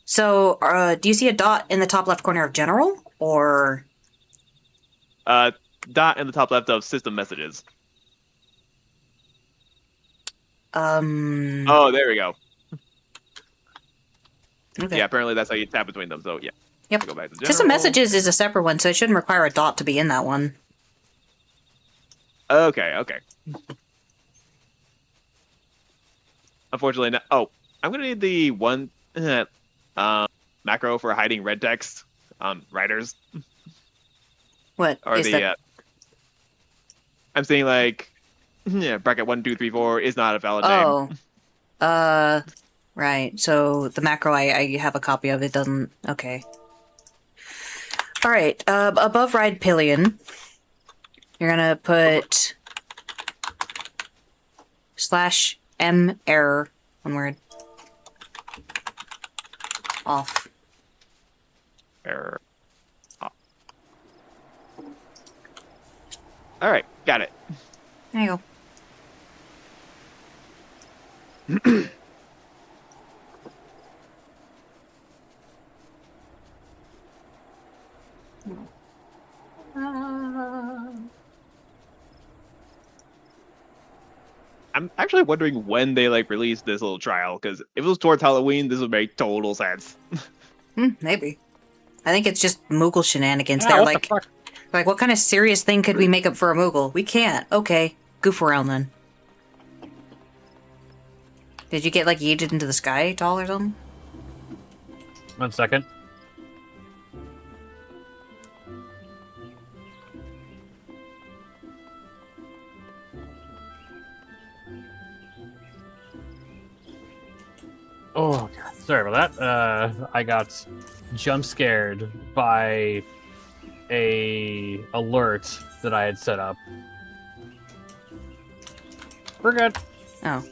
So, do you see a dot in the top left corner of general, or...? Dot in the top left of system messages. Oh, there we go. Okay. Yeah, apparently that's how you tap between them, so yeah. Yep. Go back to general. System messages is a separate one, so it shouldn't require a dot to be in that one. Okay. Unfortunately, no. Oh, I'm gonna need the one macro for hiding red text on writers. What Or is the that? I'm saying like bracket 1, 2, 3, 4 is not a valid name. Oh. Right. So the macro I have a copy of it doesn't. Okay. All right. Above Ride Pillion, you're gonna put /m error, one word, off. Error. All right, got it. There you go. I'm actually wondering when they like release this little trial because if it was towards Halloween, this would make total sense. Maybe. I think it's just Moogle shenanigans. Ah, They're what the like, fuck? Like, what kind of serious thing could we make up for a Moogle? We can't. Okay. Goof around then. Did you get, like, yeeted into the sky tall or something? 1 second. Oh, God. Sorry about that. I got jump scared by a alert that I had set up. We're good. Oh.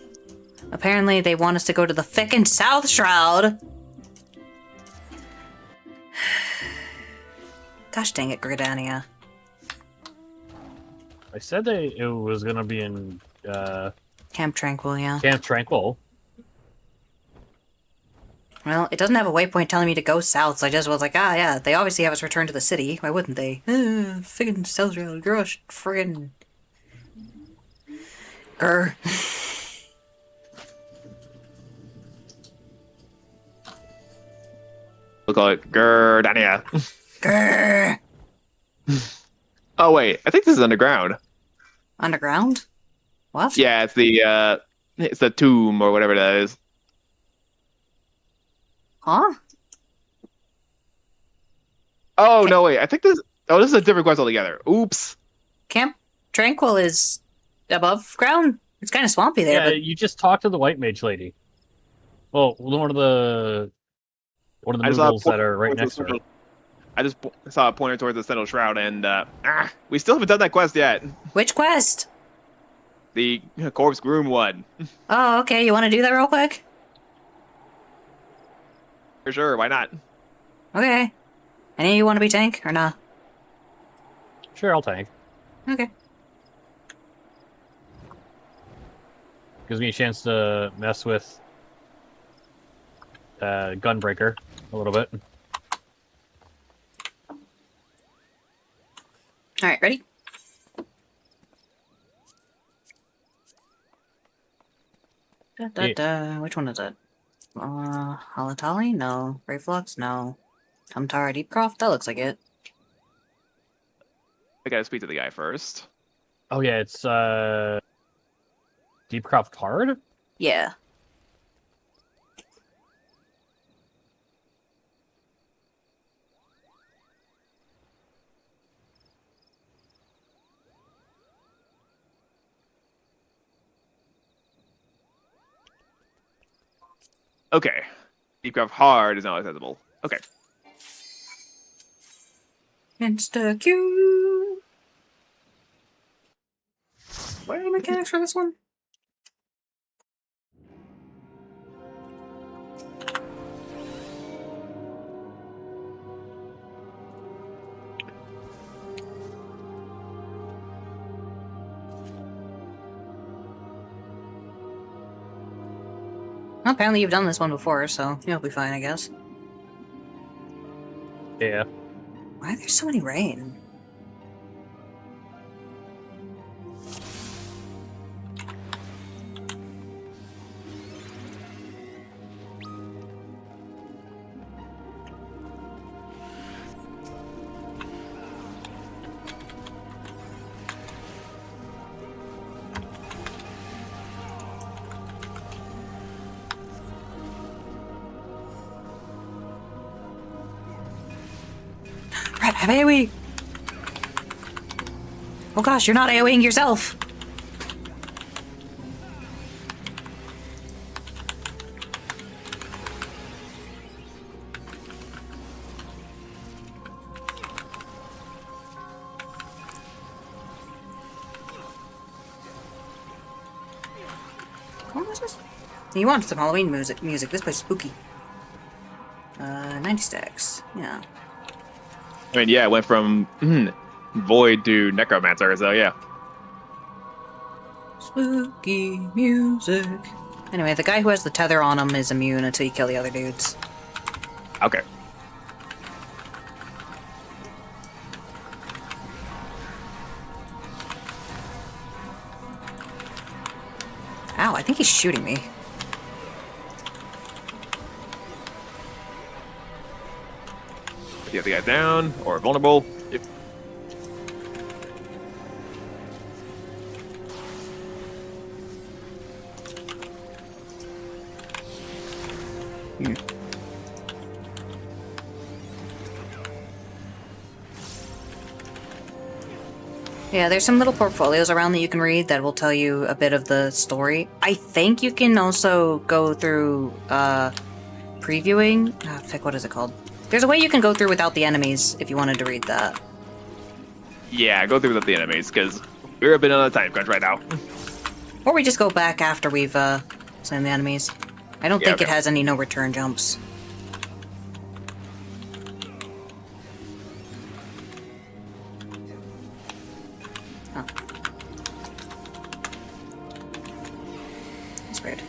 Apparently they want us to go to the frickin' South Shroud! Gosh dang it, Gridania. I said that it was gonna be in Camp Tranquil, yeah. Camp Tranquil. Well, it doesn't have a waypoint telling me to go south, so I just was like, ah, yeah, they obviously have us return to the city. Why wouldn't they? Friggin' South Shroud, gosh, friggin'... Grr. We'll call it Gridania. Grr. Oh wait, I think this is underground. Underground? What? Yeah, it's the tomb or whatever that is. Huh? Oh no, wait, I think this. Oh, this is a different quest altogether. Oops. Camp Tranquil is above ground? It's kind of swampy there, Yeah, but... you just talked to the white mage lady. Well, one of the I saw a noodles that are right next to her. I just saw a pointer towards the Sentinel Shroud, and we still haven't done that quest yet. Which quest? The Corpse Groom one. Oh, okay, you want to do that real quick? For sure, why not? Okay. Any of you want to be tank, or nah? Sure, I'll tank. Okay. Gives me a chance to mess with Gunbreaker a little bit. Alright, ready? Which one is it? Halatali? No. Reflux? No. Tumtara Deepcroft? That looks like it. I gotta speak to the guy first. Oh yeah, it's Deepcroft Hard? Yeah. Okay. Deepcroft Hard is not accessible. Okay. Insta-Q! What are the mechanics for this one? Well, apparently you've done this one before, so you'll be fine, I guess. Yeah. Why are there so many rain? Red, have AoE! Oh gosh, you're not AoEing yourself! What was this? You want some Halloween music. This place is spooky. 90 stacks. Yeah. I mean, yeah, it went from Void to Necromancer, so yeah. Spooky music. Anyway, the guy who has the tether on him is immune until you kill the other dudes. Okay. Ow, I think he's shooting me. You have the guy down or vulnerable. Yep. Yeah, there's some little portfolios around that you can read that will tell you a bit of the story. I think you can also go through previewing. What is it called? There's a way you can go through without the enemies if you wanted to read that. Yeah, go through with the enemies, because we're a bit on a time crunch right now. Or we just go back after we've slain the enemies. I don't think it has any no return jumps. Oh. That's weird.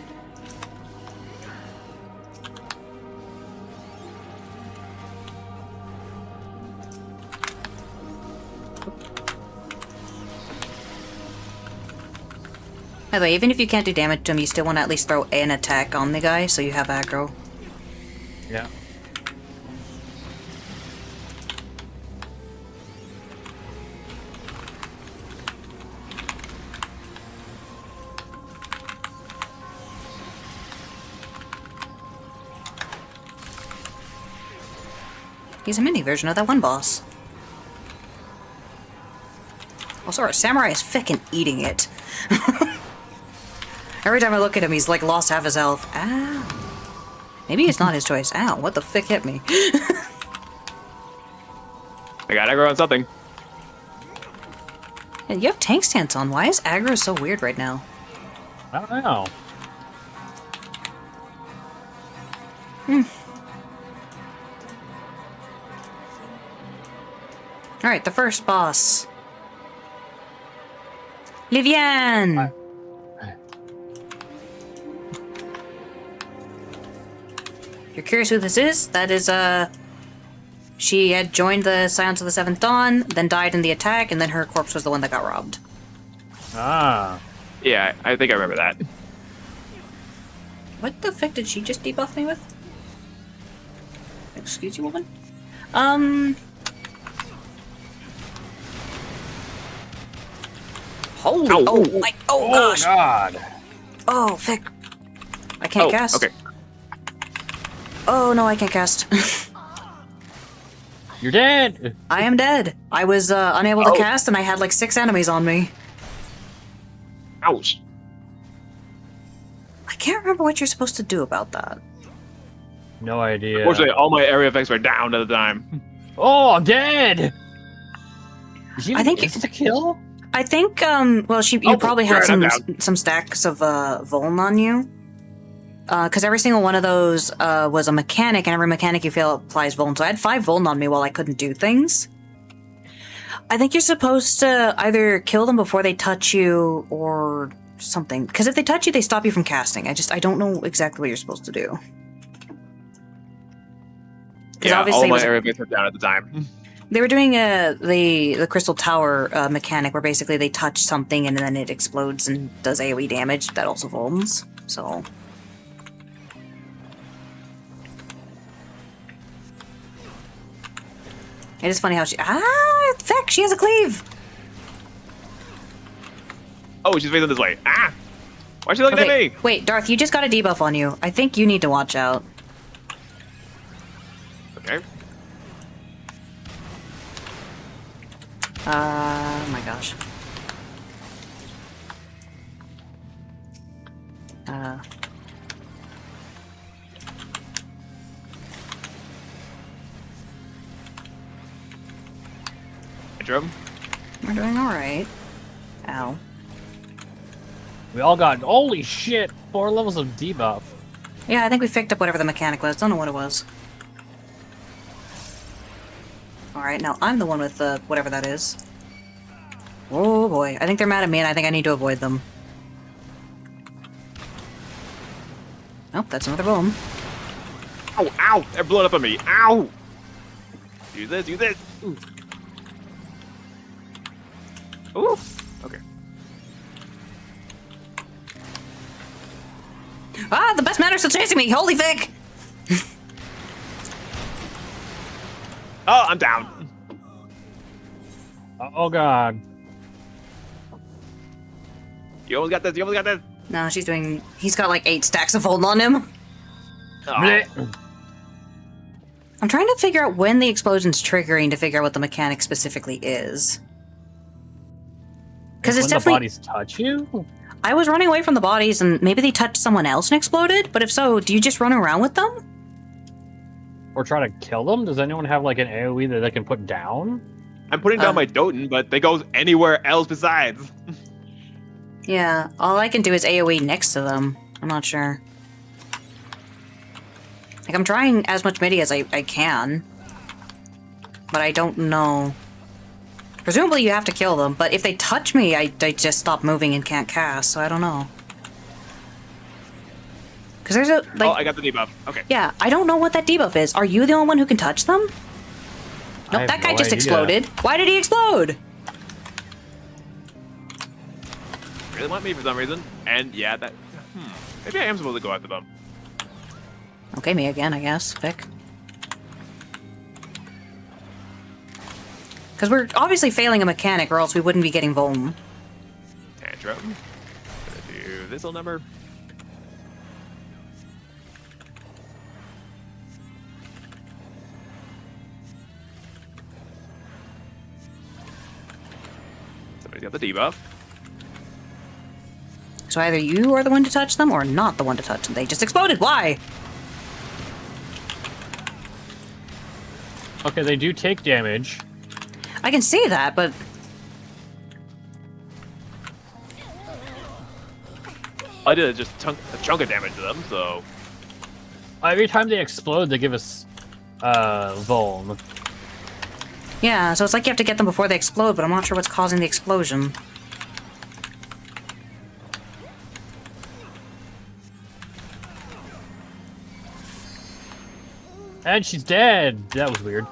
By the way, even if you can't do damage to him, you still want to at least throw an attack on the guy so you have aggro. Yeah. He's a mini version of that one boss. Also, our samurai is fucking eating it. Every time I look at him, he's like lost half his health. Ow. Maybe it's not his choice. Ow, what the frick hit me? I got aggro on something. Yeah, you have tank stance on. Why is aggro so weird right now? I don't know. Alright, the first boss. Livian! If you're curious who this is, that is, she had joined the Silence of the Seventh Dawn, then died in the attack, and then her corpse was the one that got robbed. Ah. Yeah, I think I remember that. What the fuck did she just debuff me with? Excuse you, woman? Holy, Ow. oh gosh! God. Oh, fick. I can't cast. Okay. Oh no, I can't cast. You're dead. I am dead. I was unable to cast, and I had like 6 enemies on me. Ouch. I can't remember what you're supposed to do about that. No idea. Unfortunately, all my area effects were down at the time. Oh, I'm dead. I think it's a kill. I think, well, you probably had right, some stacks of Vuln on you. Because every single one of those was a mechanic, and every mechanic you fail applies Vuln. So I had 5 Vuln on me while I couldn't do things. I think you're supposed to either kill them before they touch you, or something. Because if they touch you, they stop you from casting. I don't know exactly what you're supposed to do. Yeah, all my area effects were down at the time. They were doing the Crystal Tower mechanic, where basically they touch something and then it explodes and does AoE damage. That also vulns. So it is funny how she feck, she has a cleave. Oh, she's facing this way. Ah! Why's she looking at me? Wait, Darth, you just got a debuff on you. I think you need to watch out. Okay. Oh my gosh. Drum. We're doing alright. Ow. We all got holy shit, 4 levels of debuff. Yeah, I think we picked up whatever the mechanic was. Don't know what it was. Alright, now I'm the one with whatever that is. Oh boy, I think they're mad at me and I think I need to avoid them. Oh, that's another boom. Ow, ow! They're blowing up on me. Ow! Use this, use this. Ooh. Ooh. Okay. Ah, the best man are still chasing me! Holy fick! Oh, I'm down. Oh god. You almost got this, you almost got this. No, he's got like 8 stacks of hold on him. Oh. I'm trying to figure out when the explosion's triggering to figure out what the mechanic specifically is. Because Like, it's when definitely. the bodies touch you. I was running away from the bodies, and maybe they touched someone else and exploded. But if so, do you just run around with them? Or try to kill them? Does anyone have like an AoE that they can put down? I'm putting down my Doten, but they go anywhere else besides. Yeah, all I can do is AoE next to them. I'm not sure. Like, I'm trying as much MIDI as I can. But I don't know. Presumably you have to kill them, but if they touch me, I just stop moving and can't cast, so I don't know. Because there's a, like... Oh, I got the debuff. Okay. Yeah, I don't know what that debuff is. Are you the only one who can touch them? Nope, have that guy no just idea. exploded. Why did he explode? Really want me for some reason. And yeah, that. Maybe I am supposed to go after them. Okay, me again, I guess. Pick. Because we're obviously failing a mechanic, or else we wouldn't be getting Vuln. Tantrum. Gonna do this little number. Somebody's got the debuff. So either you are the one to touch them, or not the one to touch them. They just exploded. Why? Okay, they do take damage. I can see that, but I did just a chunk of damage to them, so. Every time they explode, they give us Vuln. yeah. So it's like you have to get them before they explode, but I'm not sure what's causing the explosion. And she's dead. That was weird.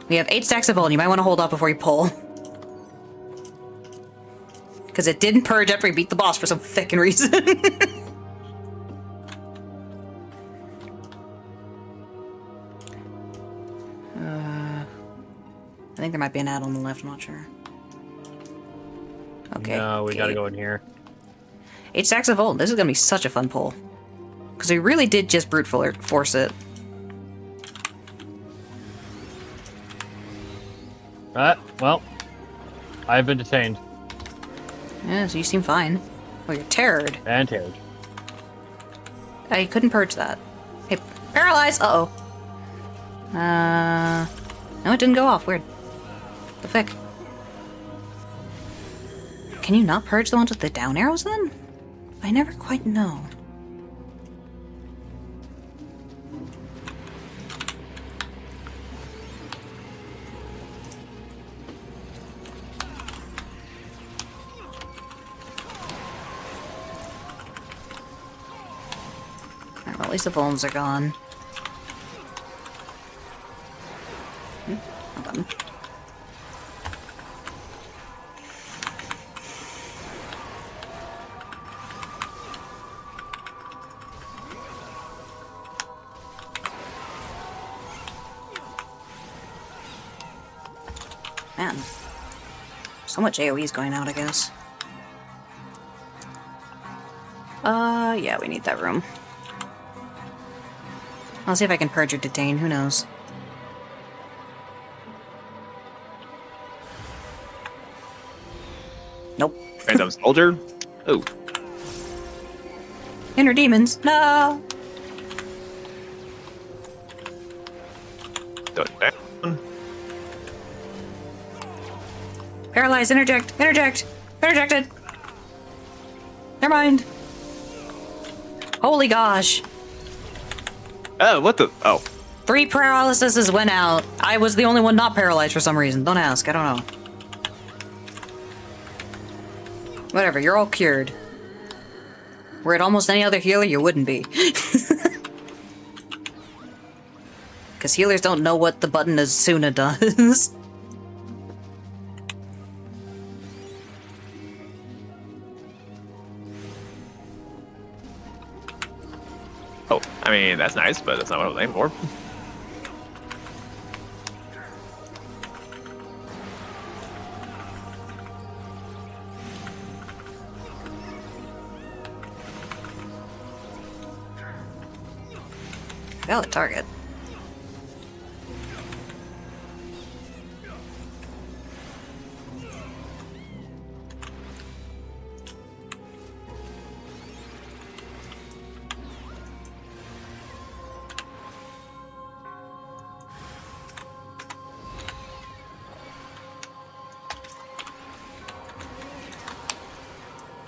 We have 8 stacks of Vuln. You might want to hold off before you pull. Because it didn't purge after we beat the boss for some fucking reason. I think there might be an ad on the left, I'm not sure. Okay. No, we okay. gotta go in here. 8 stacks of Vuln. This is gonna be such a fun pull. Because we really did just brute force it. Well, I've been detained Yeah, so you seem fine. Oh, you're terrored. and teared. I couldn't purge that. Hey, paralyze! Uh-oh. No, it didn't go off. Weird. The frick? Can you not purge the ones with the down arrows, then? I never quite know. Alright, well, at least the Vulns are gone. Hold on. Man. So much AoE is going out, I guess. Yeah, we need that room. I'll see if I can purge or detain, who knows. Nope. Random soldier. Oh, Inner demons, no! down. Paralyze, interject, interject! Interjected! Never mind. Holy gosh. Oh, what the? Oh. 3 paralyses went out. I was the only one not paralyzed for some reason. Don't ask, I don't know. Whatever, you're all cured. Were it almost any other healer, you wouldn't be. Because healers don't know what the button Asuna does. Oh, I mean, that's nice, but that's not what I was aiming for. Valid target.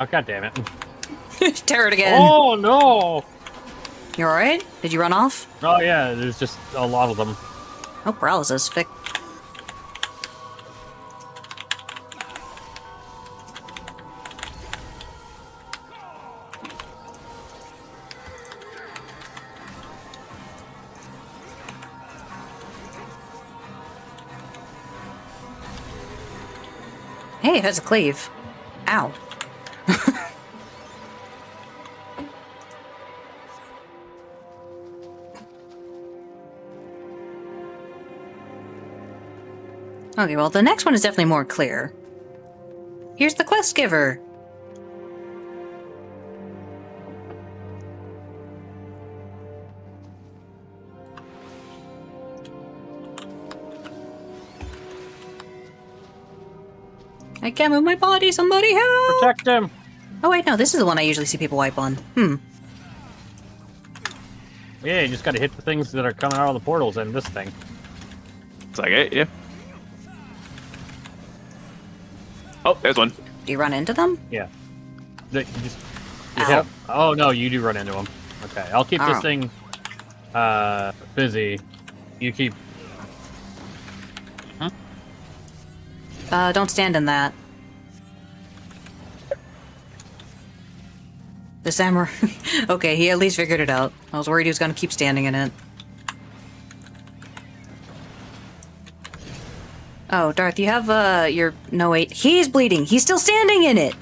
Oh, god damn it. Tear it again. Oh, no! You alright? Did you run off? Oh, yeah, there's just a lot of them. Oh, paralysis. Fick. Hey, it has a cleave. Ow. Okay, well, the next one is definitely more clear. Here's the quest giver. I can't move my body, somebody help! Protect him! Oh wait, no, this is the one I usually see people wipe on. Yeah, you just gotta hit the things that are coming out of the portals and this thing. It's like it, yeah. Oh, there's one. Do you run into them? Yeah. You just... You Ow. hit 'em. Oh, no, you do run into them. Okay, I'll keep Oh. this thing busy. You keep... Don't stand in that. The samurai... Okay, he at least figured it out. I was worried he was gonna keep standing in it. Oh, Darth, you have, your... No, wait. He's bleeding! He's still standing in it!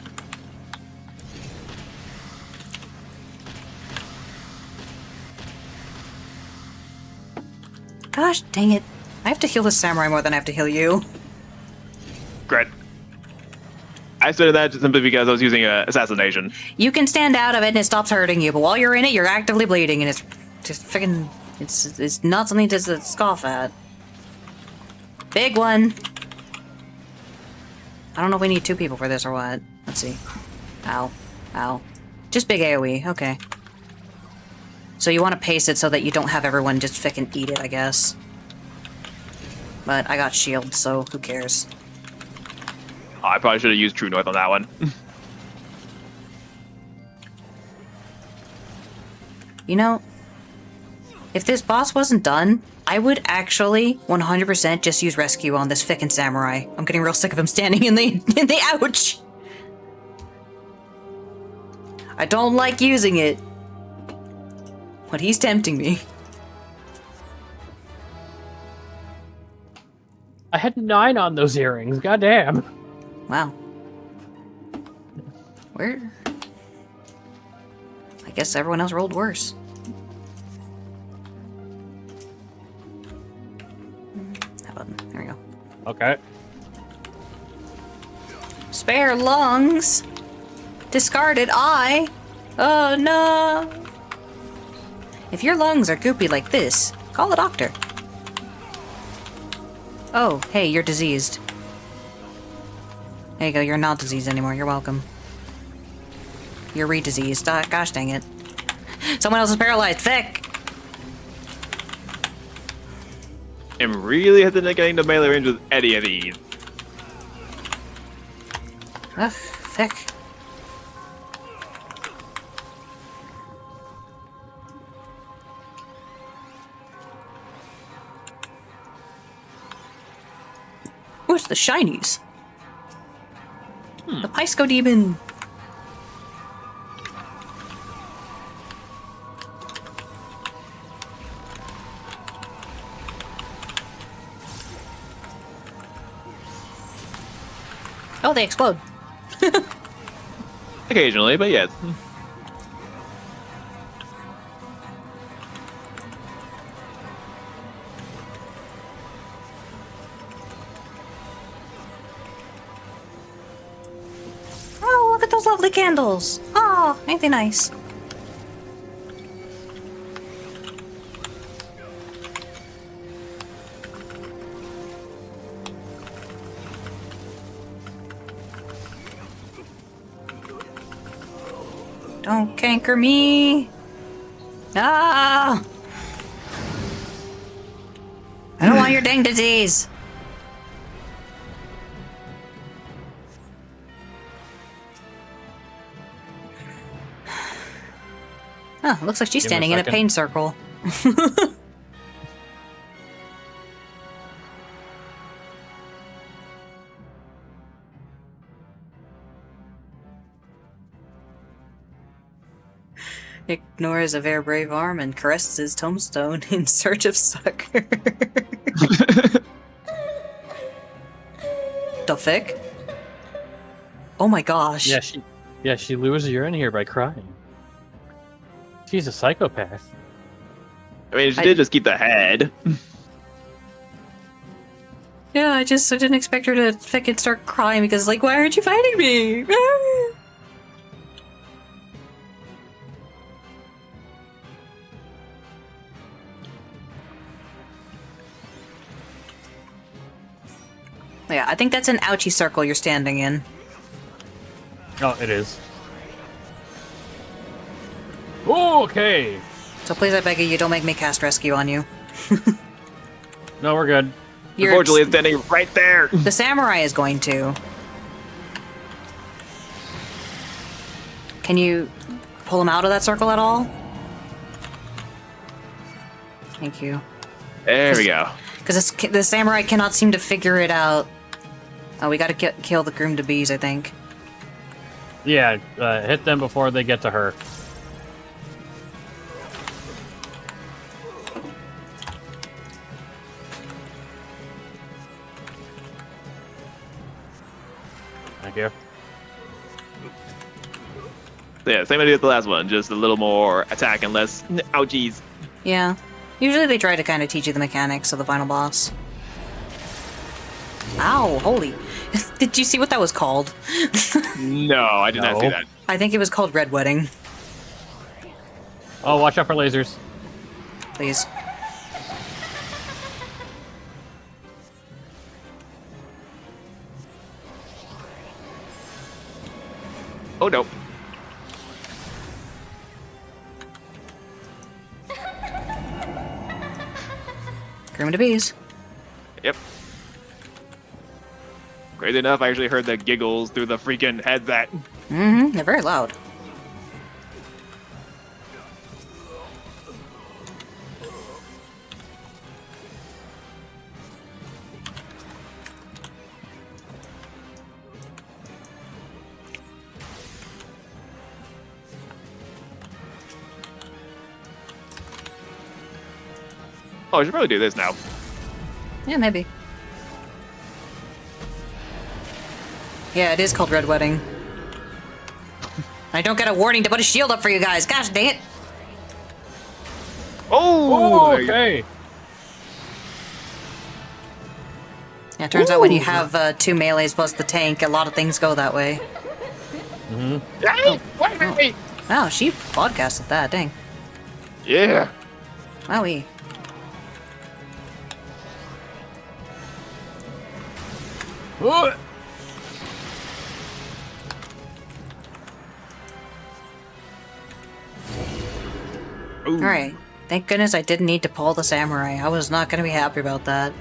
Gosh, dang it. I have to heal the samurai more than I have to heal you. Great. I started that just simply because I was using assassination. You can stand out of it and it stops hurting you, but while you're in it, you're actively bleeding, and it's just freaking... It's not something to scoff at. Big one! I don't know if we need 2 people for this or what. Let's see. Ow. Ow. Just big AoE, okay. So you want to pace it so that you don't have everyone just frickin' eat it, I guess. But I got shield, so who cares? Oh, I probably should have used True North on that one. You know, if this boss wasn't done, I would actually 100% just use rescue on this frickin' samurai. I'm getting real sick of him standing in the ouch! I don't like using it, but he's tempting me. I had 9 on those earrings, goddamn. Wow. Where? I guess everyone else rolled worse. How about, there we go. Okay. Spare lungs! Discarded eye! Oh no! If your lungs are goopy like this, call a doctor. Oh, hey, you're diseased. There you go, you're not diseased anymore, you're welcome. You're re-diseased. Gosh dang it. Someone else is paralyzed, thick! I'm really hesitant getting to melee range with any of these. Ugh, thick. Where's the shinies? The Pisco Demon! Oh, they explode. Occasionally, but yes. Oh, look at those lovely candles. Oh, ain't they nice? Don't canker me. Ah! I don't want your dang disease. Oh, looks like she's Give me a standing in a second. pain circle. Ignores a very brave arm and caresses his tombstone in search of succor. The fick? Oh my gosh. She lures you in here by crying. She's a psychopath. I mean, she did just keep the head. Yeah, I didn't expect her to fucking start crying because, like, why aren't you fighting me? Yeah, I think that's an ouchie circle you're standing in. Oh, it is. Okay. So please, I beg you, don't make me cast rescue on you. No, we're good. Unfortunately, it's standing right there. The samurai is going to. Can you pull him out of that circle at all? Thank you. There we go. Because the samurai cannot seem to figure it out. Oh, we gotta kill the groom to bees, I think. Yeah, hit them before they get to her. Thank you. Yeah, same idea with the last one, just a little more attack and less ouchies. Yeah. Usually they try to kind of teach you the mechanics of the final boss. Ow, holy. Did you see what that was called? No, I did not see No. that. I think it was called Red Wedding. Oh, watch out for lasers. Please. Oh no. Groom to bees. Yep. Crazy enough, I actually heard the giggles through the freaking headset. Mm-hmm, they're very loud. Oh, I should probably do this now. Yeah, maybe. Yeah, it is called Red Wedding. I don't get a warning to put a shield up for you guys. Gosh dang it. Oh, there you go. Okay. Yeah, it turns out when you have 2 melees plus the tank, a lot of things go that way. Hey, wait. Wow, she podcasted that, dang. Yeah. Wowie. Ooh. Alright. Thank goodness I didn't need to pull the samurai. I was not going to be happy about that.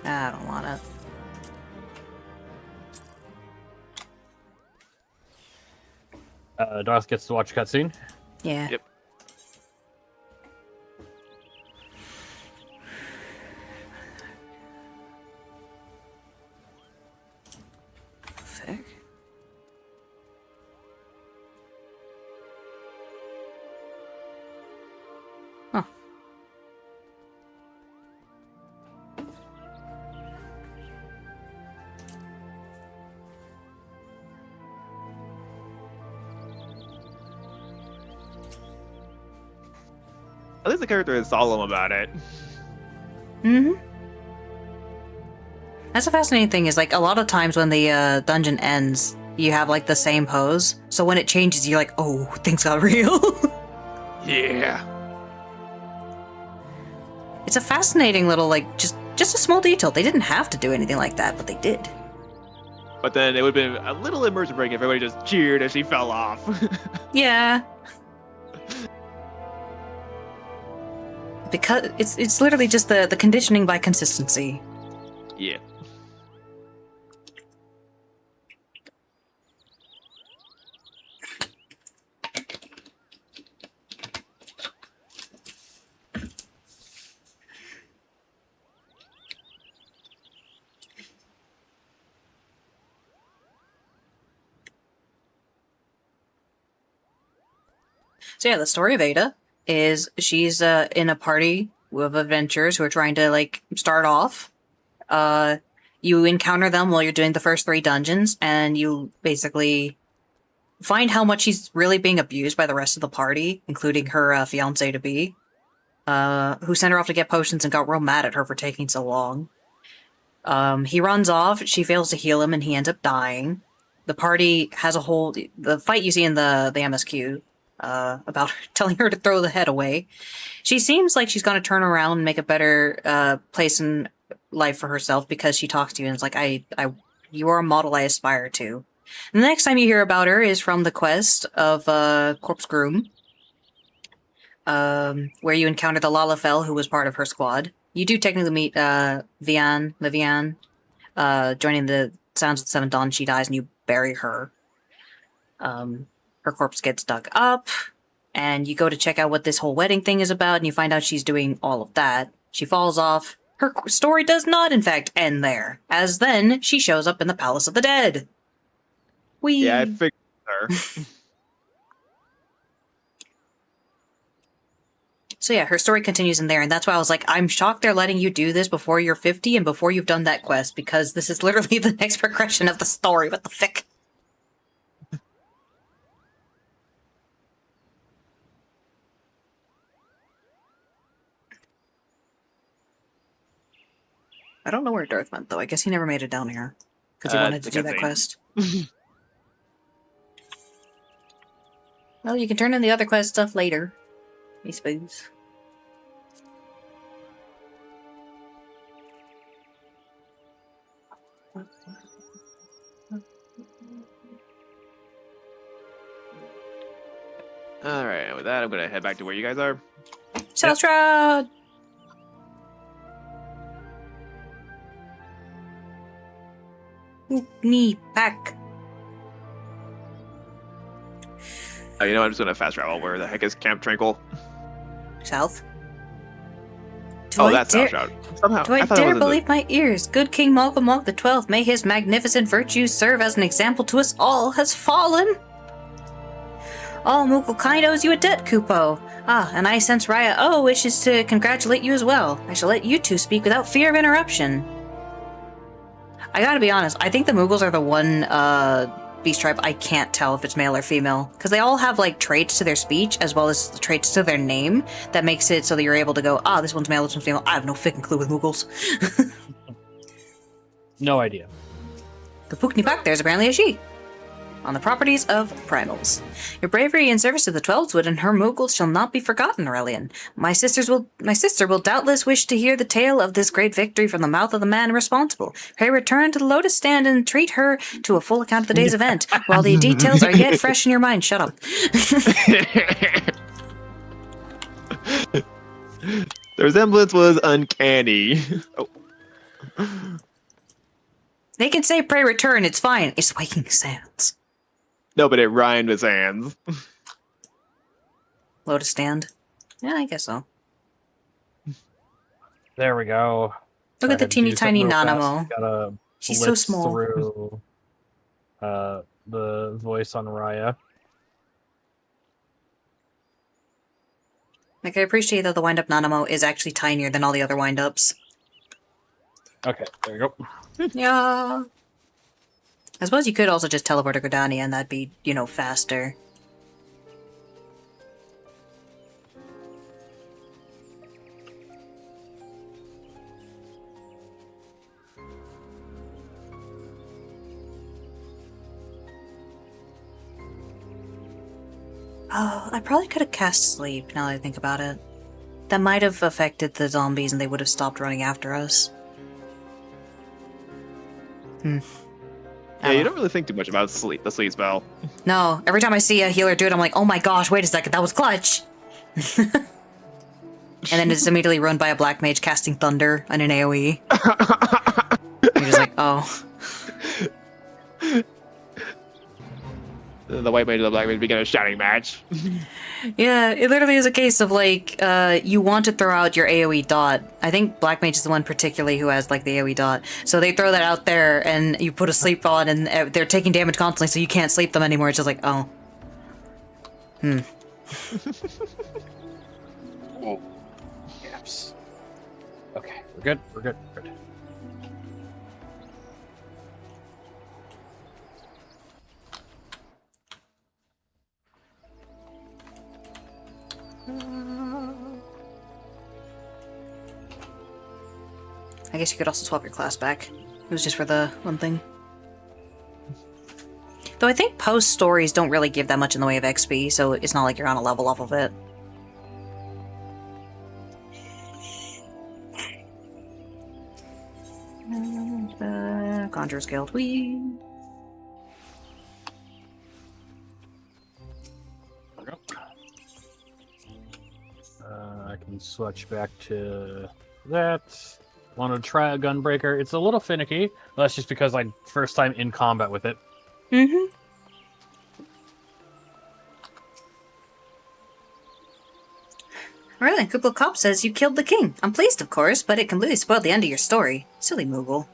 I don't want it. Darth gets to watch cutscene. Yeah. Yep. Fick. Huh. At least the character is solemn about it. Mm-hmm. That's a fascinating thing is, like, a lot of times when the dungeon ends, you have, like, the same pose. So when it changes, you're like, oh, things got real. Yeah. It's a fascinating little, like, just a small detail. They didn't have to do anything like that, but they did. But then it would have been a little immersion break if everybody just cheered as she fell off. Yeah. Because it's literally just the conditioning by consistency. Yeah. So yeah, the story of Ada is she's in a party of adventurers who are trying to like start off. You encounter them while you're doing the first 3 dungeons, and you basically find how much she's really being abused by the rest of the party, including her fiance to be, who sent her off to get potions and got real mad at her for taking so long. He runs off. She fails to heal him, and he ends up dying. The party has a whole the fight you see in the MSQ. About telling her to throw the head away. She seems like she's going to turn around and make a better place in life for herself because she talks to you and it's like, you are a model I aspire to. The next time you hear about her is from the quest of Corpse Groom, where you encounter the Lalafell, who was part of her squad. You do technically meet Vivian, joining the Sounds of the Seventh Dawn. She dies and you bury her. Her corpse gets dug up, and you go to check out what this whole wedding thing is about, and you find out she's doing all of that. She falls off. Her story does not, in fact, end there, as then she shows up in the Palace of the Dead. Yeah, I figured her. So yeah, her story continues in there, and that's why I was like, I'm shocked they're letting you do this before you're 50 and before you've done that quest, because this is literally the next progression of the story. What the frick? I don't know where Darth went, though. I guess he never made it down here. Because he wanted to do that quest. Well, you can turn in the other quest stuff later, I suppose. Alright, with that, I'm gonna head back to where you guys are. Celstrad! Knee back. Oh, you know, I'm just gonna fast travel. Where the heck is Camp Tranquil? South. That's South Shroud. Somehow, Do I thought it dare was believe my ears? Good King Malcolm the 12th, may his magnificent virtues serve as an example to us all, has fallen. All Moogle kind owes you a debt, Kupo. And I sense Raya wishes to congratulate you as well. I shall let you two speak without fear of interruption. I gotta be honest, I think the Moogles are the one beast tribe I can't tell if it's male or female. Because they all have, like, traits to their speech, as well as traits to their name, that makes it so that you're able to go, this one's male, this one's female. I have no fucking clue with Moogles. No idea. The Pukni-Pak, there's apparently a she. On the properties of primals. Your bravery in service to the Twelveswood and her Moogles shall not be forgotten, Aurelian. My sister will doubtless wish to hear the tale of this great victory from the mouth of the man responsible. Pray return to the Lotus Stand and treat her to a full account of the day's event, while the details are yet fresh in your mind. Shut up. The resemblance was uncanny. Oh. They can say pray return, it's fine. It's Viking Sands. No, but it rhymed with Sands. Lotus Stand? Yeah, I guess so. There we go. Look at the teeny tiny Nanamo. Nanamo. She's so small. Through the voice on Raya. Like, I appreciate that the wind-up Nanamo is actually tinier than all the other wind-ups. Okay, there you go. Yeah. I suppose you could also just teleport to Gridania and that'd be, faster. Oh, I probably could have cast Sleep, now that I think about it. That might have affected the zombies and they would have stopped running after us. Yeah, you don't really think too much about the sleep spell. No, every time I see a healer do it, I'm like, oh my gosh, wait a second, that was clutch! And then it's immediately run by a black mage casting thunder on an AoE. You're just like, oh. The white mage and the black mage begin a shouting match. Yeah, it literally is a case of, like, you want to throw out your AoE dot. I think Black Mage is the one particularly who has, like, the AoE dot. So they throw that out there, and you put a sleep on, and they're taking damage constantly, so you can't sleep them anymore. It's just like, oh. Oh, gaps. Okay, we're good. We're good. We're good. I guess you could also swap your class back. It was just for the one thing. Though I think post stories don't really give that much in the way of XP, so it's not like you're on a level off of it. Conjurer's Guild. Whee! I can switch back to that. Want to try a Gunbreaker? It's a little finicky. But that's just because I first time in combat with it. Mm-hmm. Really? Kuplo Cop says you killed the king. I'm pleased, of course, but it completely spoiled the end of your story. Silly Moogle.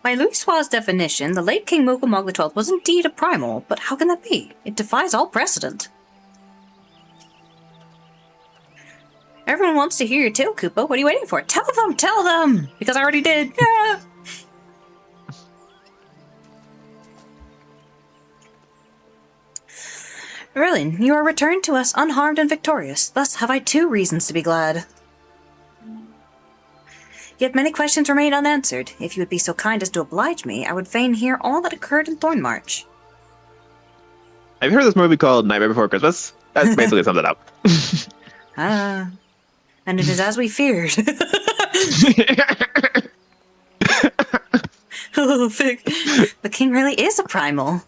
By Louis Sua's definition, the late King Moogle Mog XII was indeed a primal, but how can that be? It defies all precedent. Everyone wants to hear your tale, Koopa. What are you waiting for? Tell them! Tell them! Because I already did. Yeah. Merlin, you are returned to us unharmed and victorious. Thus have I 2 reasons to be glad. Yet many questions remain unanswered. If you would be so kind as to oblige me, I would fain hear all that occurred in Thornmarch. Have you heard of this movie called Nightmare Before Christmas? That's basically sums it up. Ah. And it is as we feared. Oh, Fig. The king really is a primal.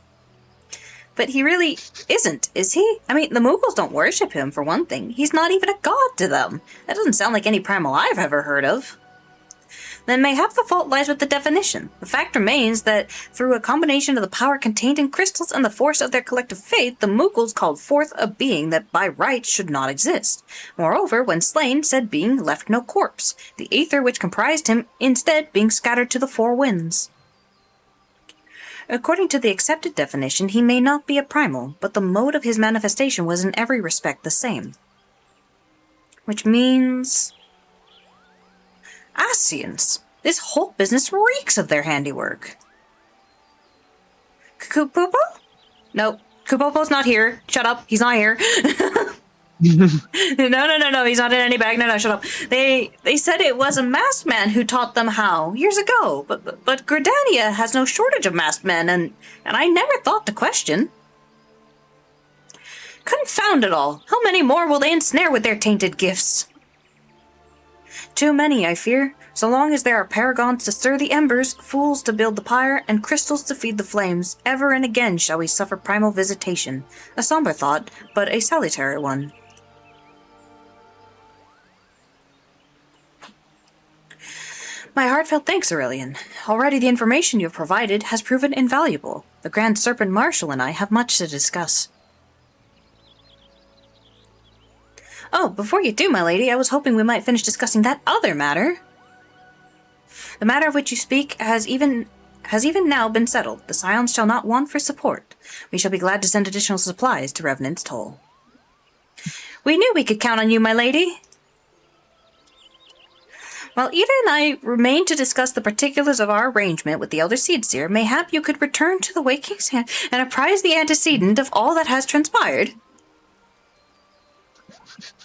But he really isn't, is he? I mean, the Moogles don't worship him, for one thing. He's not even a god to them. That doesn't sound like any primal I've ever heard of. Then mayhap the fault lies with the definition. The fact remains that, through a combination of the power contained in crystals and the force of their collective faith, the Moogles called forth a being that by right should not exist. Moreover, when slain, said being left no corpse, the aether which comprised him instead being scattered to the 4 winds. According to the accepted definition, he may not be a primal, but the mode of his manifestation was in every respect the same. Which means... Ascians! This whole business reeks of their handiwork. Kupopo? No, Kupopo's not here. Shut up, he's not here. No, he's not in any bag. No, shut up. They said it was a masked man who taught them how, years ago, but Gridania has no shortage of masked men, and I never thought to question. Confound it all! How many more will they ensnare with their tainted gifts? Too many, I fear. So long as there are paragons to stir the embers, fools to build the pyre, and crystals to feed the flames, ever and again shall we suffer primal visitation. A somber thought, but a salutary one. My heartfelt thanks, Aurelian. Already the information you have provided has proven invaluable. The Grand Serpent Marshal and I have much to discuss. Oh, before you do, my lady, I was hoping we might finish discussing that other matter. The matter of which you speak has even now been settled. The Scions shall not want for support. We shall be glad to send additional supplies to Revenant's Toll. We knew we could count on you, my lady. While Ida and I remain to discuss the particulars of our arrangement with the Elder Seedseer, mayhap you could return to the Waking's Hand and apprise the antecedent of all that has transpired.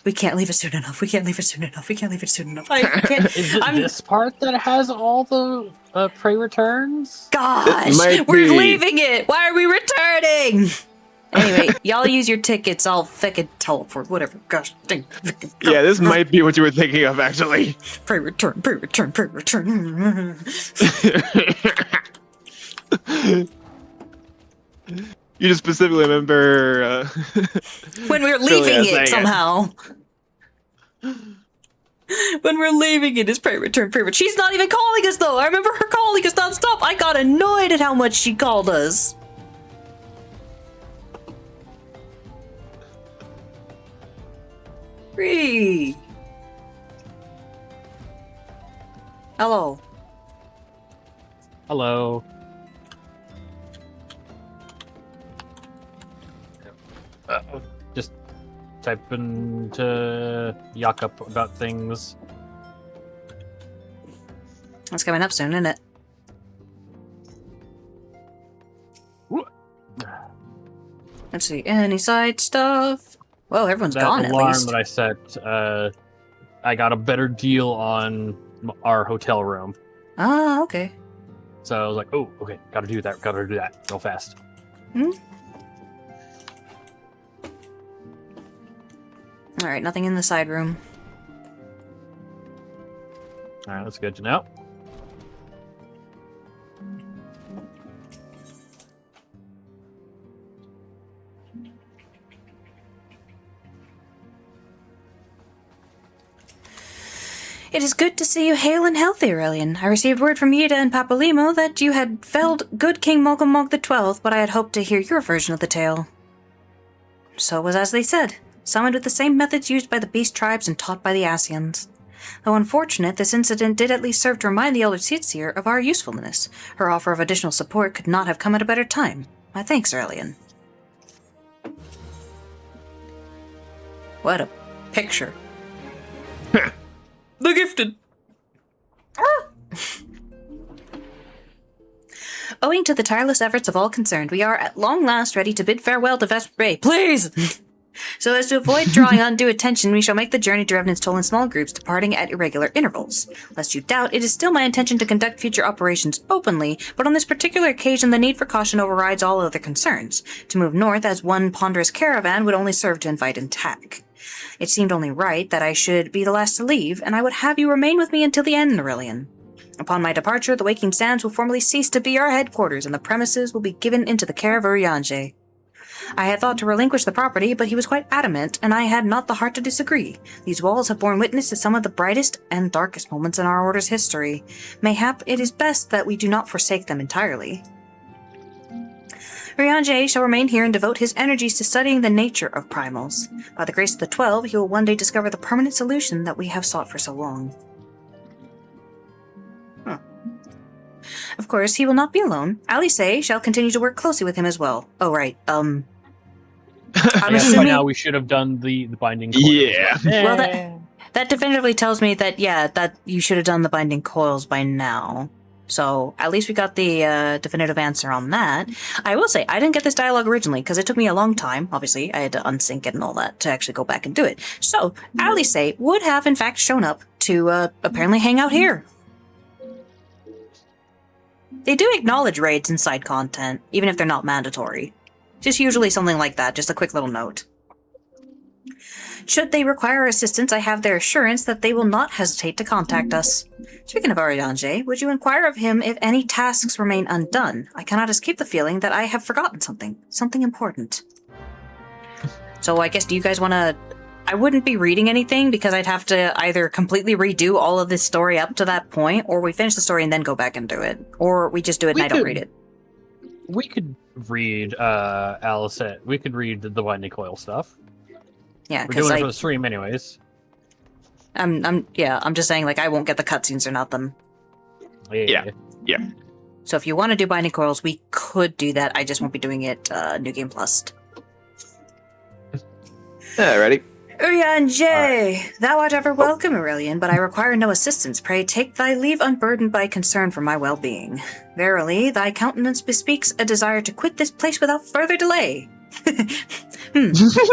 We can't leave it soon enough. We can't leave it soon enough. We can't leave it soon enough. I can't. Is it this part that has all the prey returns? Gosh, we're leaving it. Why are we returning? Anyway, y'all use your tickets. I'll fucking teleport. Whatever. Gosh, dang. Yeah, this might be what you were thinking of, actually. Prey return. Prey return. Prey return. You just specifically remember when we were leaving it somehow. When we're leaving it is pray return, pray return. She's not even calling us though. I remember her calling us nonstop. I got annoyed at how much she called us. Free. Hello. typing to Jakob about things. That's coming up soon, isn't it? Let's see. Any side stuff? Well, everyone's That gone at alarm least. that I set, I got a better deal on our hotel room. Ah, okay. So I was like, oh, okay, gotta do that real fast. Alright, nothing in the side room. Alright, that's good to know. It is good to see you hale and healthy, Aurelian. I received word from Yida and Papalimo that you had felled good King Mogomog XII, but I had hoped to hear your version of the tale. So it was as they said, summoned with the same methods used by the beast tribes and taught by the Asians. Though unfortunate, this incident did at least serve to remind the Elder Seer of our usefulness. Her offer of additional support could not have come at a better time. My thanks, Aurelian. What a picture. The Gifted! Owing to the tireless efforts of all concerned, we are at long last ready to bid farewell to Vesper Bay. Please! So as to avoid drawing undue attention, we shall make the journey to Revenant's Toll in small groups, departing at irregular intervals. Lest you doubt, it is still my intention to conduct future operations openly, but on this particular occasion the need for caution overrides all other concerns. To move north as one ponderous caravan would only serve to invite attack. It seemed only right that I should be the last to leave, and I would have you remain with me until the end, Aurelian. Upon my departure, the Waking Sands will formally cease to be our headquarters, and the premises will be given into the care of Urianger. I had thought to relinquish the property, but he was quite adamant, and I had not the heart to disagree. These walls have borne witness to some of the brightest and darkest moments in our Order's history. Mayhap it is best that we do not forsake them entirely. Urianger shall remain here and devote his energies to studying the nature of primals. By the grace of the 12, he will one day discover the permanent solution that we have sought for so long. Of course, he will not be alone. Alice shall continue to work closely with him as well. Oh, right. I'm By assuming... now we should have done the binding coils. Yeah. Well, that definitively tells me that, yeah, that you should have done the binding coils by now. So, at least we got the definitive answer on that. I will say, I didn't get this dialogue originally, because it took me a long time. Obviously, I had to unsync it and all that to actually go back and do it. So, Alice would have, in fact, shown up to apparently hang out here. They do acknowledge raids and side content, even if they're not mandatory. Just usually something like that, just a quick little note. Should they require assistance, I have their assurance that they will not hesitate to contact us. Speaking of Urianger, would you inquire of him if any tasks remain undone? I cannot escape the feeling that I have forgotten something important. So I guess, do you guys want to... I wouldn't be reading anything because I'd have to either completely redo all of this story up to that point, or we finish the story and then go back and do it. Or we just do it and I don't read it. We could read Alice. We could read the binding coil stuff. Yeah, We're because doing it for the stream anyways. I'm just saying, like, I won't get the cutscenes or nothing. Yeah. So if you want to do Binding Coils, we could do that. I just won't be doing it New Game Plus. Alrighty. Urianger! Thou art ever welcome, Aurelian, but I require no assistance. Pray take thy leave unburdened by concern for my well-being. Verily, thy countenance bespeaks a desire to quit this place without further delay. So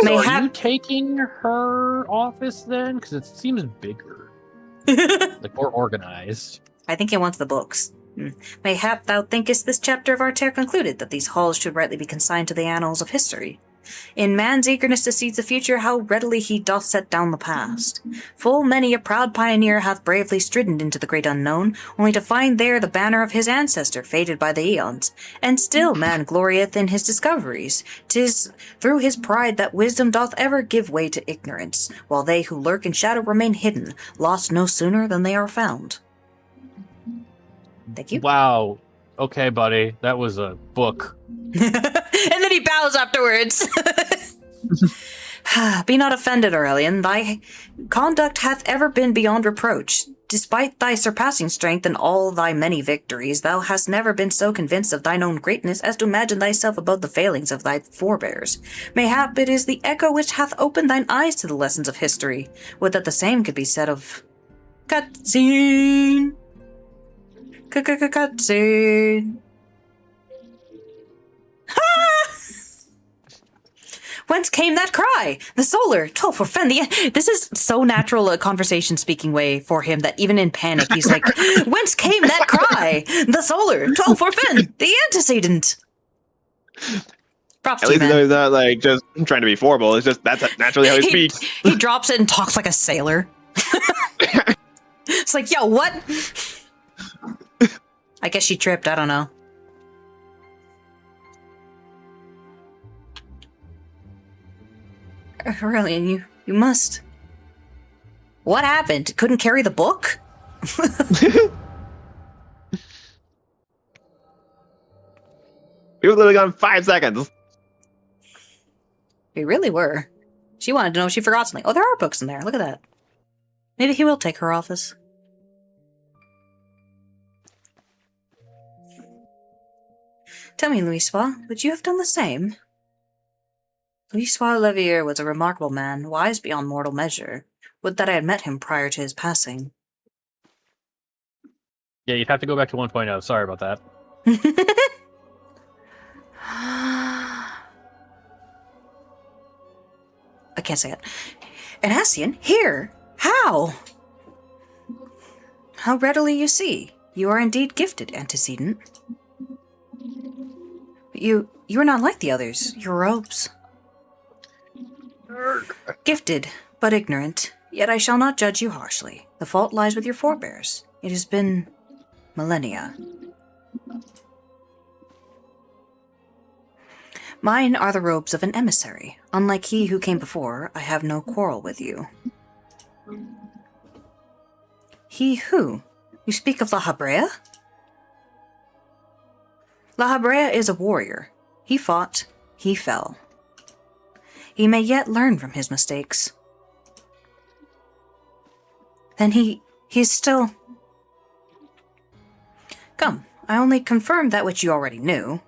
are you taking her office then? Because it seems bigger. Like more organized. I think he wants the books. Mayhap thou thinkest this chapter of our tale concluded, that these halls should rightly be consigned to the annals of history. In man's eagerness to seize the future, how readily he doth set down the past. Full many a proud pioneer hath bravely stridden into the great unknown, only to find there the banner of his ancestor faded by the eons. And still man glorieth in his discoveries. 'Tis through his pride that wisdom doth ever give way to ignorance, while they who lurk in shadow remain hidden, lost no sooner than they are found. Thank you. Wow. Okay, buddy. That was a book. And then he bows afterwards. Be not offended, Aurelian. Thy conduct hath ever been beyond reproach. despite thy surpassing strength and all thy many victories, thou hast never been so convinced of thine own greatness as to imagine thyself above the failings of thy forebears. Mayhap it is the echo which hath opened thine eyes to the lessons of history. Would that the same could be said of... Cutscene! Cutscene! Whence came that cry? The solar, 12 for Fen. This is so natural a conversation speaking way for him that even in panic, he's like, whence came that cry? The solar, 12 for Fen, the antecedent. Props At to you, least man. he's not like just trying to be formal. It's just that's naturally how he speaks. He drops it and talks like a sailor. It's like, yo, what? I guess she tripped, I don't know. Aurelian, you must. What happened? Couldn't carry the book? We were literally gone 5 seconds. We really were. She wanted to know if she forgot something. Oh, there are books in there. Look at that. Maybe he will take her office. Tell me, Louisoix, would you have done the same? Louisoix Levier was a remarkable man, wise beyond mortal measure. Would that I had met him prior to his passing. Yeah, you'd have to go back to 1.0. Sorry about that. I can't say it. Anassian, here! How? How readily you see. You are indeed gifted, antecedent. But you are not like the others. Your robes. Gifted, but ignorant. Yet I shall not judge you harshly. The fault lies with your forebears. It has been millennia. Mine are the robes of an emissary. Unlike he who came before, I have no quarrel with you. He who? You speak of La Habrea? La Habrea is a warrior. He fought, he fell. He may yet learn from his mistakes. Then he's still... Come, I only confirmed that which you already knew.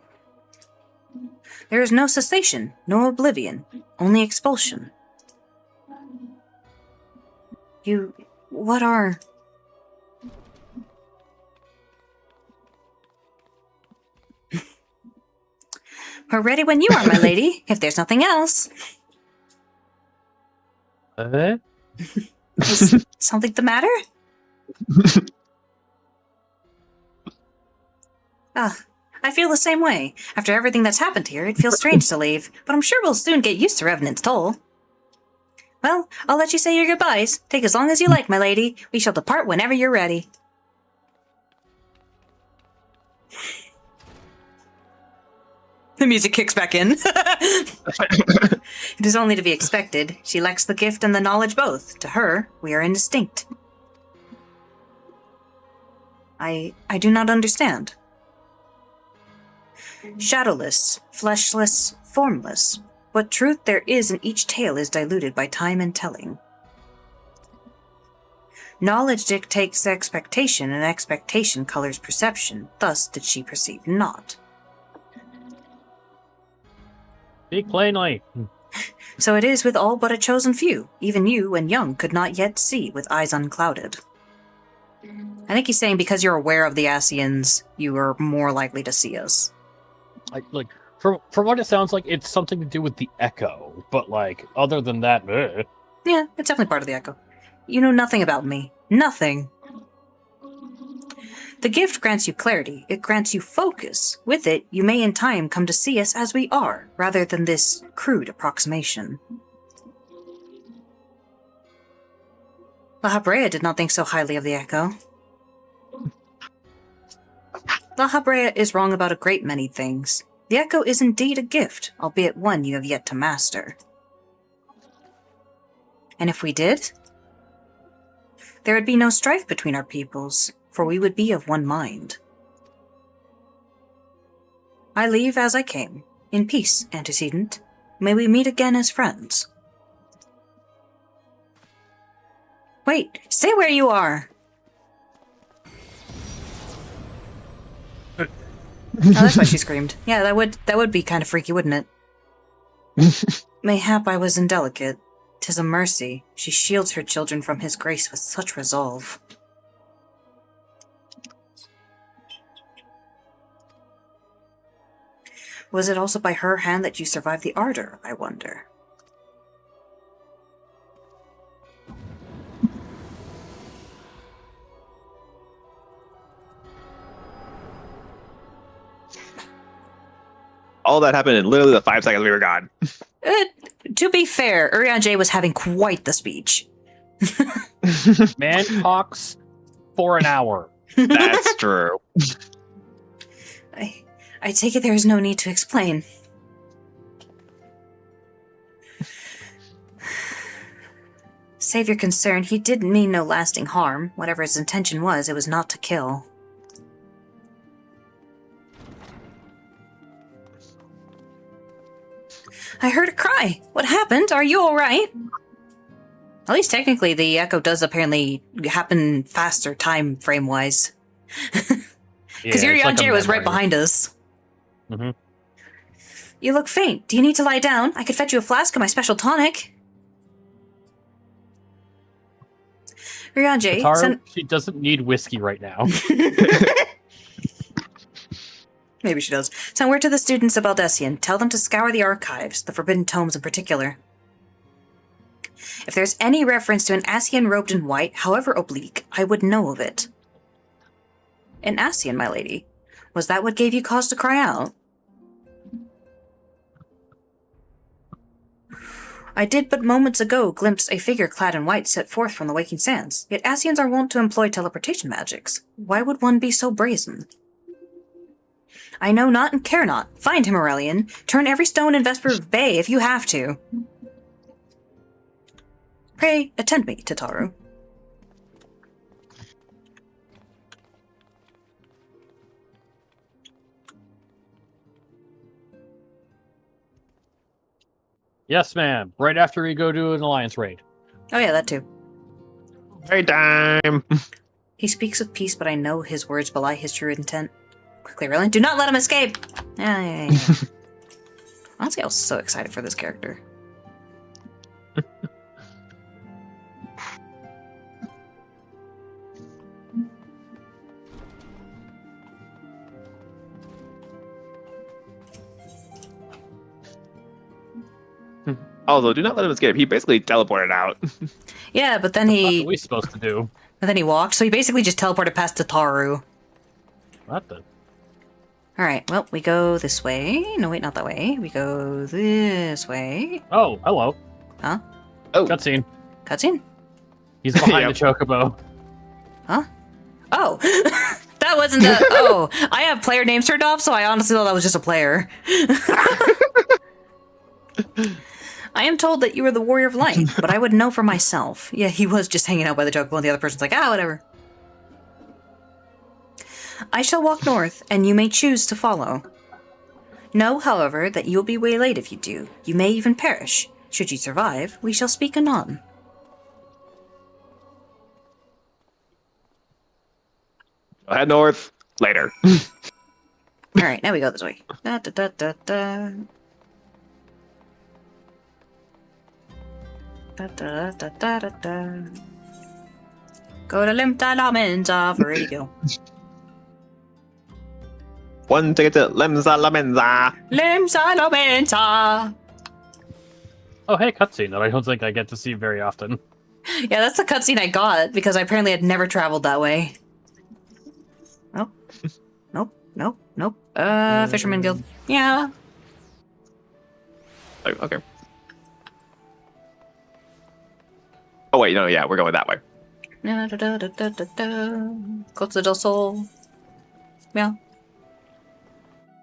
There is no cessation, no oblivion, only expulsion. What are... We're ready when you are, my lady, if there's nothing else. Is something the matter? I feel the same way. After everything that's happened here, it feels strange to leave, but I'm sure we'll soon get used to Revenant's toll. Well, I'll let you say your goodbyes. Take as long as you like, my lady. We shall depart whenever you're ready. The music kicks back in. It is only to be expected. She lacks the gift and the knowledge both. To her, we are indistinct. I do not understand. Shadowless, fleshless, formless. What truth there is in each tale is diluted by time and telling. Knowledge dictates expectation, and expectation colors perception. Thus did she perceive not. Speak plainly. So it is with all but a chosen few. Even you, when young, could not yet see with eyes unclouded. I think he's saying because you're aware of the Ascians, you are more likely to see us. Like from what it sounds like, it's something to do with the echo. But like, other than that, Yeah, it's definitely part of the echo. You know nothing about me. Nothing. The gift grants you clarity. It grants you focus. With it, you may in time come to see us as we are, rather than this crude approximation. La Habrea did not think so highly of the echo. La Habrea is wrong about a great many things. The echo is indeed a gift, albeit one you have yet to master. And if we did, there would be no strife between our peoples, for we would be of one mind. I leave as I came, in peace, antecedent. May we meet again as friends. Wait, stay where you are! Oh, that's why she screamed. Yeah, that would be kind of freaky, wouldn't it? Mayhap I was indelicate. 'Tis a mercy. She shields her children from his grace with such resolve. Was it also by her hand that you survived the ardor, I wonder? All that happened in literally the 5 seconds we were gone. To be fair, Urianger was having quite the speech. Man talks for an hour. That's true. I take it there is no need to explain. Save your concern, he did mean no lasting harm. Whatever his intention was, it was not to kill. I heard a cry. What happened? Are you alright? At least technically the echo does apparently happen faster time frame wise. Because Urianger was right behind us. Mm-hmm. You look faint. Do you need to lie down? I could fetch you a flask of my special tonic. Urianger, She doesn't need whiskey right now. Maybe she does. Send word to the students of Aldessian. Tell them to scour the archives, the forbidden tomes in particular. If there's any reference to an Ascian robed in white, however oblique, I would know of it. An Ascian, my lady. Was that what gave you cause to cry out? I did but moments ago glimpse a figure clad in white set forth from the waking sands. Yet Ascians are wont to employ teleportation magics. Why would one be so brazen? I know not and care not. Find him, Aurelian. Turn every stone in Vesper Bay if you have to. Pray, attend me, Tataru. Yes, ma'am. Right after we go do an alliance raid. Oh yeah, that too. Right time. He speaks of peace, but I know his words belie his true intent. Quickly, Aurelian, do not let him escape! Yeah. Honestly, I was so excited for this character. Although, do not let him escape. He basically teleported out. Yeah, but then What he are we supposed to do? walked, so he basically just teleported past Tataru. What the? Alright, well, we go this way. No, wait, not that way. We go this way. Oh, hello. Huh? Oh, Cutscene. Cutscene? He's behind Yep. the chocobo. Huh? Oh! That wasn't the... Oh! I have player names turned off, so I honestly thought that was just a player. I am told that you are the Warrior of Light, but I would know for myself. Yeah, he was just hanging out by the chocobo, and the other person's like, whatever. I shall walk north, and you may choose to follow. Know, however, that you will be waylaid if you do. You may even perish. Should you survive, we shall speak anon. head north. Later. Alright, now we go this way. Da, da, da, da, da. Da, da, da, da, da, da. Go to Limta La Menza for radio. One ticket to Lemza La Menza. Limsa La Menza! Oh, hey, cutscene that I don't think I get to see very often. Yeah, that's the cutscene I got, because I apparently had never traveled that way. Nope. Nope. Fisherman Guild. Yeah. Oh, okay. Oh wait, no, yeah, we're going that way. Da, da, da, da, da, da. Costa del Sol. Yeah.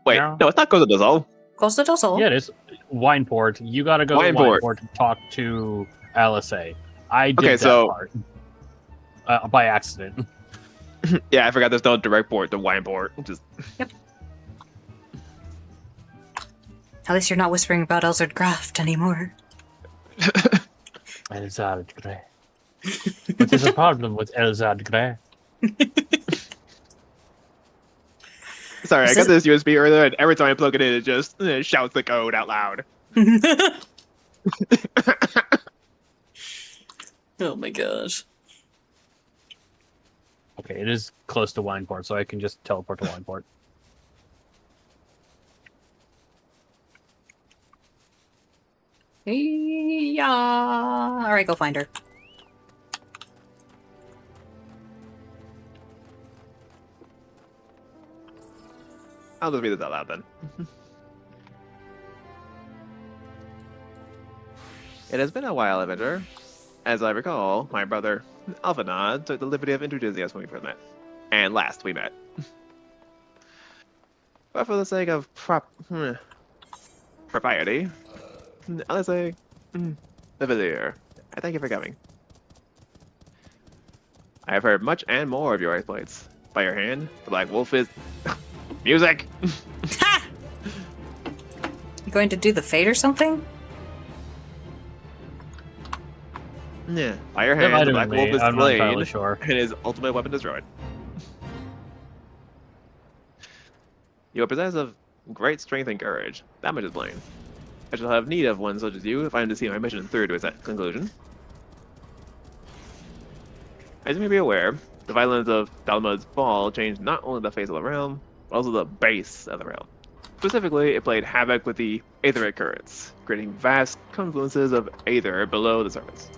Wait, Yeah. no, it's not Costa del Sol. Costa del Sol. Yeah, it is. Wineport. You gotta go Wineport. to Wineport to talk to LSA. I did Okay, that so- part. By accident. Yeah, I forgot there's no direct port to Wineport. Just At least you're not whispering about Elzard Graft anymore. Elzad Grey. What is the problem with Elzad Grey? Sorry, I This got this USB earlier, and every time I plug it in, it just shouts the code out loud. Oh my gosh. Okay, it is close to Wineport, so I can just teleport to Wineport. Yeah. All right, go find her. I'll just read this out loud then. It has been a while, Avenger. As I recall, my brother, Alphanod, took the liberty of introducing us when we first met. And last we met. But for the sake of propriety, I'll say, the Vizier, I thank you for coming. I have heard much and more of your exploits. By your hand, the Black Wolf is... Music! Ha! You going to do the fate or something? Yeah. By your That might hand, the have Black been Wolf me. is I'm not entirely slain, sure. and his ultimate weapon destroyed. You are possessed of great strength and courage. That much is plain. I shall have need of one such as you if I am to see my mission through to its conclusion. As you may be aware, the violence of Dalmud's fall changed not only the face of the realm, but also the base of the realm. Specifically, it played havoc with the aetheric currents, creating vast confluences of aether below the surface.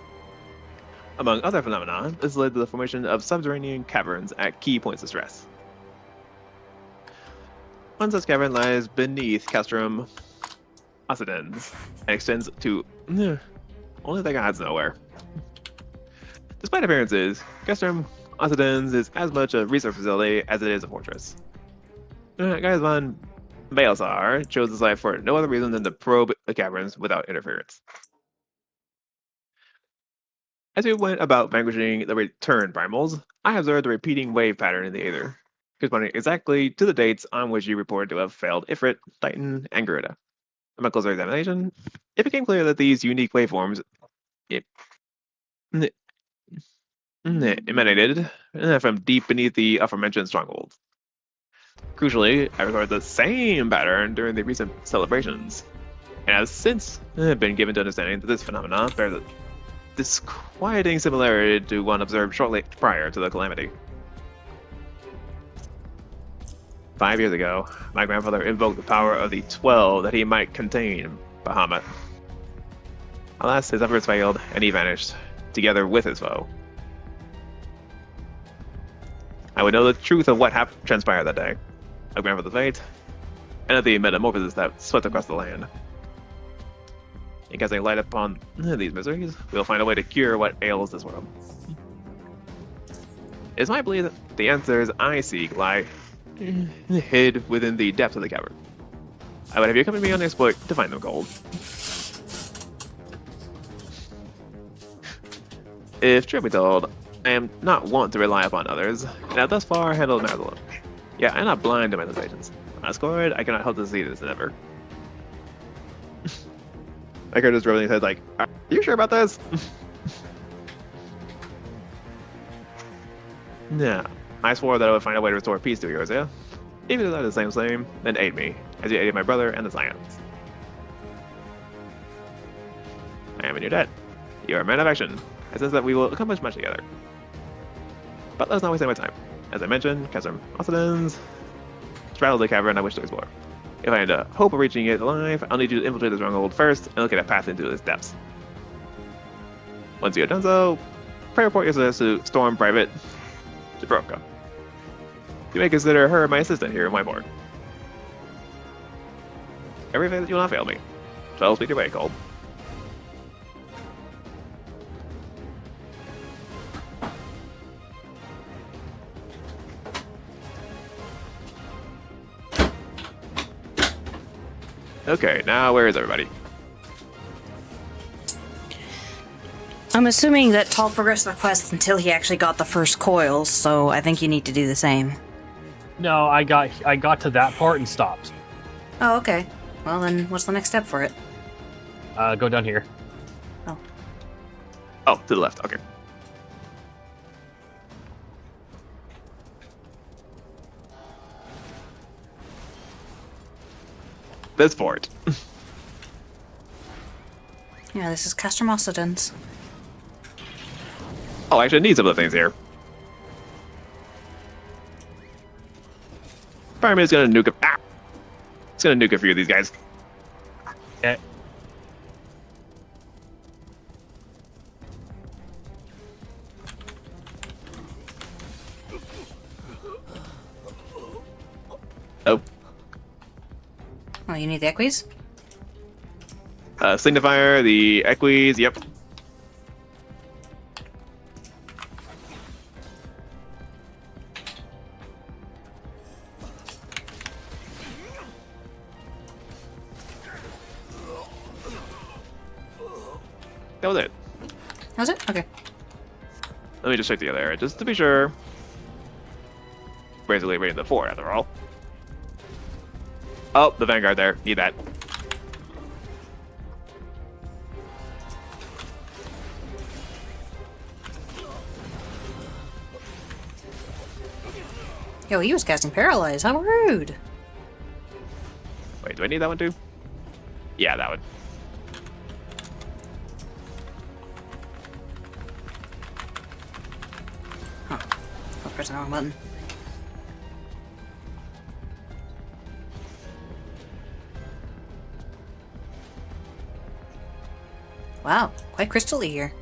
Among other phenomena, this led to the formation of subterranean caverns at key points of stress. One such cavern lies beneath Castrum Occidens and extends to only the gods know where. Despite appearances, Castrum Occidens is as much a research facility as it is a fortress. Guys von Baelsar chose the site for no other reason than to probe the caverns without interference. As we went about vanquishing the returned primals, I observed a repeating wave pattern in the aether, corresponding exactly to the dates on which you reported to have failed Ifrit, Titan, and Garuda. Upon closer examination, it became clear that these unique waveforms emanated from deep beneath the aforementioned strongholds. Crucially, I recorded the same pattern during the recent celebrations, and has since been given to understanding that this phenomenon bears a disquieting similarity to one observed shortly prior to the calamity. 5 years ago, my grandfather invoked the power of the 12 that he might contain Bahamut. Alas, his efforts failed, and he vanished, together with his foe. I would know the truth of what transpired that day, of grandfather's fate, and of the metamorphosis that swept across the land. In casting light upon these miseries, we'll find a way to cure what ails this world. It is my belief that the answers I seek lie hid within the depths of the cavern. I would have you accompany me on an exploit to find them, Gold. If truth be told, I am not wont to rely upon others, and have thus far handled matters alone. Yet I am not blind to my limitations. On Asgard, I cannot help to see this endeavor. My character's rolling his head like, are you sure about this? Yeah, I swore that I would find a way to restore peace to Eorzea. Even if that is the same, then aid me, as you aided my brother and the Scions. I am in your debt. You are a man of action. I sense that we will accomplish much together. But let's not waste any more time. As I mentioned, Castrum Occidens straddles the cavern I wish to explore. If I had a hope of reaching it alive, I'll need you to infiltrate the stronghold first and locate a path into its depths. Once you have done so, pray report your success to Storm Private Dubrovka. You may consider her my assistant here in my board. Everything that you will not fail me. So speed your way, Cole. Okay, now where is everybody? I'm assuming that Tall progressed the quest until he actually got the first coils, so I think you need to do the same. No, I got to that part and stopped. Oh, okay. Well, then what's the next step for it? Go down here. Oh, to the left, okay. this fort. Yeah, this is Castrum Occidens. Oh, I actually need some of the things here. Fireman is gonna nuke it. Ah! It's gonna nuke a few of these guys. Okay. Oh. Oh, you need the Equis? Signifier, the Equis, yep. That was it. Was it? Okay. Let me just check the other area, just to be sure. Basically raiding the fort, after all. Oh, the Vanguard there. Need that. Yo, he was casting Paralyze. How rude. Wait, do I need that one too? Yeah, that one. Huh. I pressed the wrong button. Wow, quite crystally here.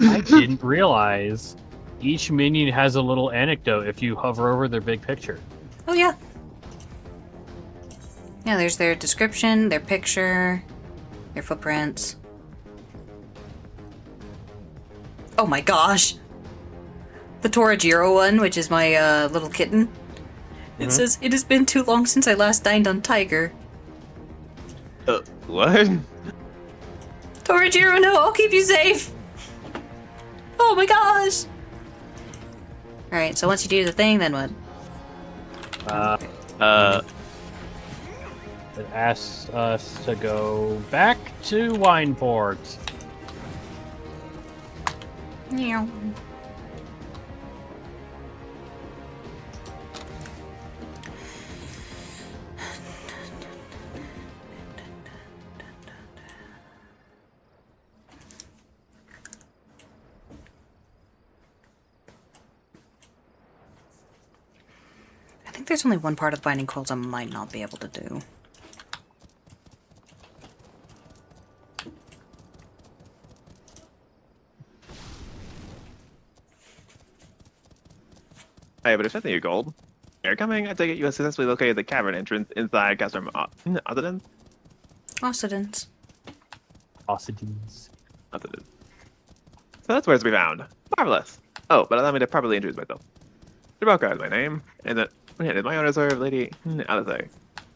I didn't realize each minion has a little anecdote if you hover over their big picture. Oh, yeah. Yeah, there's their description, their picture, their footprints. Oh my gosh! The Torajiro one, which is my little kitten. It says, "It has been too long since I last dined on tiger." What? Torajiro, no, I'll keep you safe! Oh my gosh! Alright, so once you do the thing, then what? It asks us to go back to Wineport. Meow. I think there's only one part of Binding Quills I might not be able to do. Hey, but expecting your gold. You're coming. I take it you have successfully located the cavern entrance inside Castrum Occidens? Occidents. Ossides. Occidens. So that's where it's to be found. Marvelous. Oh, but allow me to properly introduce myself. Jabalka is my name, and my honor, sir, Lady Alizé.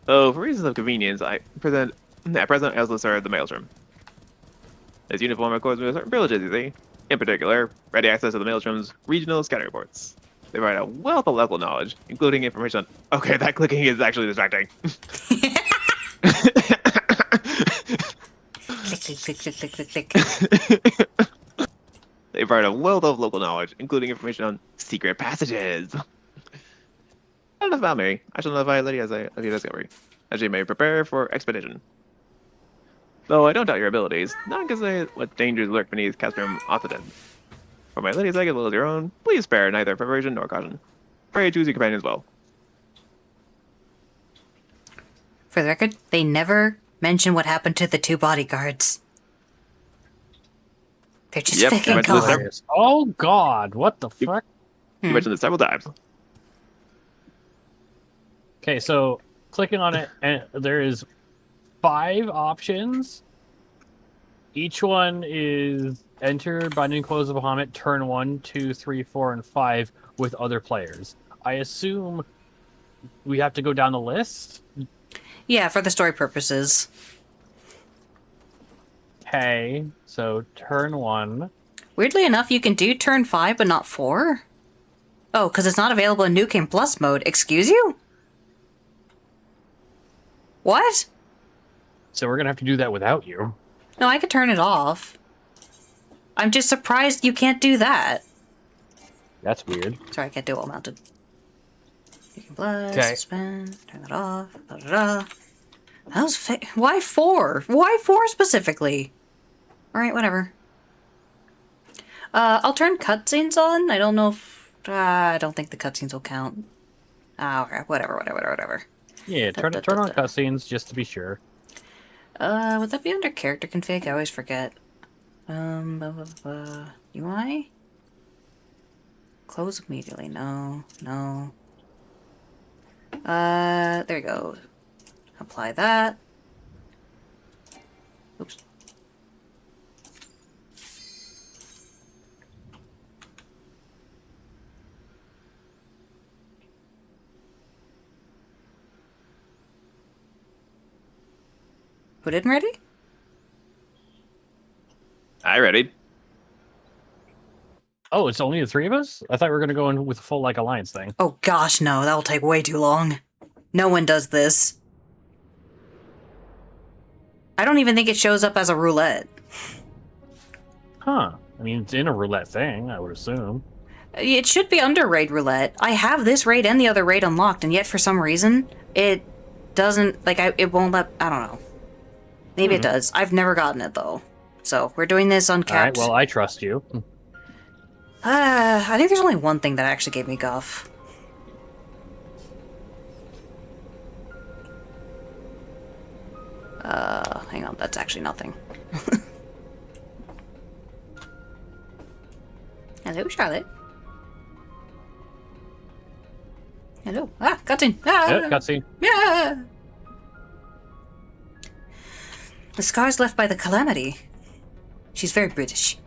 So, for reasons of convenience, at present I also serve the Maelstrom. This uniform accords me with certain privileges, you see. In particular, ready access to the Maelstrom's regional scouting reports. They provide a wealth of local knowledge, including information on... Okay, that clicking is actually distracting. Click, click, click, click, click, click, click. They provide a wealth of local knowledge, including information on secret passages. Enough about me. I shall notify Lady as of your discovery, as she may prepare for expedition. Though I don't doubt your abilities, none can say what dangers lurk beneath Castrum Occidens. For my lady's sake as well as your own, please spare neither preparation nor caution. Pray choose your companions well. For the record, they never mention what happened to the two bodyguards. They're just Yep, fucking mentioned this gone. Oh god, what the fuck? You mentioned this several times. Okay, so clicking on it, and there is 5 options. Each one is enter Binding Close of Bahamut turn 1, 2, 3, 4, and 5 with other players. I assume we have to go down the list. Yeah, for the story purposes. Okay, so turn 1. Weirdly enough, you can do turn 5, but not 4. Oh, because it's not available in New Game Plus mode. Excuse you? What? So we're gonna have to do that without you. No, I could turn it off. I'm just surprised you can't do that. That's weird. Sorry, I can't do it while mounted. You can bless, Okay. suspend, turn that off. Da, da, da. That was why 4? Why 4 specifically? Alright, whatever. I'll turn cutscenes on. I don't know if... I don't think the cutscenes will count. Okay, whatever. Yeah, turn on cutscenes just to be sure. Would that be under character config? I always forget. UI? Close immediately. No. There we go. Apply that. Oops. Who didn't ready? I ready. Oh, it's only the 3 of us? I thought we were going to go in with a full, like, alliance thing. Oh gosh, no. That'll take way too long. No one does this. I don't even think it shows up as a roulette. Huh. I mean, it's in a roulette thing, I would assume. It should be under raid roulette. I have this raid and the other raid unlocked, and yet for some reason, it doesn't, like, it won't let, I don't know. Maybe it does. I've never gotten it, though. So, we're doing this uncapped. Alright, well, I trust you. I think there's only one thing that actually gave me guff. Hang on, that's actually nothing. Hello, Charlotte. Hello. Ah, cutscene. Ah, Yeah, cutscene. yeah. The scars left by the calamity. She's very British.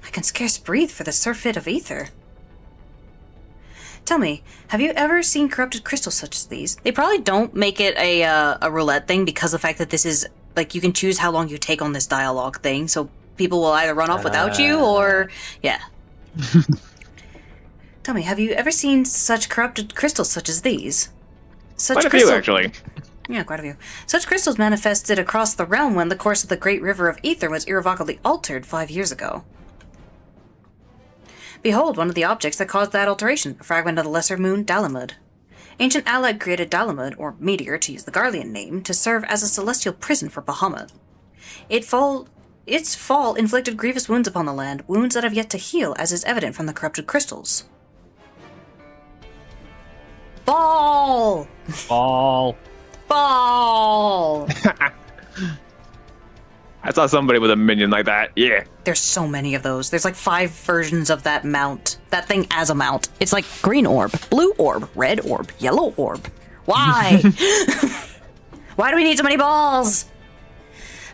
I can scarce breathe for the surfeit of ether. Tell me, have you ever seen corrupted crystals such as these? They probably don't make it a roulette thing because of the fact that this is, like, you can choose how long you take on this dialogue thing, so people will either run off without you or... Yeah. Tell me, have you ever seen such corrupted crystals such as these? Quite a few, actually. Yeah, quite a few. Such crystals manifested across the realm when the course of the Great River of Ether was irrevocably altered 5 years ago. Behold, one of the objects that caused that alteration, a fragment of the lesser moon Dalamud. Ancient Alad created Dalamud, or Meteor to use the Garlean name, to serve as a celestial prison for Bahamut. Its fall inflicted grievous wounds upon the land, wounds that have yet to heal, as is evident from the corrupted crystals. Ball! Ball. Ball! I saw somebody with a minion like that. Yeah. There's so many of those. There's like 5 versions of that mount. That thing as a mount. It's like green orb, blue orb, red orb, yellow orb. Why? Why do we need so many balls?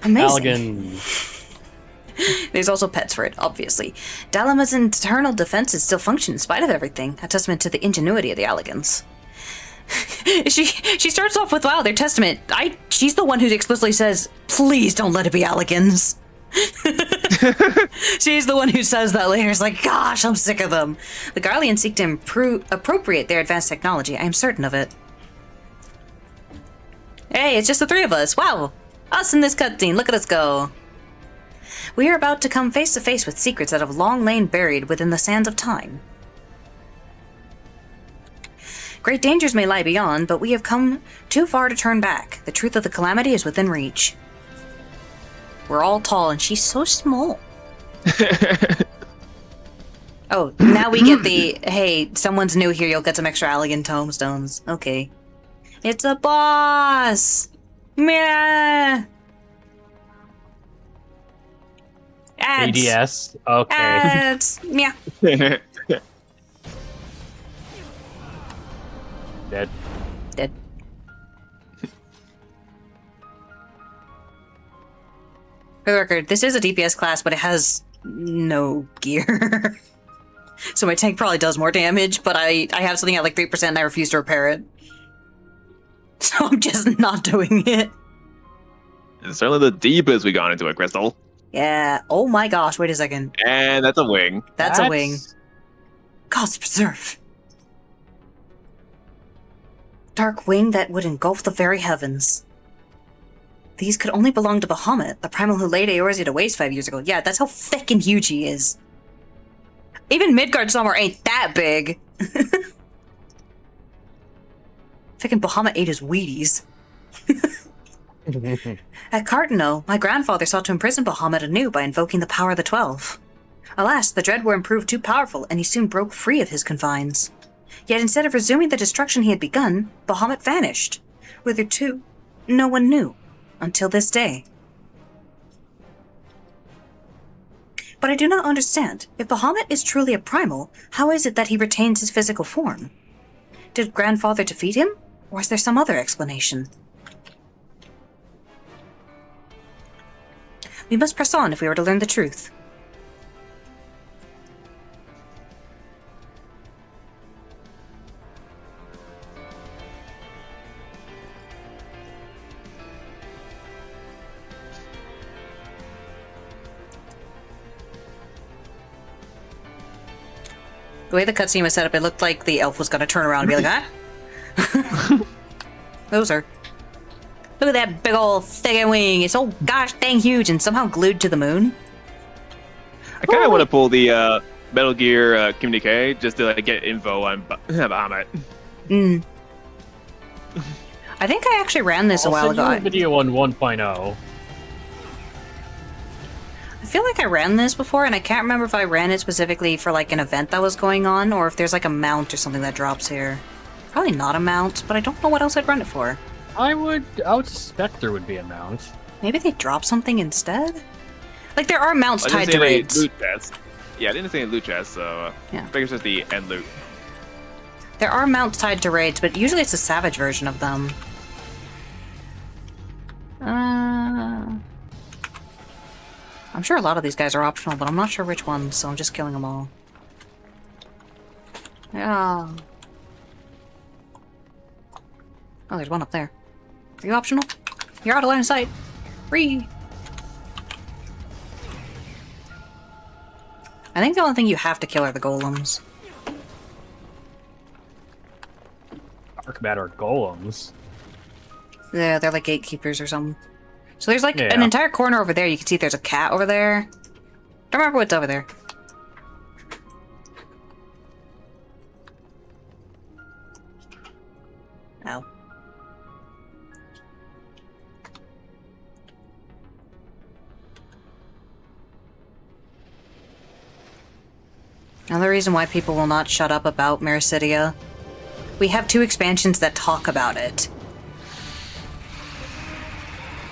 Amazing. Allegan. There's also pets for it, obviously. Dalamud's internal defenses still function in spite of everything, a testament to the ingenuity of the Allegans. She starts off with, wow, their testament. She's the one who explicitly says, please don't let it be Allegans. She's the one who says that later. It's like, gosh, I'm sick of them. The Garleans seek to appropriate their advanced technology. I am certain of it. Hey, it's just the 3 of us. Wow. Us in this cutscene. Look at us go. We are about to come face to face with secrets that have long lain buried within the sands of time. Great dangers may lie beyond, but we have come too far to turn back. The truth of the calamity is within reach. We're all tall, and she's so small. Oh, now we get the, hey, someone's new here, you'll get some extra Allegan tomestones. Okay. It's a boss! Meh! Ads! ADS. Okay. Ads! Meow. Dead. Dead. For the record, this is a DPS class, but it has no gear. So my tank probably does more damage, but I have something at like 3% and I refuse to repair it. So I'm just not doing it. It's certainly the deepest we got into a crystal. Yeah. Oh my gosh, wait a second. And that's a wing. That's a wing. God's preserve. Dark wing that would engulf the very heavens. These could only belong to Bahamut, the primal who laid Eorzea to waste 5 years ago. Yeah, that's how thick and huge he is. Even Midgard somewhere ain't that big. Freaking Bahamut ate his Wheaties. At Cartano, my grandfather sought to imprison Bahamut anew by invoking the power of the 12. Alas, the Dreadworm proved too powerful, and he soon broke free of his confines. Yet instead of resuming the destruction he had begun, Bahamut vanished. Whither to, no one knew, until this day. But I do not understand. If Bahamut is truly a primal, how is it that he retains his physical form? Did Grandfather defeat him, or is there some other explanation? We must press on if we were to learn the truth. The way the cutscene was set up, it looked like the elf was going to turn around and be like, huh? Loser. Look at that big old thick wing. It's so gosh dang huge and somehow glued to the moon. I kind of want to pull the Metal Gear communique just to like, get info on Bahamut. I think I actually ran this a while ago. A video on 1.0. I feel like I ran this before, and I can't remember if I ran it specifically for like an event that was going on, or if there's like a mount or something that drops here. Probably not a mount, but I don't know what else I'd run it for. I would suspect there would be a mount. Maybe they drop something instead? Like, there are mounts I tied didn't to see any raids. loot chests. Yeah, I didn't see any loot chests, so Yeah. I think it's just the end loot. There are mounts tied to raids, but usually it's a savage version of them. I'm sure a lot of these guys are optional, but I'm not sure which ones, so I'm just killing them all. Yeah. Oh, there's one up there. Are you optional? You're out of line of sight. Free. I think the only thing you have to kill are the golems. Dark matter golems. Yeah, they're like gatekeepers or something. So there's like Yeah. an entire corner over there. You can see there's a cat over there. Don't remember what's over there. Ow. Another reason why people will not shut up about Mericidia. We have 2 expansions that talk about it.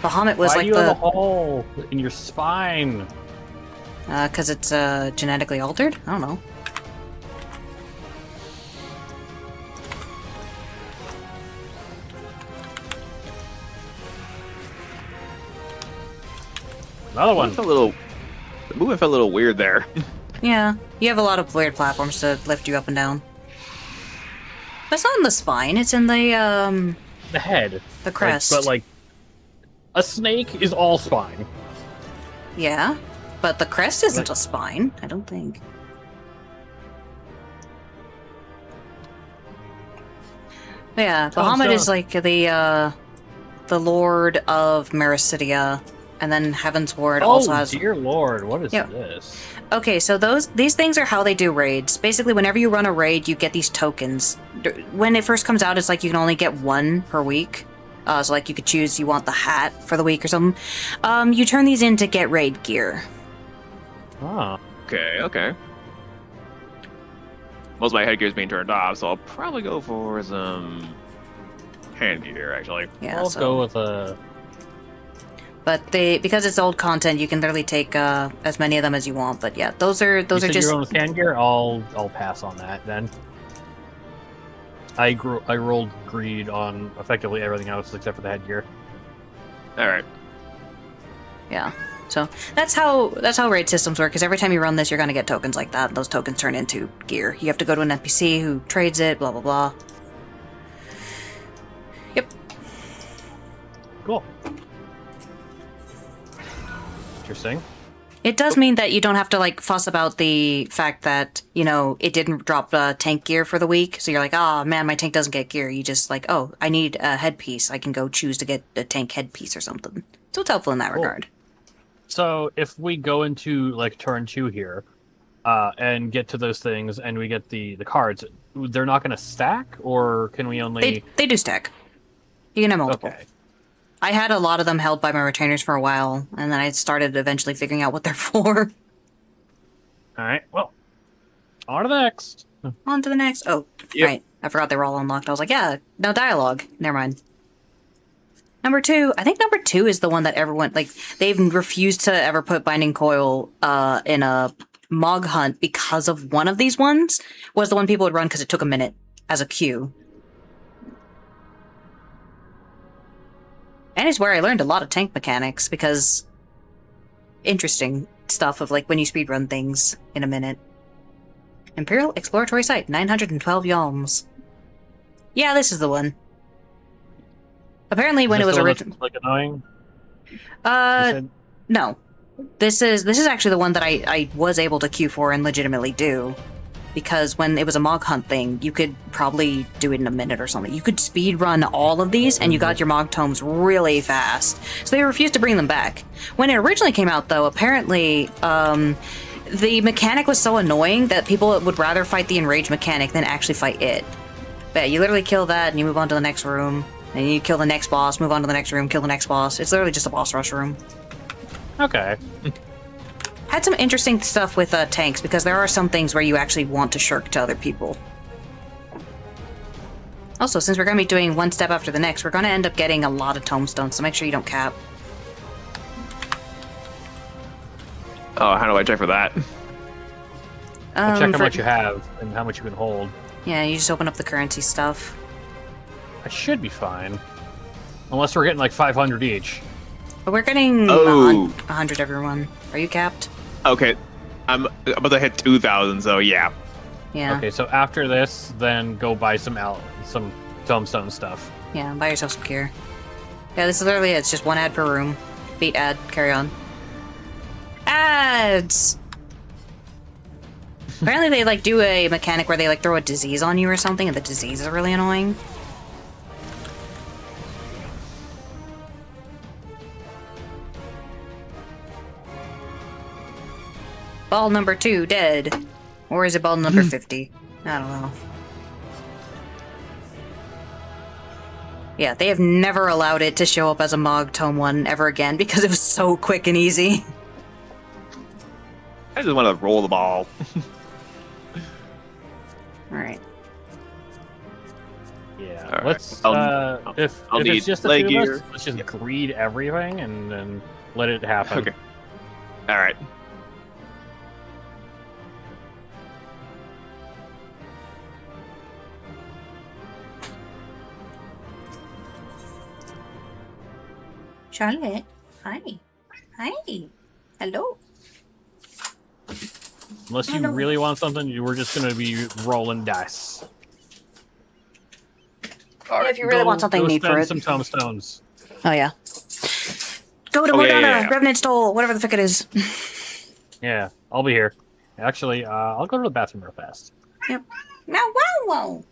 Bahamut was Why like do you have a the... hole in your spine? Because it's genetically altered? I don't know. Another one. The movement felt a little weird there. Yeah, you have a lot of weird platforms to lift you up and down. But it's not in the spine, it's in the The head. crest. But like, a snake is all spine. Yeah, but the crest isn't a spine, I don't think. But yeah, Bahamut is like the Lord of Mericidia, and then Heaven's Ward also Oh has... dear lord, what is Yeah. this? Okay, so these things are how they do raids. Basically, whenever you run a raid, you get these tokens. When it first comes out, it's like you can only get 1 per week. So like you could choose you want the hat for the week or something. You turn these in to get raid gear. Oh. Okay. Most of my headgear's being turned off, so I'll probably go for some hand gear, actually. Yeah, I'll so... go with a... But because it's old content, you can literally take as many of them as you want. But yeah, those are You said just... you're going with hand gear? I'll pass on that then. I rolled greed on effectively everything else except for the headgear. Alright. Yeah. So that's how raid systems work. Because every time you run this, you're gonna get tokens like that. Those tokens turn into gear. You have to go to an NPC who trades it. Blah blah blah. Yep. Cool. Interesting. It does mean that you don't have to like fuss about the fact that, you know, it didn't drop tank gear for the week. So you're like, oh man, my tank doesn't get gear. You just like, oh, I need a headpiece. I can go choose to get a tank headpiece or something. So it's helpful in that regard. So if we go into like turn 2 here, and get to those things, and we get the cards, they're not going to stack, or can we only? They do stack. You can have multiple. Okay. I had a lot of them held by my retainers for a while, and then I started eventually figuring out what they're for. All right. Well, on to the next. On to the next. Oh, Yep. right. I forgot they were all unlocked. I was like, yeah, no dialogue. Never mind. Number 2. I think number 2 is the one that everyone, like, they've refused to ever put Binding Coil in a Mog Hunt because of one of these ones. Was the one people would run because it took a minute as a queue. And it's where I learned a lot of tank mechanics because interesting stuff of like when you speedrun things in a minute. Imperial Exploratory Site, 912 yalms. Yeah, this is the one. Apparently, when it was originally like annoying. You Uh, said- no. This is actually the one that I was able to queue for and legitimately do. Because when it was a Mog Hunt thing, you could probably do it in a minute or something. You could speed run all of these, and you got your Mog Tomes really fast. So they refused to bring them back. When it originally came out, though, apparently, the mechanic was so annoying that people would rather fight the Enrage mechanic than actually fight it. But you literally kill that, and you move on to the next room. And you kill the next boss, move on to the next room, kill the next boss. It's literally just a boss rush room. Okay. Had some interesting stuff with tanks, because there are some things where you actually want to shirk to other people. Also, since we're going to be doing one step after the next, we're going to end up getting a lot of tomestones, so make sure you don't cap. Oh, how do I check for that? Check how for- much you have and how much you can hold. Yeah, you just open up the currency stuff. I should be fine. Unless we're getting like 500 each. But we're getting Oh. 100 everyone. Are you capped? Okay, I'm about to hit 2,000, so yeah. Yeah. Okay, so after this, then go buy some tombstone stuff. Yeah, buy yourself some gear. Yeah, this is literally it. It's just one ad per room. Beat ad. Carry on. Ads! Apparently they, like, do a mechanic where they, like, throw a disease on you or something, and the disease is really annoying. Ball number 2, dead. Or is it ball number 50? I don't know. Yeah, they have never allowed it to show up as a Mog Tome 1 ever again because it was so quick and easy. I just want to roll the ball. Alright. Yeah. Alright, Let's if I'll it's need just the leg two of gear. us, let's just greed everything and then let it happen. Okay. All right. Charlotte, hi. Hi. Hello. Unless you really want something, we're just gonna be rolling dice. Yeah, if you really want something, go need for spend it. some tombstones. Oh, yeah. Go to Oh, yeah, Morgana, yeah, yeah. Revenant Stole, whatever the fuck it is. Yeah, I'll be here. Actually, I'll go to the bathroom real fast. Yep. Now, wow, wow.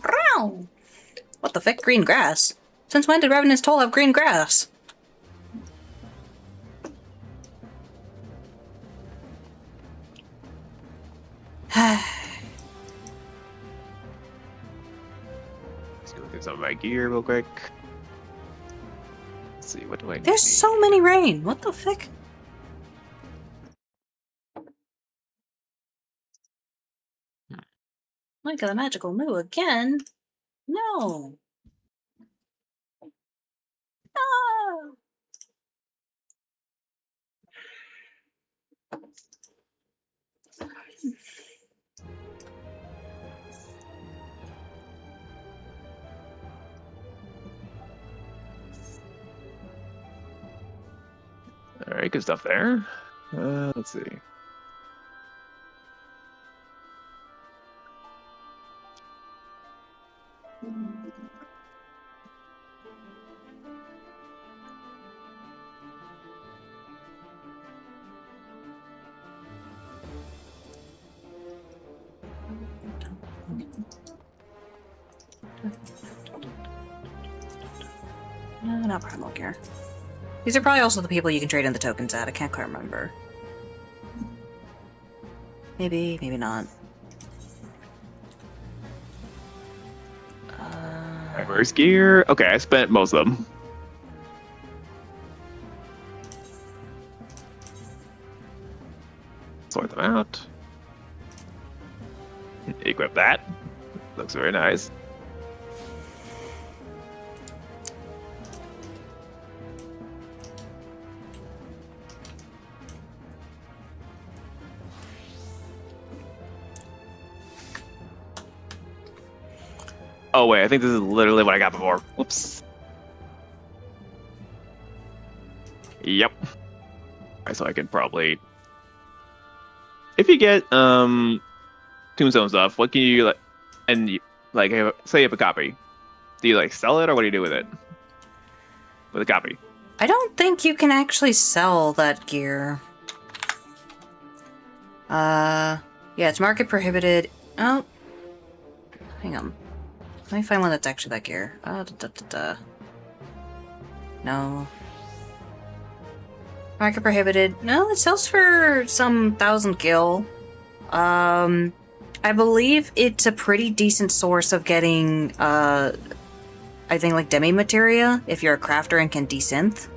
Brown. What the fuck? Green grass? Since when did Revenant's Toll have green grass? Let's go through some of my gear real quick. Let's see, what do I need? There's so many rain. What the fuck? Like a magical moo again? No. No. All right, good stuff there. Let's see. No, not primal gear. These are probably also the people you can trade in the tokens at. I can't quite remember. Maybe, maybe not. Reverse gear. Okay, I spent most of them. Sort them out. Equip that. Looks very nice. Oh wait, I think this is literally what I got before. Whoops. Yep. Alright, so I can probably... If you get tombstone stuff, what can you like? And you, like, say you have a copy, do you like sell it, or what do you do with it? With a copy? I don't think you can actually sell that gear. Yeah, it's market prohibited. Oh, hang on. Let me find one that's actually that gear. No. Market prohibited. No, it sells for some 1,000 gil. I believe it's a pretty decent source of getting, I think, like, demi materia, if you're a crafter and can desynth.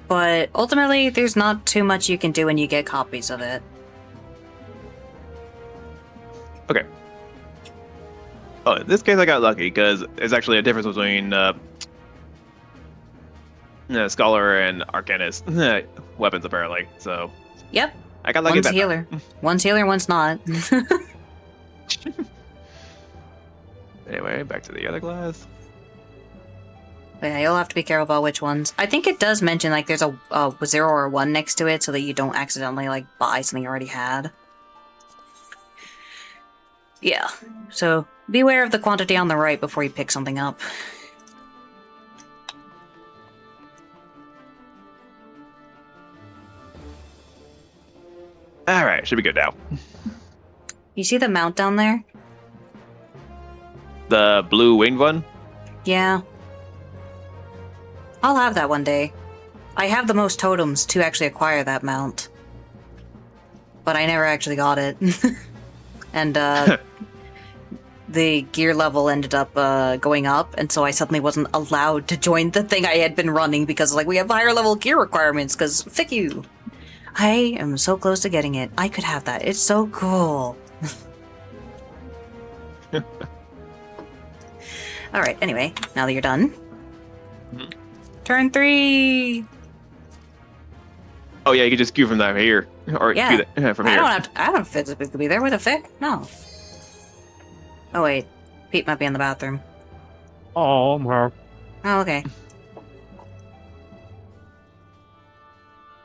But ultimately, there's not too much you can do when you get copies of it. Okay. Oh, in this case, I got lucky because there's actually a difference between Scholar and Arcanist weapons, apparently. So Yep. I got lucky. One's healer. One's healer, one's not. Anyway, back to the other glass. Yeah, you'll have to be careful about which ones. I think it does mention, like, there's a 0 or a 1 next to it so that you don't accidentally, like, buy something you already had. Yeah, so beware of the quantity on the right before you pick something up. Alright, should be good now. You see the mount down there? The blue winged one? Yeah. I'll have that one day. I have the most totems to actually acquire that mount. But I never actually got it. And, the gear level ended up, going up, and so I suddenly wasn't allowed to join the thing I had been running because, like, we have higher level gear requirements, because, fick you! I am so close to getting it. I could have that. It's so cool. Alright, anyway, now that you're done. Mhm. Turn 3! Oh yeah, you can just queue from that here. Or Yeah. queue that, from I here. don't physically be there. What the fick? No. Oh wait, Pete might be in the bathroom. Oh, my. Oh, okay.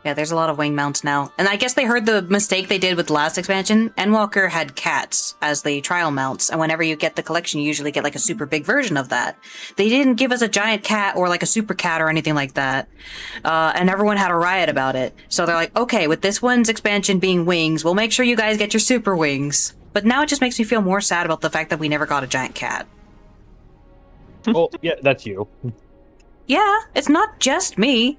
Yeah, there's a lot of wing mounts now. And I guess they heard the mistake they did with the last expansion. Endwalker had cats as the trial mounts, and whenever you get the collection, you usually get like a super big version of that. They didn't give us a giant cat or like a super cat or anything like that. And everyone had a riot about it. So they're like, okay, with this one's expansion being wings, we'll make sure you guys get your super wings. But now it just makes me feel more sad about the fact that we never got a giant cat. Well, yeah, that's you. Yeah, it's not just me.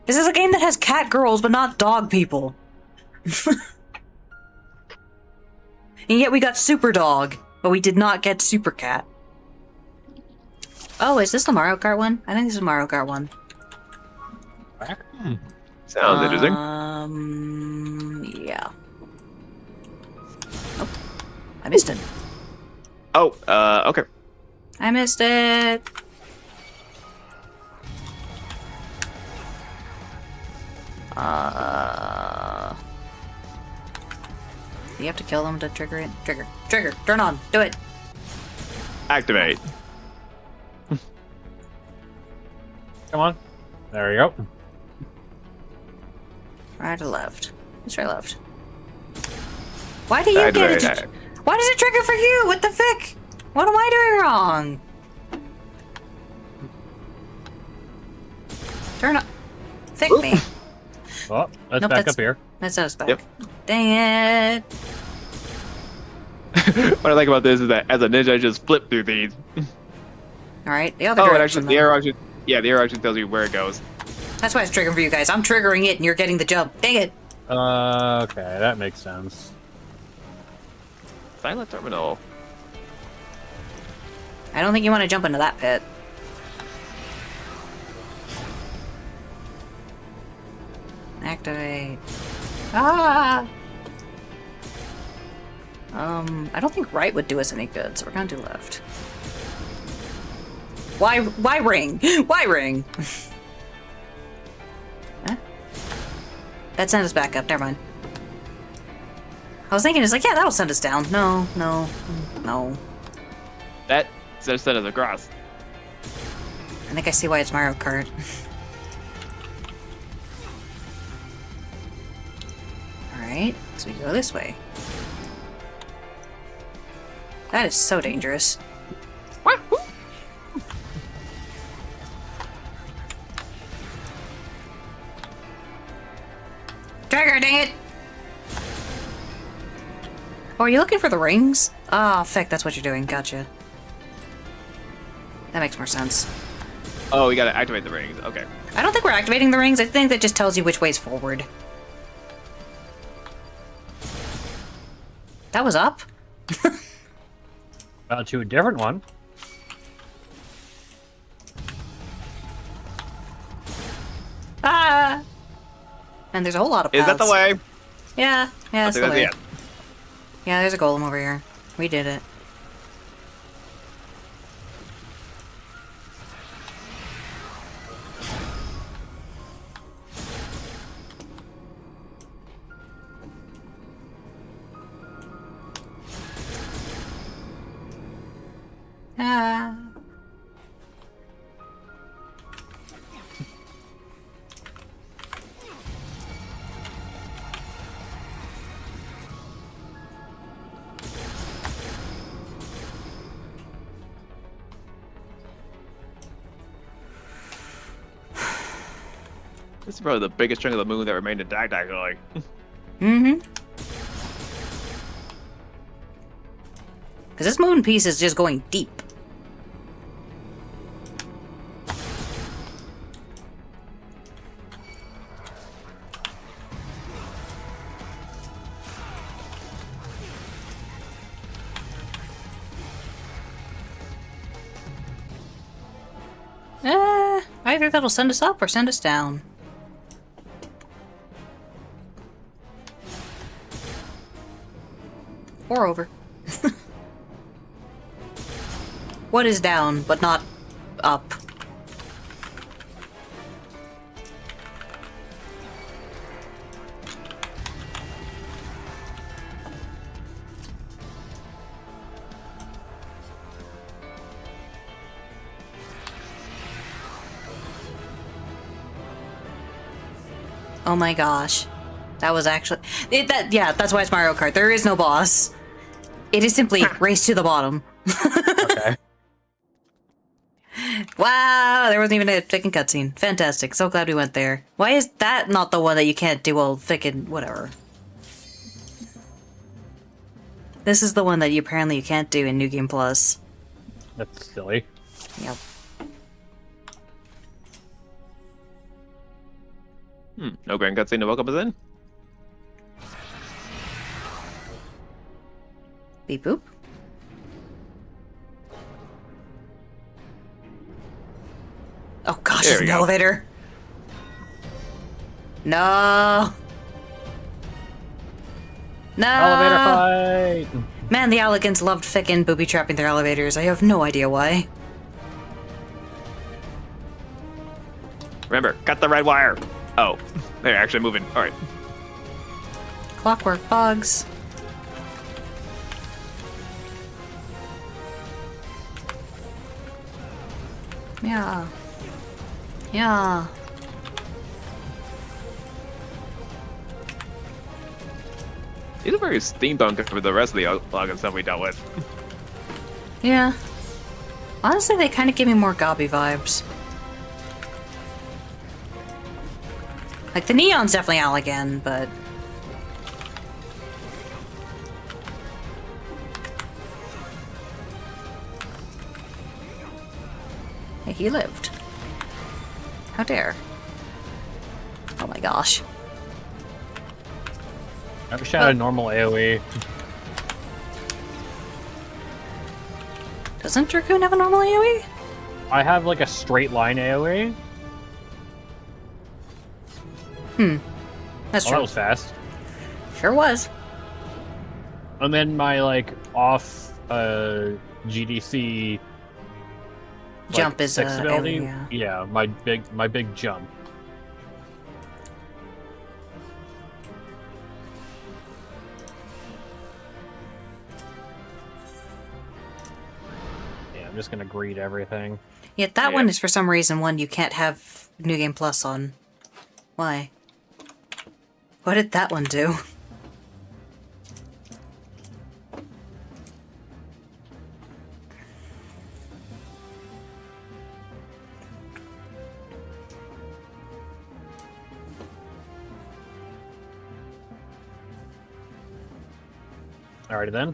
This is a game that has cat girls, but not dog people. And yet we got Super Dog, but we did not get Super Cat. Oh, is this the Mario Kart one? I think this is Mario Kart one. Sounds interesting. Yeah. Oh, I missed it. Oh, okay. I missed it. You have to kill them to trigger it. Trigger. Trigger. Turn on. Do it. Activate. Come on. There we go. Right or left? It's right left. Why do you get it? Why does it trigger for you? What the frick? What am I doing wrong? Turn on. Fick me. Oh, let's Nope, back that's- up here. That's us back. Yep. Dang it. what I like about this is that as a ninja, I just flip through these. All right, the other Oh, and direction. actually, the arrow actually, yeah, the arrow actually tells you where it goes. That's why it's triggering for you guys. I'm triggering it, and you're getting the jump. Dang it! Okay, that makes sense. Silent terminal. I don't think you want to jump into that pit. Activate. Ah! I don't think right would do us any good, so we're gonna do left. Why ring? Why ring? Huh? That sent us back up, never mind. I was thinking, it's like, yeah, that'll send us down. No, no, no. That just sent us across. I think I see why it's Mario Kart. Alright, so we go this way. That is so dangerous. Wahoo! Trigger, dang it! Oh, are you looking for the rings? Ah, feck, that's what you're doing. Gotcha. That makes more sense. Oh, we gotta activate the rings. Okay. I don't think we're activating the rings. I think that just tells you which way's forward. That was up? To a different one. Ah! And there's a whole lot of paths. Is that the way? Yeah, yeah, that's the That's way. it. Yeah, there's a golem over here. We did it. Ah. This is probably the biggest chunk of the moon that remained intact, actually. Mm-hmm. Because this moon piece is just going deep. Either that'll send us up or send us down. Or over. What is down, but not up? Oh my gosh. That was actually... yeah, that's why it's Mario Kart. There is no boss. It is simply race to the bottom. Okay. Wow, there wasn't even a freaking cutscene. Fantastic. So glad we went there. Why is that not the one that you can't do? Well, freaking whatever. This is the one that you can't do in New Game Plus. That's silly. Yep. No grand cutscene to welcome us in. Beep boop. Oh gosh, There it's we an go. elevator. No. No. Elevator fight! Man, the Alligans loved fickin' booby trapping their elevators. I have no idea why. Remember, cut the red wire. Oh, they're actually moving. All right. Clockwork bugs. Yeah. Yeah. These are very steampunk compared to the rest of the log and stuff we dealt with. Yeah. Honestly, they kind of give me more Gobby vibes. Like, the neon's definitely Allagan, but... Hey, he lived. How dare. Oh my gosh. I wish I had a normal AoE. Doesn't Dracoon have a normal AoE? I have like a straight line AoE. That's Oh, true. that was fast. Sure was. And then my like off GDC Jump is six ability. AoE, Yeah, my big jump. Yeah, I'm just gonna greet everything. Yet that Yeah. one is for some reason one you can't have New Game Plus on. Why? What did that one do? Alrighty then.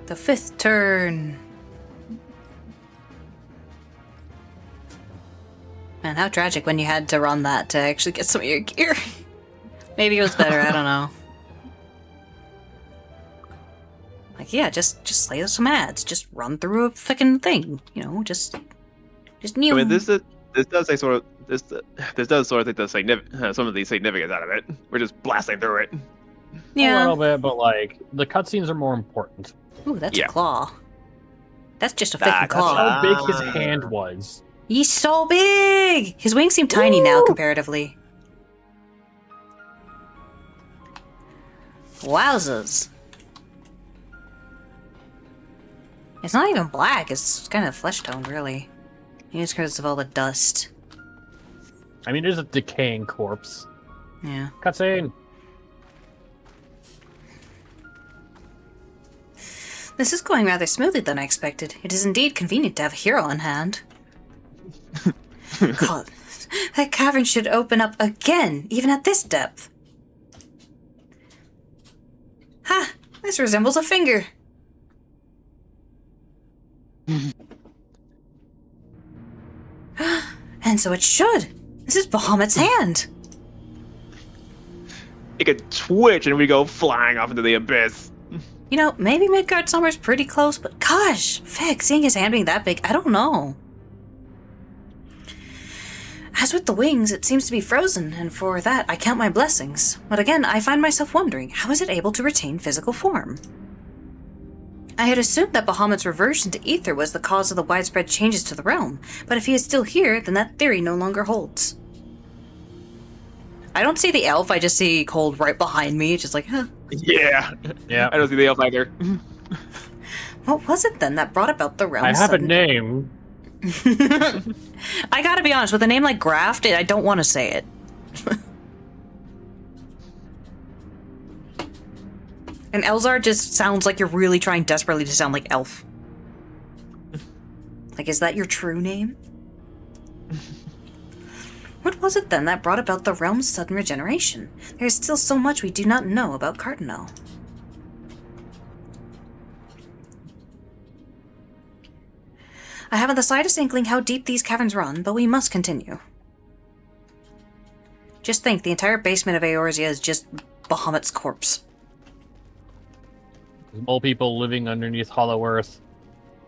The 5th turn. Man, how tragic when you had to run that to actually get some of your gear. Maybe it was better, I don't know. Like, yeah, just slay some ads. Just run through a fucking thing. You know, just new. I mean, this does say sort of this does sort of take some of the significance out of it. We're just blasting through it. A Yeah. little bit, but like the cutscenes are more important. Ooh, that's Yeah. a claw. That's just a Ah, freaking that's claw. How big his hand was. He's so big! His wings seem tiny now, comparatively. Wowzers. It's not even black, it's kind of flesh toned, really. Maybe it's because of all the dust. I mean, it is a decaying corpse. Yeah. Cutscene. This is going rather smoothly than I expected. It is indeed convenient to have a hero on hand. God, that cavern should open up again, even at this depth. Ha! This resembles a finger. And so it should. This is Bahamut's hand. It could twitch and we go flying off into the abyss. You know, maybe Midgard Summer's pretty close, but gosh, feck, seeing his hand being that big, I don't know. As with the wings, it seems to be frozen, and for that, I count my blessings. But again, I find myself wondering, how is it able to retain physical form? I had assumed that Bahamut's reversion to ether was the cause of the widespread changes to the realm, but if he is still here, then that theory no longer holds. I don't see the elf, I just see Cold right behind me, just like, huh. Yeah. Yeah. I don't see the elf either. What was it then that brought about the realm's I have a sudden- name. I gotta be honest, with a name like Graft, I don't want to say it. And Elzar just sounds like you're really trying desperately to sound like Elf. Like, is that your true name? What was it then that brought about the realm's sudden regeneration? There is still so much we do not know about Cardinal. I haven't the slightest inkling how deep these caverns run, but we must continue. Just think, the entire basement of Eorzea is just Bahamut's corpse. Mole people living underneath Hollow Earth.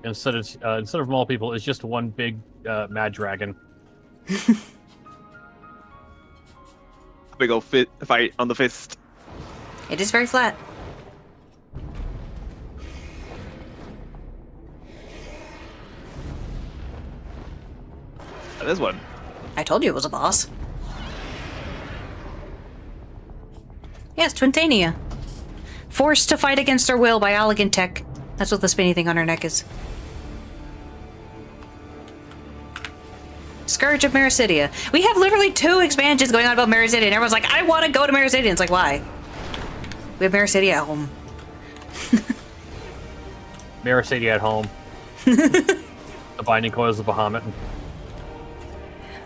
Instead of mole people, it's just one big mad dragon. Big ol' fight on the fist. It is very flat. This one. I told you it was a boss. Yes, Twintania. Forced to fight against her will by Elegant Tech. That's what the spinny thing on her neck is. Scourge of Mericidia. We have literally 2 expansions going on about Mericidia, and everyone's like, I want to go to Mericidia. It's like, why? We have Mericidia at home. Mericidia at home. The Binding Coils of Bahamut.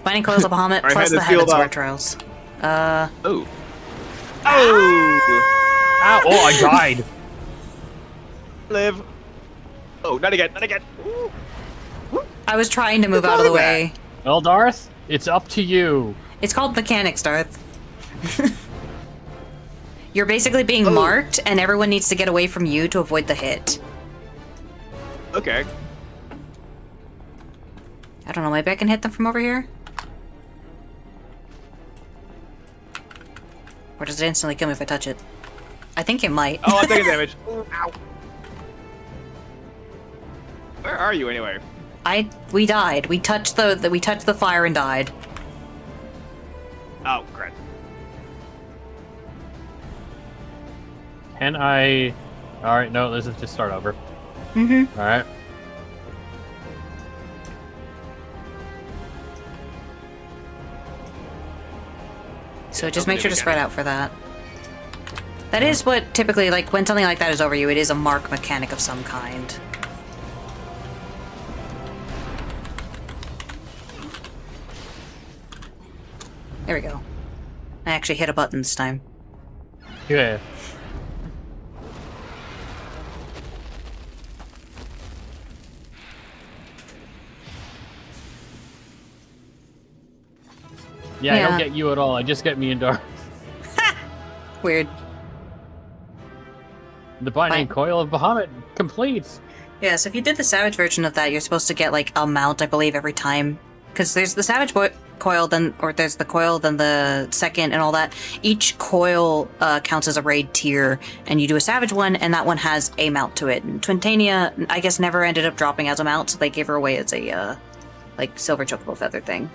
Binding Coils of Bahamut, I plus had the to feel Heaven's that. Word Trials. Oh. Oh! Ow! Oh, I died. Live. Oh, not again, not again. Ooh. I was trying to move What's out of the wrong with way. Well, Darth, it's up to you. It's called mechanics, Darth. You're basically being Oh. marked, and everyone needs to get away from you to avoid the hit. Okay. I don't know, maybe I can hit them from over here? Or does it instantly kill me if I touch it? I think it might. Oh, I'm taking damage. Ooh, ow. Where are you anyway? We died. We touched the fire and died. Oh, crap. Can I? All right, no, this is just start over. Mm-hmm. All right. So Yeah, just don't make sure to forget spread out for that. That is what typically, like, when something like that is over you, it is a mark mechanic of some kind. There we go. I actually hit a button this time. Yeah. Yeah, I Yeah. don't get you at all. I just get me and Darth. Weird. The binding Fine. coil of Bahamut complete. Yeah, so if you did the Savage version of that, you're supposed to get, like, a mount, I believe, every time. Because there's the Savage coil, there's the coil, then the second, and all that. Each coil counts as a raid tier, and you do a Savage one, and that one has a mount to it. And Twintania, I guess, never ended up dropping as a mount, so they gave her away as a, like, silver chocobo feather thing.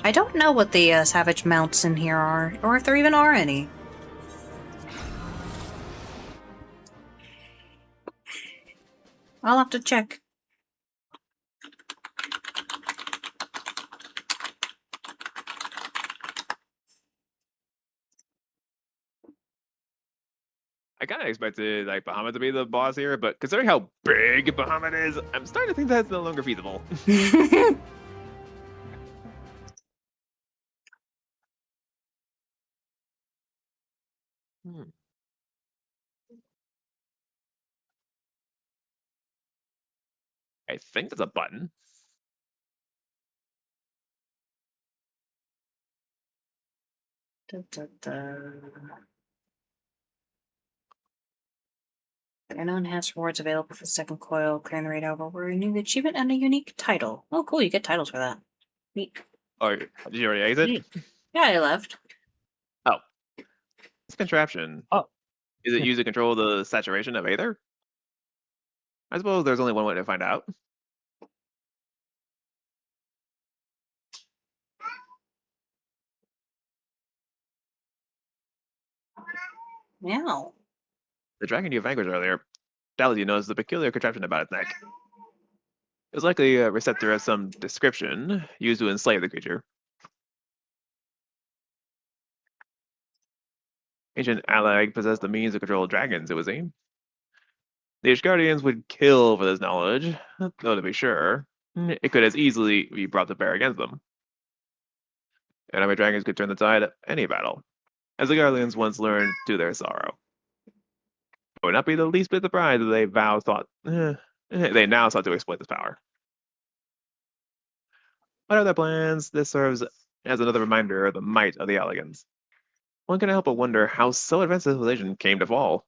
I don't know what the Savage mounts in here are, or if there even are any. I'll have to check. I kind of expected like Bahamut to be the boss here, but considering how big Bahamut is, I'm starting to think that's no longer feasible. Hmm. I think there's a button. There are no enhanced rewards available for the second coil. Clearing the raid over. We're a new achievement and a unique title. Oh, cool! You get titles for that. Neat. Oh, did you already exit? Neat. Yeah, I left. Oh, this contraption. Oh. Is it used to control the saturation of Aether? I suppose there's only one way to find out. Meow. The dragon you vanquished earlier, doubtless you noticed the peculiar contraption about its neck. It was likely a receptor of some description used to enslave the creature. Ancient Allag possessed the means to control dragons, it would seem. The Ishgardians would kill for this knowledge, though to be sure, it could as easily be brought to bear against them. Enemy dragons could turn the tide of any battle, as the Guardians once learned to their sorrow. It would not be the least bit surprised that they now sought to exploit this power. Whatever their plans, this serves as another reminder of the might of the Alligans. One cannot help but wonder how so advanced civilization came to fall.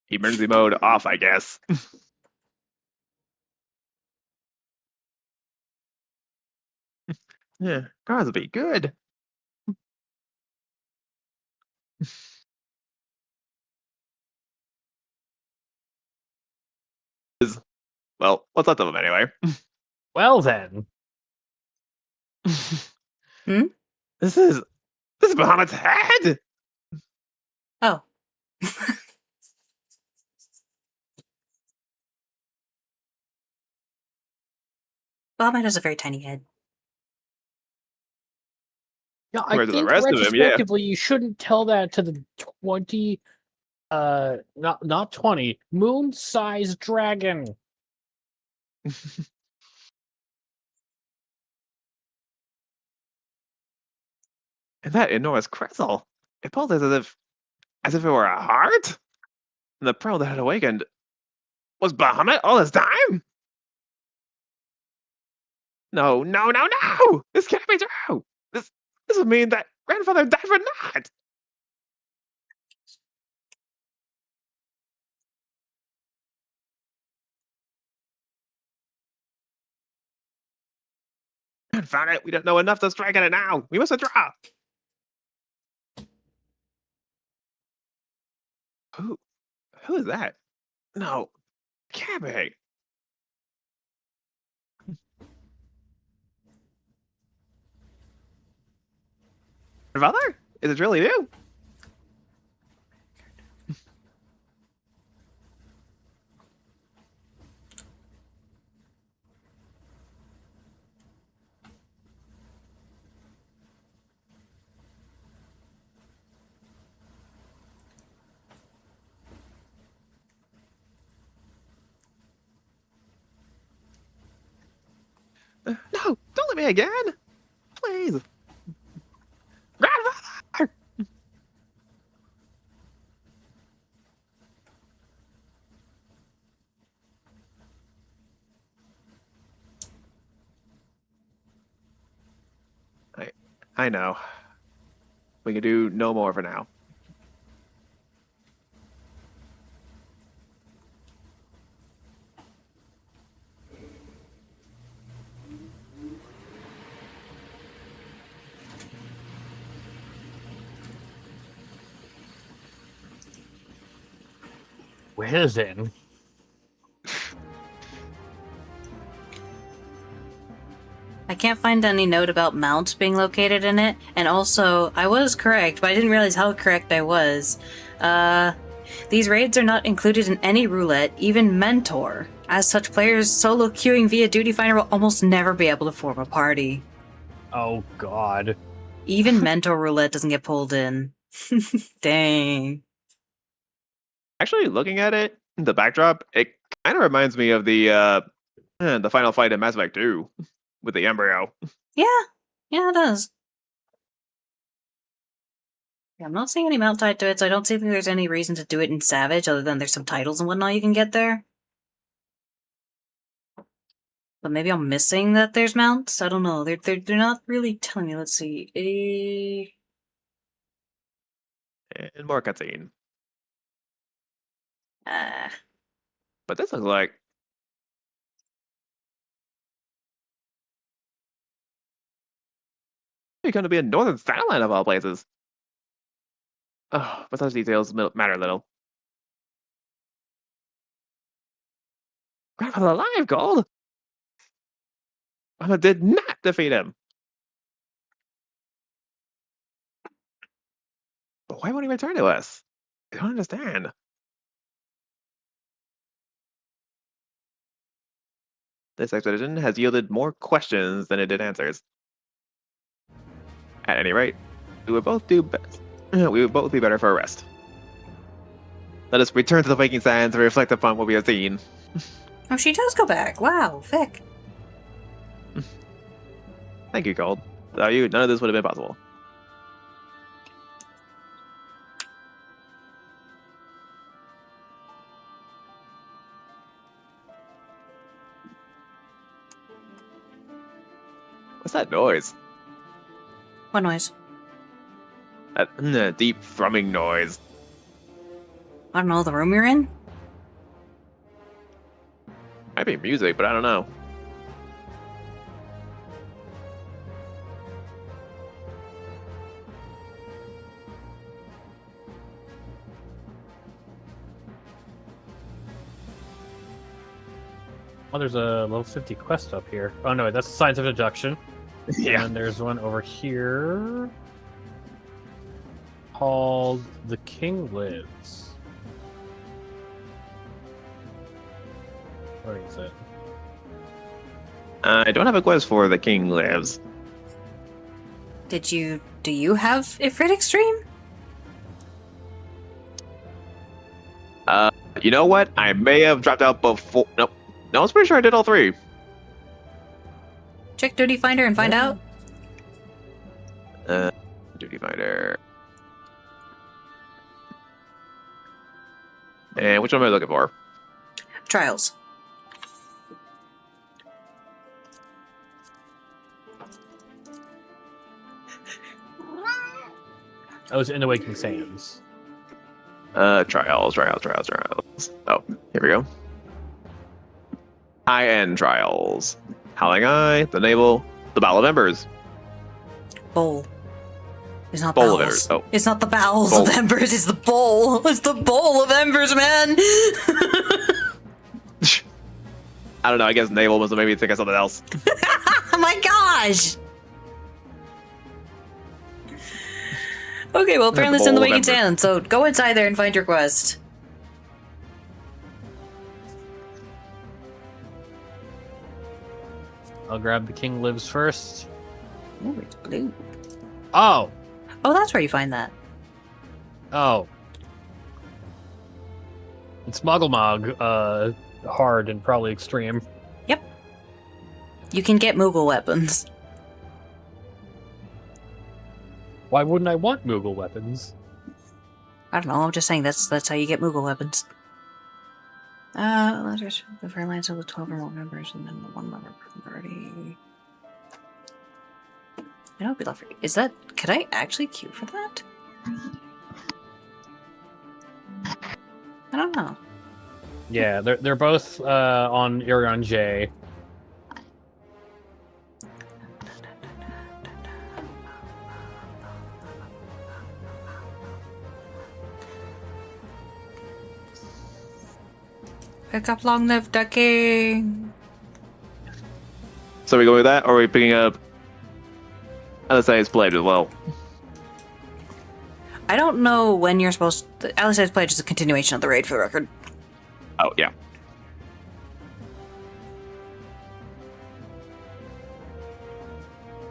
Emergency mode off, I guess. Yeah, Crosby, good. Well, what's left of them anyway. Well then, Hmm? This is Bahamut's head. Oh. Bahamut has a very tiny head. yeah, I Compared to the think rest of him, yeah. retrospectively you shouldn't tell that to the 20, not 20, moon-sized dragon. And that enormous crystal, it pulses as if it were a heart. And the pearl that had awakened was Bahamut all this time. No, no, no, no! This can't be true. This would mean that grandfather died for naught. Confound it! We don't know enough to strike at it now. We must withdraw. Who? Who is that? No, can't be. Grandfather? Is it really you? No, don't let me again. Please. Grandfather! I know. We can do no more for now. Well then, I can't find any note about mounts being located in it, and also, I was correct, but I didn't realize how correct I was. These raids are not included in any roulette, even Mentor. As such, players solo queuing via Duty Finder will almost never be able to form a party. oh god. Even Mentor roulette doesn't get pulled in. Dang. Actually, looking at it, the backdrop, it kind of reminds me of the final fight in Mass Effect 2 with the embryo. Yeah, it does. Yeah, I'm not seeing any mount tied to it, so I don't see there's any reason to do it in Savage, other than there's some titles and whatnot you can get there. But maybe I'm missing that there's mounts? I don't know. They're not really telling me. Let's see. And more cutscene. Uh, But this looks like you're going to be in Northern Satellite of all places. Oh, but such details matter little. Grandfather alive, Gold! Mama did not defeat him. But why won't he return to us? I don't understand. This expedition has yielded more questions than it did answers. At any rate, we would both do best. We would both be better for a rest. Let us return to the Waking Sands and reflect upon what we have seen. oh, she does go back. Wow, Vic. Thank you, Gold. Without you, none of this would have been possible. What's that noise? What noise? That deep thrumming noise. I don't know, the room you're in? Might be music, but I don't know. Oh, there's a level 50 quest up here. Oh no, that's Science of Deduction. Yeah. And there's one over here called The King Lives. Where is it? I don't have a quest for The King Lives. Do you have Ifrit Extreme? You know what? I may have dropped out before. Nope. No, I was pretty sure I did all three. Check Duty Finder and find out. Duty Finder. And which one am I looking for? Trials. I was in Awakening Sands. Trials. Oh, here we go. High-end trials. Howling Eye, the Naval, the Battle of Embers. Bowl. It's not Bowl of bowels. Embers. Oh. It's not the bowels Bowl. of embers. It's the bowl. It's the bowl of embers, man. I don't know. I guess Naval must have made me think of something else. Oh my gosh. Okay, well, apparently it's in the bowl of Waking embers. Sand, so go inside there and find your quest. I'll grab The King Lives first. Ooh, it's blue. Oh! Oh, that's where you find that. Oh. It's Muggle hard and probably extreme. You can get Moogle weapons. Why wouldn't I want Moogle weapons? I don't know, I'm just saying that's how you get Moogle weapons. Letters the Fairlands with 12 or more members and then one member per party. I don't be left for. Is that. Could I actually queue for that? I don't know. Yeah, they're both on Irion J. Pick up Long Live the King. So are we going with that, or are we picking up LSI's Pledge as well? I don't know when you're supposed to. LSI's Pledge is a continuation of the raid, for the record. Oh, yeah.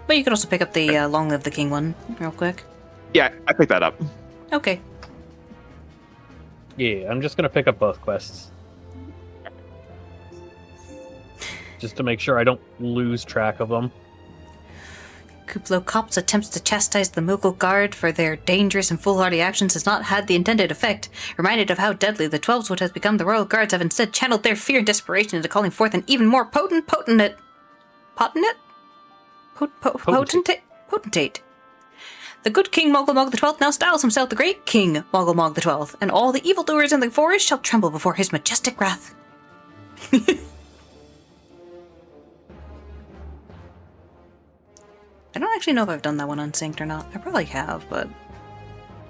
But you could also pick up the Long Live the King one, real quick. Yeah, I picked that up. Okay. Yeah, I'm just gonna pick up both quests. Just to make sure I don't lose track of them. Kuplo Kops attempts to chastise the Moogle Guard for their dangerous and foolhardy actions has not had the intended effect. Reminded of how deadly the 12s would have become, the Royal Guards have instead channeled their fear and desperation into calling forth an even more potentate. The good King Mogulmog the 12th now styles himself the great King Mogulmog the 12th, and all the evildoers in the forest shall tremble before his majestic wrath. I don't actually know if I've done that one unsynced or not. I probably have, but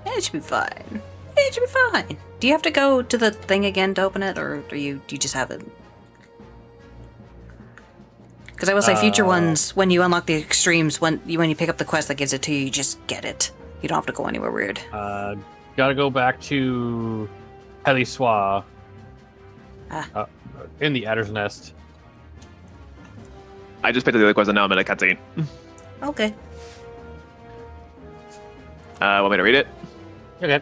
it should be fine. It should be fine. Do you have to go to the thing again to open it, or do you just have it? Because I will say, future ones, when you unlock the extremes, when you pick up the quest that gives it to you, you just get it. You don't have to go anywhere weird. Gotta go back to Heliswa. In the Adder's Nest. I just picked up the other quest and now I'm in a cutscene. Okay. Want me to read it? Okay.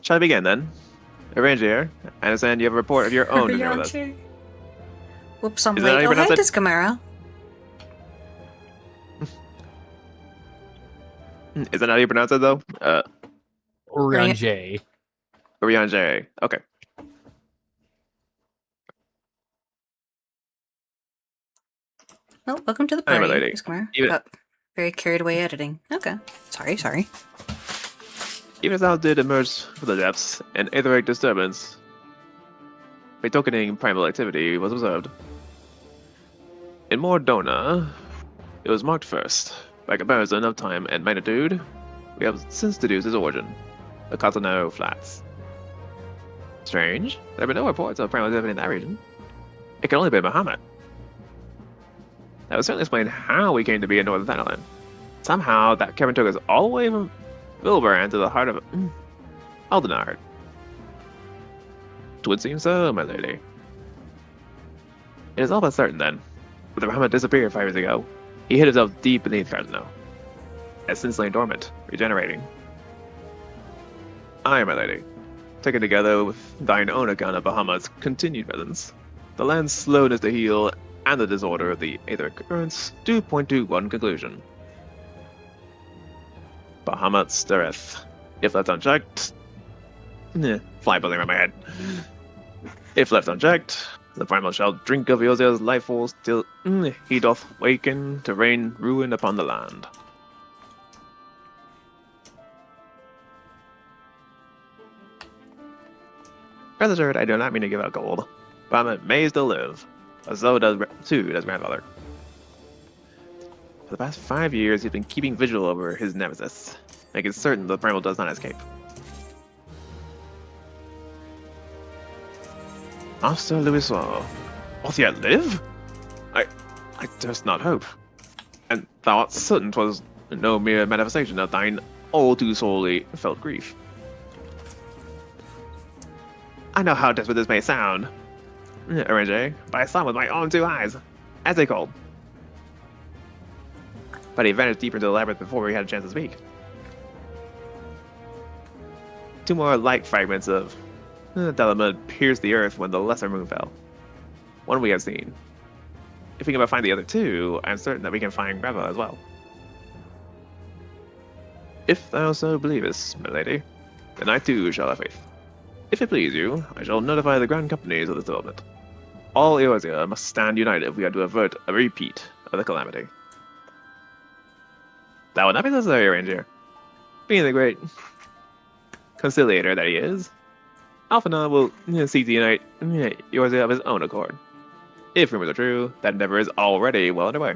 Shall I begin then? Arrange here. I understand you have a report of your own to share with us. Whoops, I'm Is that how late. you Oh, pronounce hey, it? Discamara. Is that how you pronounce it though? Orion J. Orion J. Okay. Oh, welcome to the Hi, party, my lady. Discamara. Even- Oh, very carried away editing. Okay. Sorry. Even as thou did emerge from the depths, an etheric disturbance, betokening primal activity, was observed. In Mordona, it was marked first. By comparison of time and magnitude, we have since deduced its origin, the Catanaro Flats. Strange, there have been no reports of primal activity in that region. It could only be Bahamut. That would certainly explain how we came to be in Northern Thanalan. Somehow, that cavern took us all the way from Vilbrand to the heart of Aldenard. It would seem so, my lady. It is all but certain, then. But the Bahamut disappeared 5 years ago. He hid himself deep beneath Cardinal. Has since lain dormant, regenerating. Aye, my lady. Taken together with thine own account of Bahamut's continued presence, the land's slowness to heal and the disorder of the aether currents do point to one conclusion. Bahamut stirreth. If left unchecked... fly buzzing around my head. If left unchecked, the primal shall drink of Eosia's life force till he doth waken to rain ruin upon the land. Rest assured, I do not mean to give out gold. Bahamut may still live, but so does grandfather. For the past 5 years, he's been keeping vigil over his nemesis, making certain the primal does not escape. Master Louisoix, doth yet live? I durst not hope. And thou art certain 'twas no mere manifestation of thine all too sorely felt grief. I know how desperate this may sound, Arrange, but I saw him with my own 2 eyes, as they called. But he vanished deeper into the labyrinth before we had a chance to speak. 2 more light fragments of Dalamud pierced the earth when the lesser moon fell. One we have seen. If we can find the other 2, I'm certain that we can find Grandma as well. If thou so believest, my lady, then I too shall have faith. If it please you, I shall notify the grand companies of this development. All Eorzea must stand united if we are to avert a repeat of the calamity. That would not be necessary, Ranger. Being the great conciliator that he is, Alphinaud will seek to unite Eorzea of his own accord. If rumors are true, that endeavor is already well underway.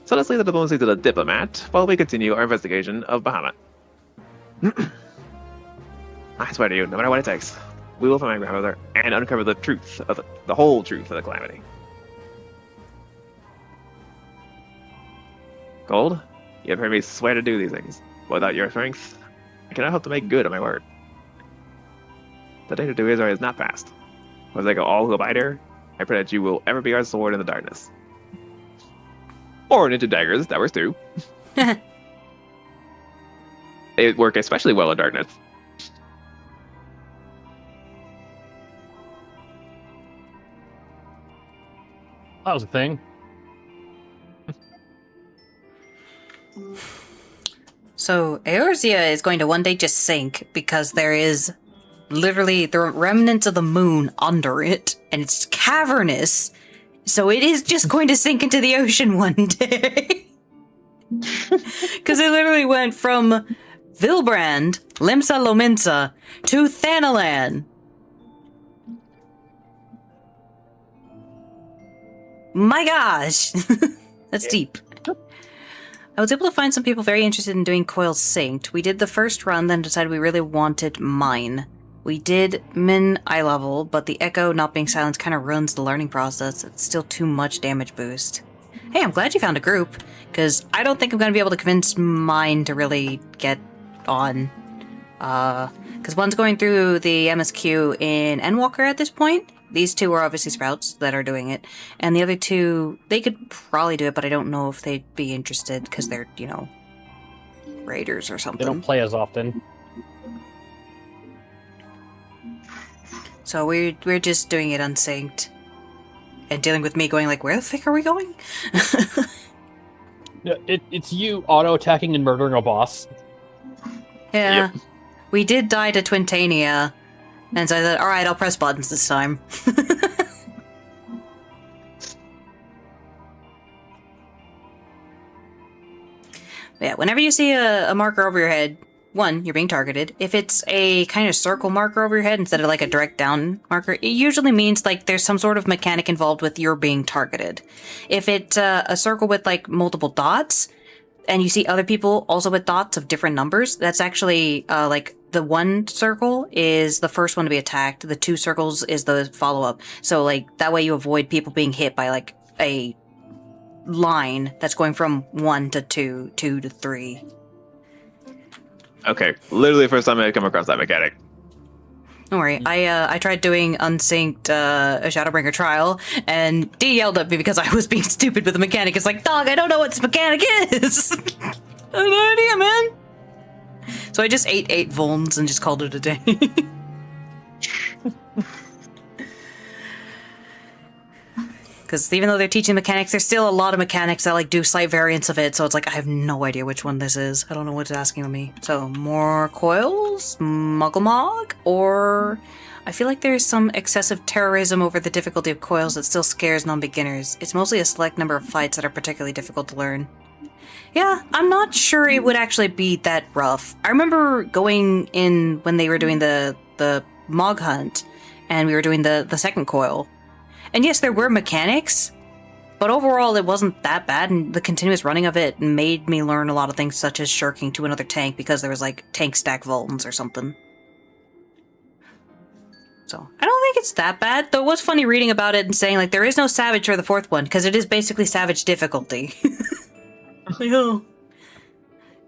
So let's leave the diplomacy to the diplomat while we continue our investigation of Bahamut. I swear to you, no matter what it takes, we will find my grandmother and uncover the truth of the whole truth of the calamity. Gold, you have heard me swear to do these things. Without your strength, I cannot hope to make good on my word. The danger to Israel is not past. For they go all who abide here, I pray that you will ever be our sword in the darkness. Or into daggers, that works too. They work especially well in darkness. That was a thing. So Eorzea is going to one day just sink because there is literally the remnants of the moon under it, and it's cavernous. So it is just going to sink into the ocean one day. Because it literally went from Vilbrand, Limsa Lominsa, to Thanalan. My gosh! That's deep. I was able to find some people very interested in doing Coil Synced. We did the first run, then decided we really wanted Mine. We did Min eye level, but the Echo not being silenced kind of ruins the learning process. It's still too much damage boost. Hey, I'm glad you found a group, because I don't think I'm going to be able to convince Mine to really get on. Because one's going through the MSQ in Endwalker at this point. These 2 are obviously Sprouts that are doing it. And the other 2, they could probably do it, but I don't know if they'd be interested because they're, you know, raiders or something. They don't play as often. So we're just doing it unsynced. And dealing with me going like, where the fuck are we going? Yeah, it's you auto-attacking and murdering a boss. Yeah. Yep. We did die to Twintania. And so I thought, alright, I'll press buttons this time. Yeah, whenever you see a marker over your head, 1, you're being targeted. If it's a kind of circle marker over your head instead of like a direct down marker, it usually means like there's some sort of mechanic involved with your being targeted. If it's a circle with like multiple dots, and you see other people also with dots of different numbers, that's actually like the 1 circle is the first one to be attacked. The 2 circles is the follow-up. So, like, that way you avoid people being hit by, like, a line that's going from 1 to 2, 2 to 3. Okay, literally the first time I come across that mechanic. Don't worry. I tried doing unsynced Shadowbringer trial, and D yelled at me because I was being stupid with the mechanic. It's like, dog, I don't know what this mechanic is. I have no idea, man. So I just ate 8 vulns and just called it a day. Because even though they're teaching mechanics, there's still a lot of mechanics that like do slight variants of it. So it's like I have no idea which one this is. I don't know what it's asking of me. So more coils, Muggle Mog, or I feel like there's some excessive terrorism over the difficulty of coils that still scares non-beginners. It's mostly a select number of fights that are particularly difficult to learn. Yeah, I'm not sure it would actually be that rough. I remember going in when they were doing the Mog Hunt, and we were doing the second coil. And yes, there were mechanics, but overall it wasn't that bad, and the continuous running of it made me learn a lot of things, such as shirking to another tank because there was like tank stack Vultans or something. So, I don't think it's that bad, though it was funny reading about it and saying like there is no Savage for the 4th one, because it is basically Savage difficulty. Like, oh.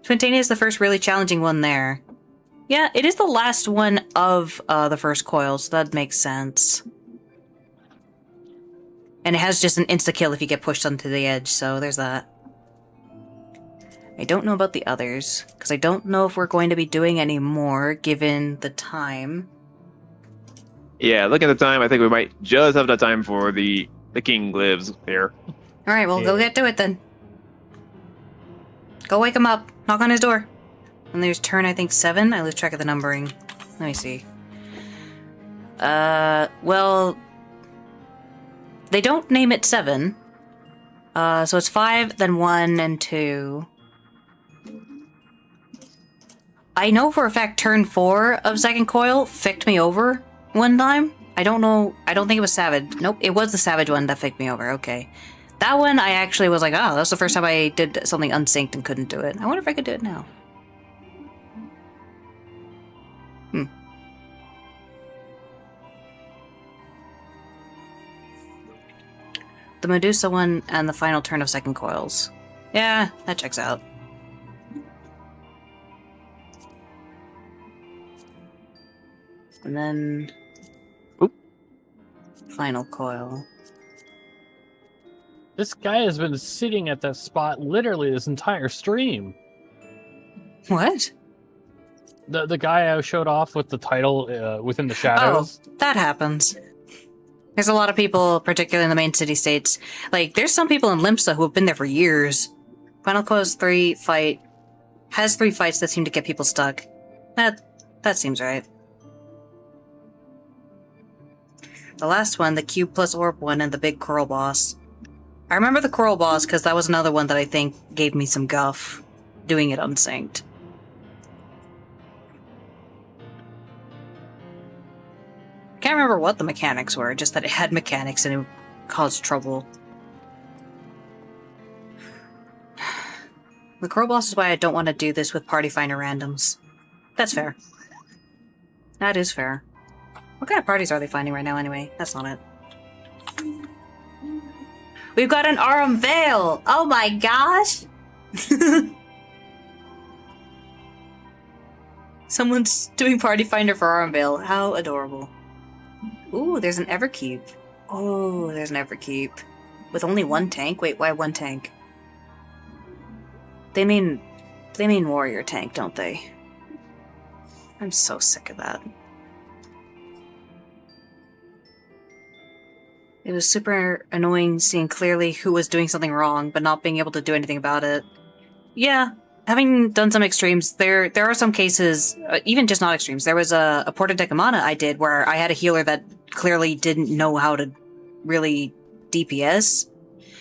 Twintania is the first really challenging one there. Yeah, it is the last one of the first coil, so that makes sense. And it has just an insta-kill if you get pushed onto the edge, so there's that. I don't know about the others, because I don't know if we're going to be doing any more, given the time. Yeah, looking at the time, I think we might just have enough time for the king lives here. Alright, well, go get to it then. Go wake him up. Knock on his door. And there's turn, I think, 7? I lose track of the numbering. Let me see. Well... They don't name it 7. So it's 5, then 1, and 2. I know for a fact turn 4 of second coil ficked me over one time. I don't know. I don't think it was Savage. Nope, it was the Savage one that ficked me over. Okay. That one I actually was like, oh, that's the first time I did something unsynced and couldn't do it. I wonder if I could do it now. The Medusa one and the final turn of second coils. Yeah, that checks out. And then... Oop. Final coil. This guy has been sitting at that spot literally this entire stream. What? The guy I showed off with the title Within the Shadows. Oh, that happens. There's a lot of people, particularly in the main city states. Like, there's some people in Limsa who have bin there for years. Final Coil's 3 fight has 3 fights that seem to get people stuck. That seems right. The last one, the Cube plus Orb one, and the big Coral boss. I remember the Coral boss because that was another one that I think gave me some guff doing it unsynced. Can't remember what the mechanics were, just that it had mechanics and it caused trouble. The Coral boss is why I don't want to do this with Party Finder randoms. That's fair. That is fair. What kind of parties are they finding right now anyway? That's not it. We've got an Arum Veil! Oh my gosh! Someone's doing Party Finder for Arum Veil. How adorable. Ooh, there's an Everkeep. Oh, there's an Everkeep. With only 1 tank? Wait, why 1 tank? They mean warrior tank, don't they? I'm so sick of that. It was super annoying seeing clearly who was doing something wrong, but not being able to do anything about it. Yeah, having done some extremes, there are some cases, even just not extremes. There was a Porta Decamana I did where I had a healer that clearly didn't know how to really DPS.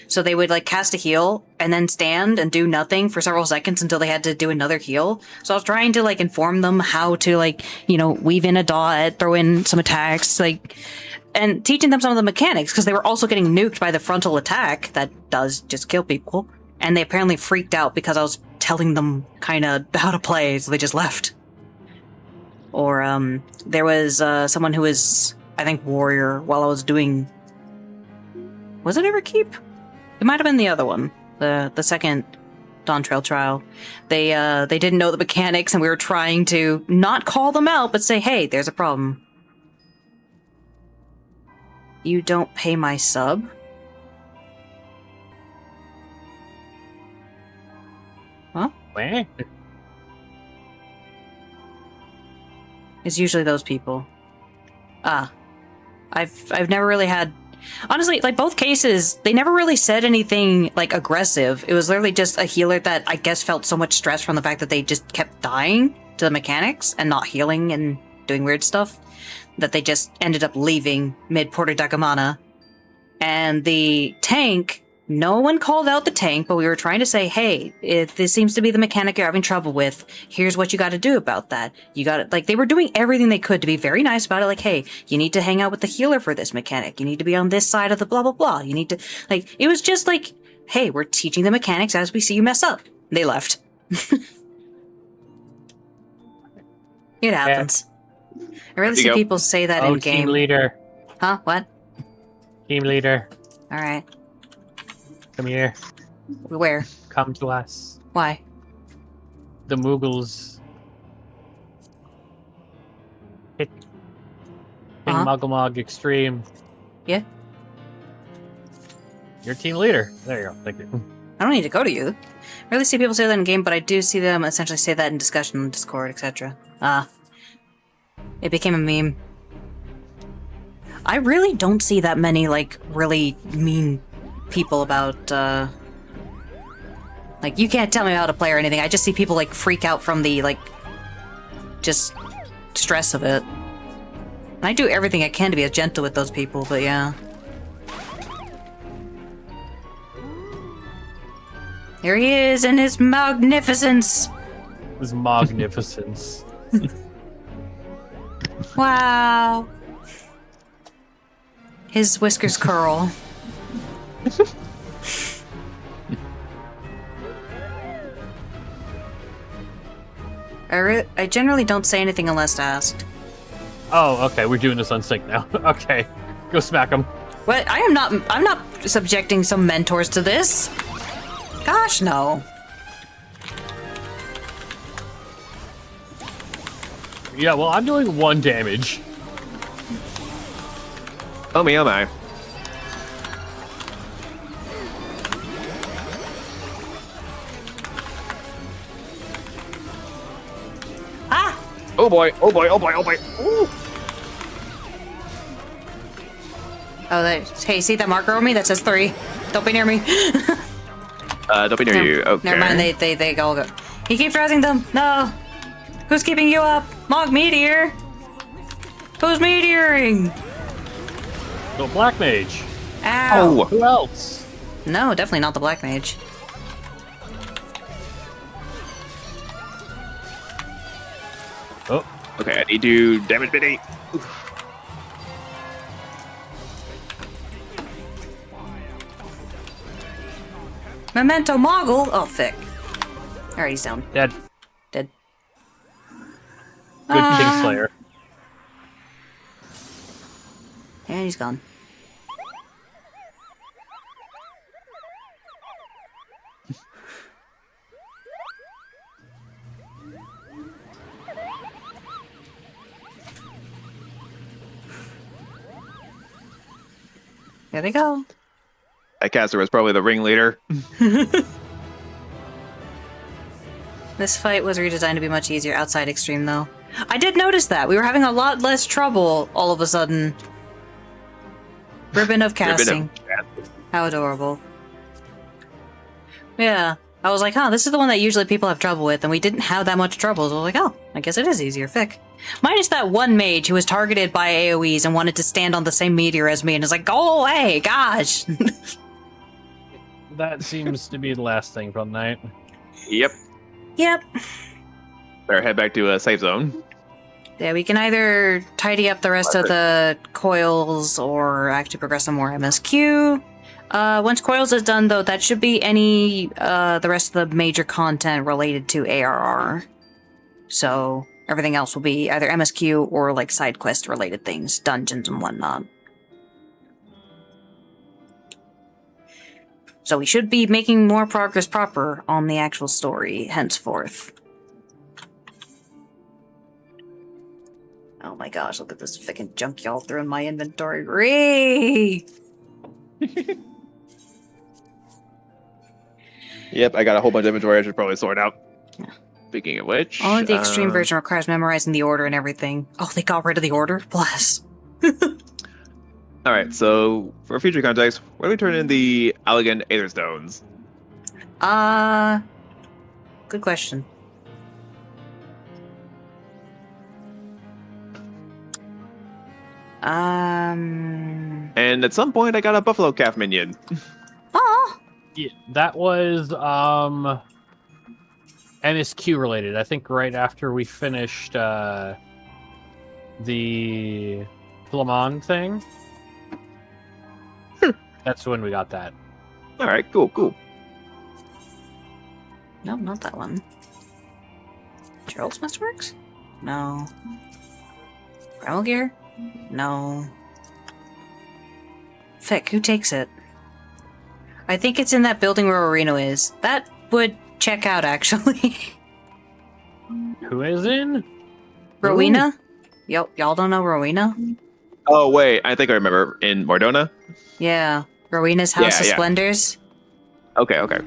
So they would like cast a heal and then stand and do nothing for several seconds until they had to do another heal. So I was trying to like inform them how to like, you know, weave in a dot, throw in some attacks, like, and teaching them some of the mechanics because they were also getting nuked by the frontal attack that does just kill people. And they apparently freaked out because I was telling them kind of how to play, so they just left. Or there was someone who was, I think, warrior while I was doing. Was it Everkeep? It might have been the other one, the second Dawn Trail trial. They didn't know the mechanics, and we were trying to not call them out, but say, "Hey, there's a problem. You don't pay my sub." Meh. It's usually those people. I've never really had. Honestly, like both cases, they never really said anything like aggressive. It was literally just a healer that I guess felt so much stress from the fact that they just kept dying to the mechanics and not healing and doing weird stuff that they just ended up leaving mid Porta da Gamana. And the tank, no one called out the tank, but we were trying to say, hey, if this seems to be the mechanic you're having trouble with, here's what you got to do about that. You got to, like, they were doing everything they could to be very nice about it. Like, hey, you need to hang out with the healer for this mechanic. You need to be on this side of the blah, blah, blah. You need to, like, it was just like, hey, we're teaching the mechanics as we see you mess up. They left. It happens. I really see people say that in game. Team leader. Huh? What? Team leader. All right. Come here. Where? Come to us. Why? The Moogles. Hit. Muggle Extreme. Yeah? You're team leader. There you go. Thank you. I don't need to go to you. I rarely see people say that in game, but I do see them essentially say that in discussion on Discord, etc. It became a meme. I really don't see that many, like, really mean people about, like, you can't tell me how to play or anything. I just see people, like, freak out from the, like, just stress of it. And I do everything I can to be as gentle with those people, but yeah. Here he is in his magnificence! His magnificence. Wow. His whiskers curl. I generally don't say anything unless asked. Oh, okay. We're doing this on sync now. Okay. Go smack him. What? I'm not subjecting some mentors to this. Gosh, no. Yeah, well, I'm doing 1 damage. Oh me, oh my. Ah! Oh boy, oh boy, oh boy, oh boy. Ooh. Oh, hey, see that marker on me that says 3? Don't be near me. Don't be near you. Okay. Never mind, they all go. He keeps rousing them. No. Who's keeping you up? Mog Meteor. Who's meteoring? The Black Mage. Ow. Oh. Who else? No, definitely not the Black Mage. Oh. Okay, I need to damage Biddy. Memento Moggle. Oh, thick. Alright, he's down. Dead. Dead. Good Kingslayer. And he's gone. There they go. That caster was probably the ringleader. This fight was redesigned to be much easier outside Extreme, though. I did notice that. We were having a lot less trouble all of a sudden. Ribbon of casting. How adorable. Yeah. I was like, huh, this is the one that usually people have trouble with, and we didn't have that much trouble. So I was like, oh, I guess it is easier. Fick. Minus that one mage who was targeted by AoEs and wanted to stand on the same meteor as me, and is like, go away, gosh. That seems to be the last thing from the night. Yep. Yep. Better head back to a safe zone. Yeah, we can either tidy up the rest of the coils or actually progress some more MSQ. Once coils is done, though, that should be the rest of the major content related to ARR. So, Everything else will be either MSQ or like side quest related things, dungeons and whatnot. So we should be making more progress proper on the actual story henceforth. Oh my gosh, look at this freaking junk y'all threw in my inventory. Ree! Yep, I got a whole bunch of inventory I should probably sort out. Yeah. Speaking of which... Only the extreme version requires memorizing the order and everything. Oh, they got rid of the order? Bless. Alright, so for future context, where do we turn in the elegant Aether Stones? Good question. And at some point, I got a Buffalo Calf minion. Oh, Yeah, that was MSQ related. I think right after we finished the Flamand thing. That's when we got that. Alright, cool. no, not that one. Gerald's Masterworks? No. Primal Gear? No. Fick, who takes it? I think it's in that building where Reno is. That would check out, actually. Who is in? Rowena? Y'all don't know Rowena? Oh, wait, I think I remember. In Mordona? Yeah. Rowena's House of Yeah. Splendors. Okay. Okay,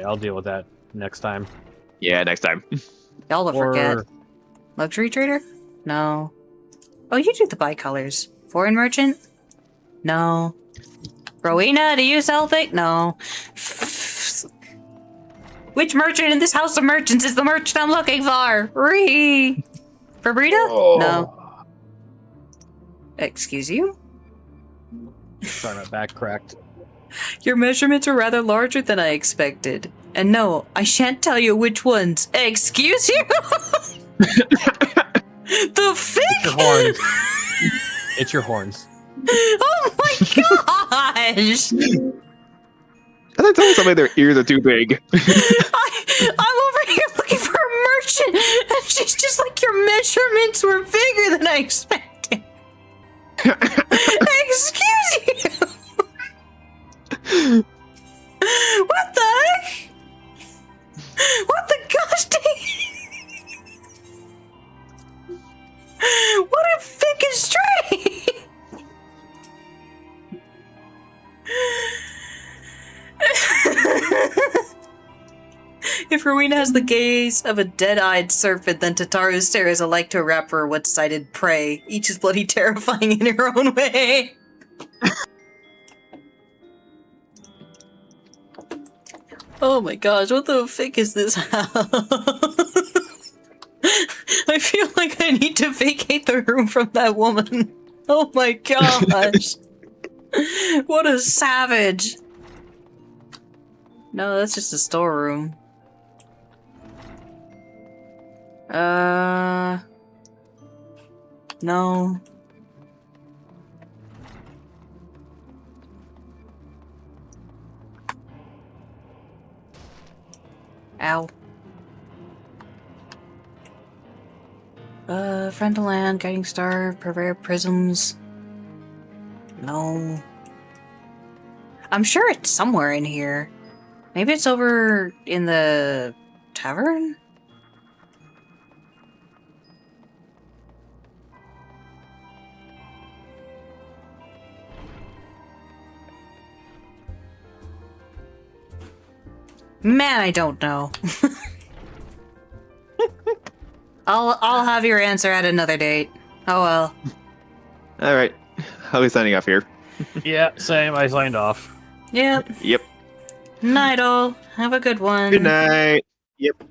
I'll deal with that next time. Yeah, next time. Y'all will forget. Luxury Trader? No. Oh, you do the bicolors. Foreign Merchant? No. Rowena, do you sell things? No. Which merchant in this house of merchants is the merchant I'm looking for? Fabrita? Oh. No. Excuse you? Sorry, my back cracked. Your measurements are rather larger than I expected. And no, I shan't tell you which ones. Excuse you? The fick? It's your horns. It's your horns. Oh my gosh! I thought telling somebody their ears are too big. I'm over here looking for a merchant, and she's just like, your measurements were bigger than I expected. Excuse you! What the heck? What the gosh dang? What a fucking stray! If Rowena has the gaze of a dead-eyed serpent, then Tataru's stare is alike to a rapper or one-sided prey. Each is bloody terrifying in her own way. Oh my gosh, what the fuck is this house? I feel like I need to vacate the room from that woman. Oh my gosh. What a savage. No, that's just a storeroom. No. Ow. Friend to land, guiding star, purveyor of prisms. No. I'm sure it's somewhere in here. Maybe it's over in the tavern? Man, I don't know. I'll have your answer at another date. Oh well. Alright, I'll be signing off here. Yeah, same. I signed off. Yep. Yep. Night all. Have a good one. Good night. Yep.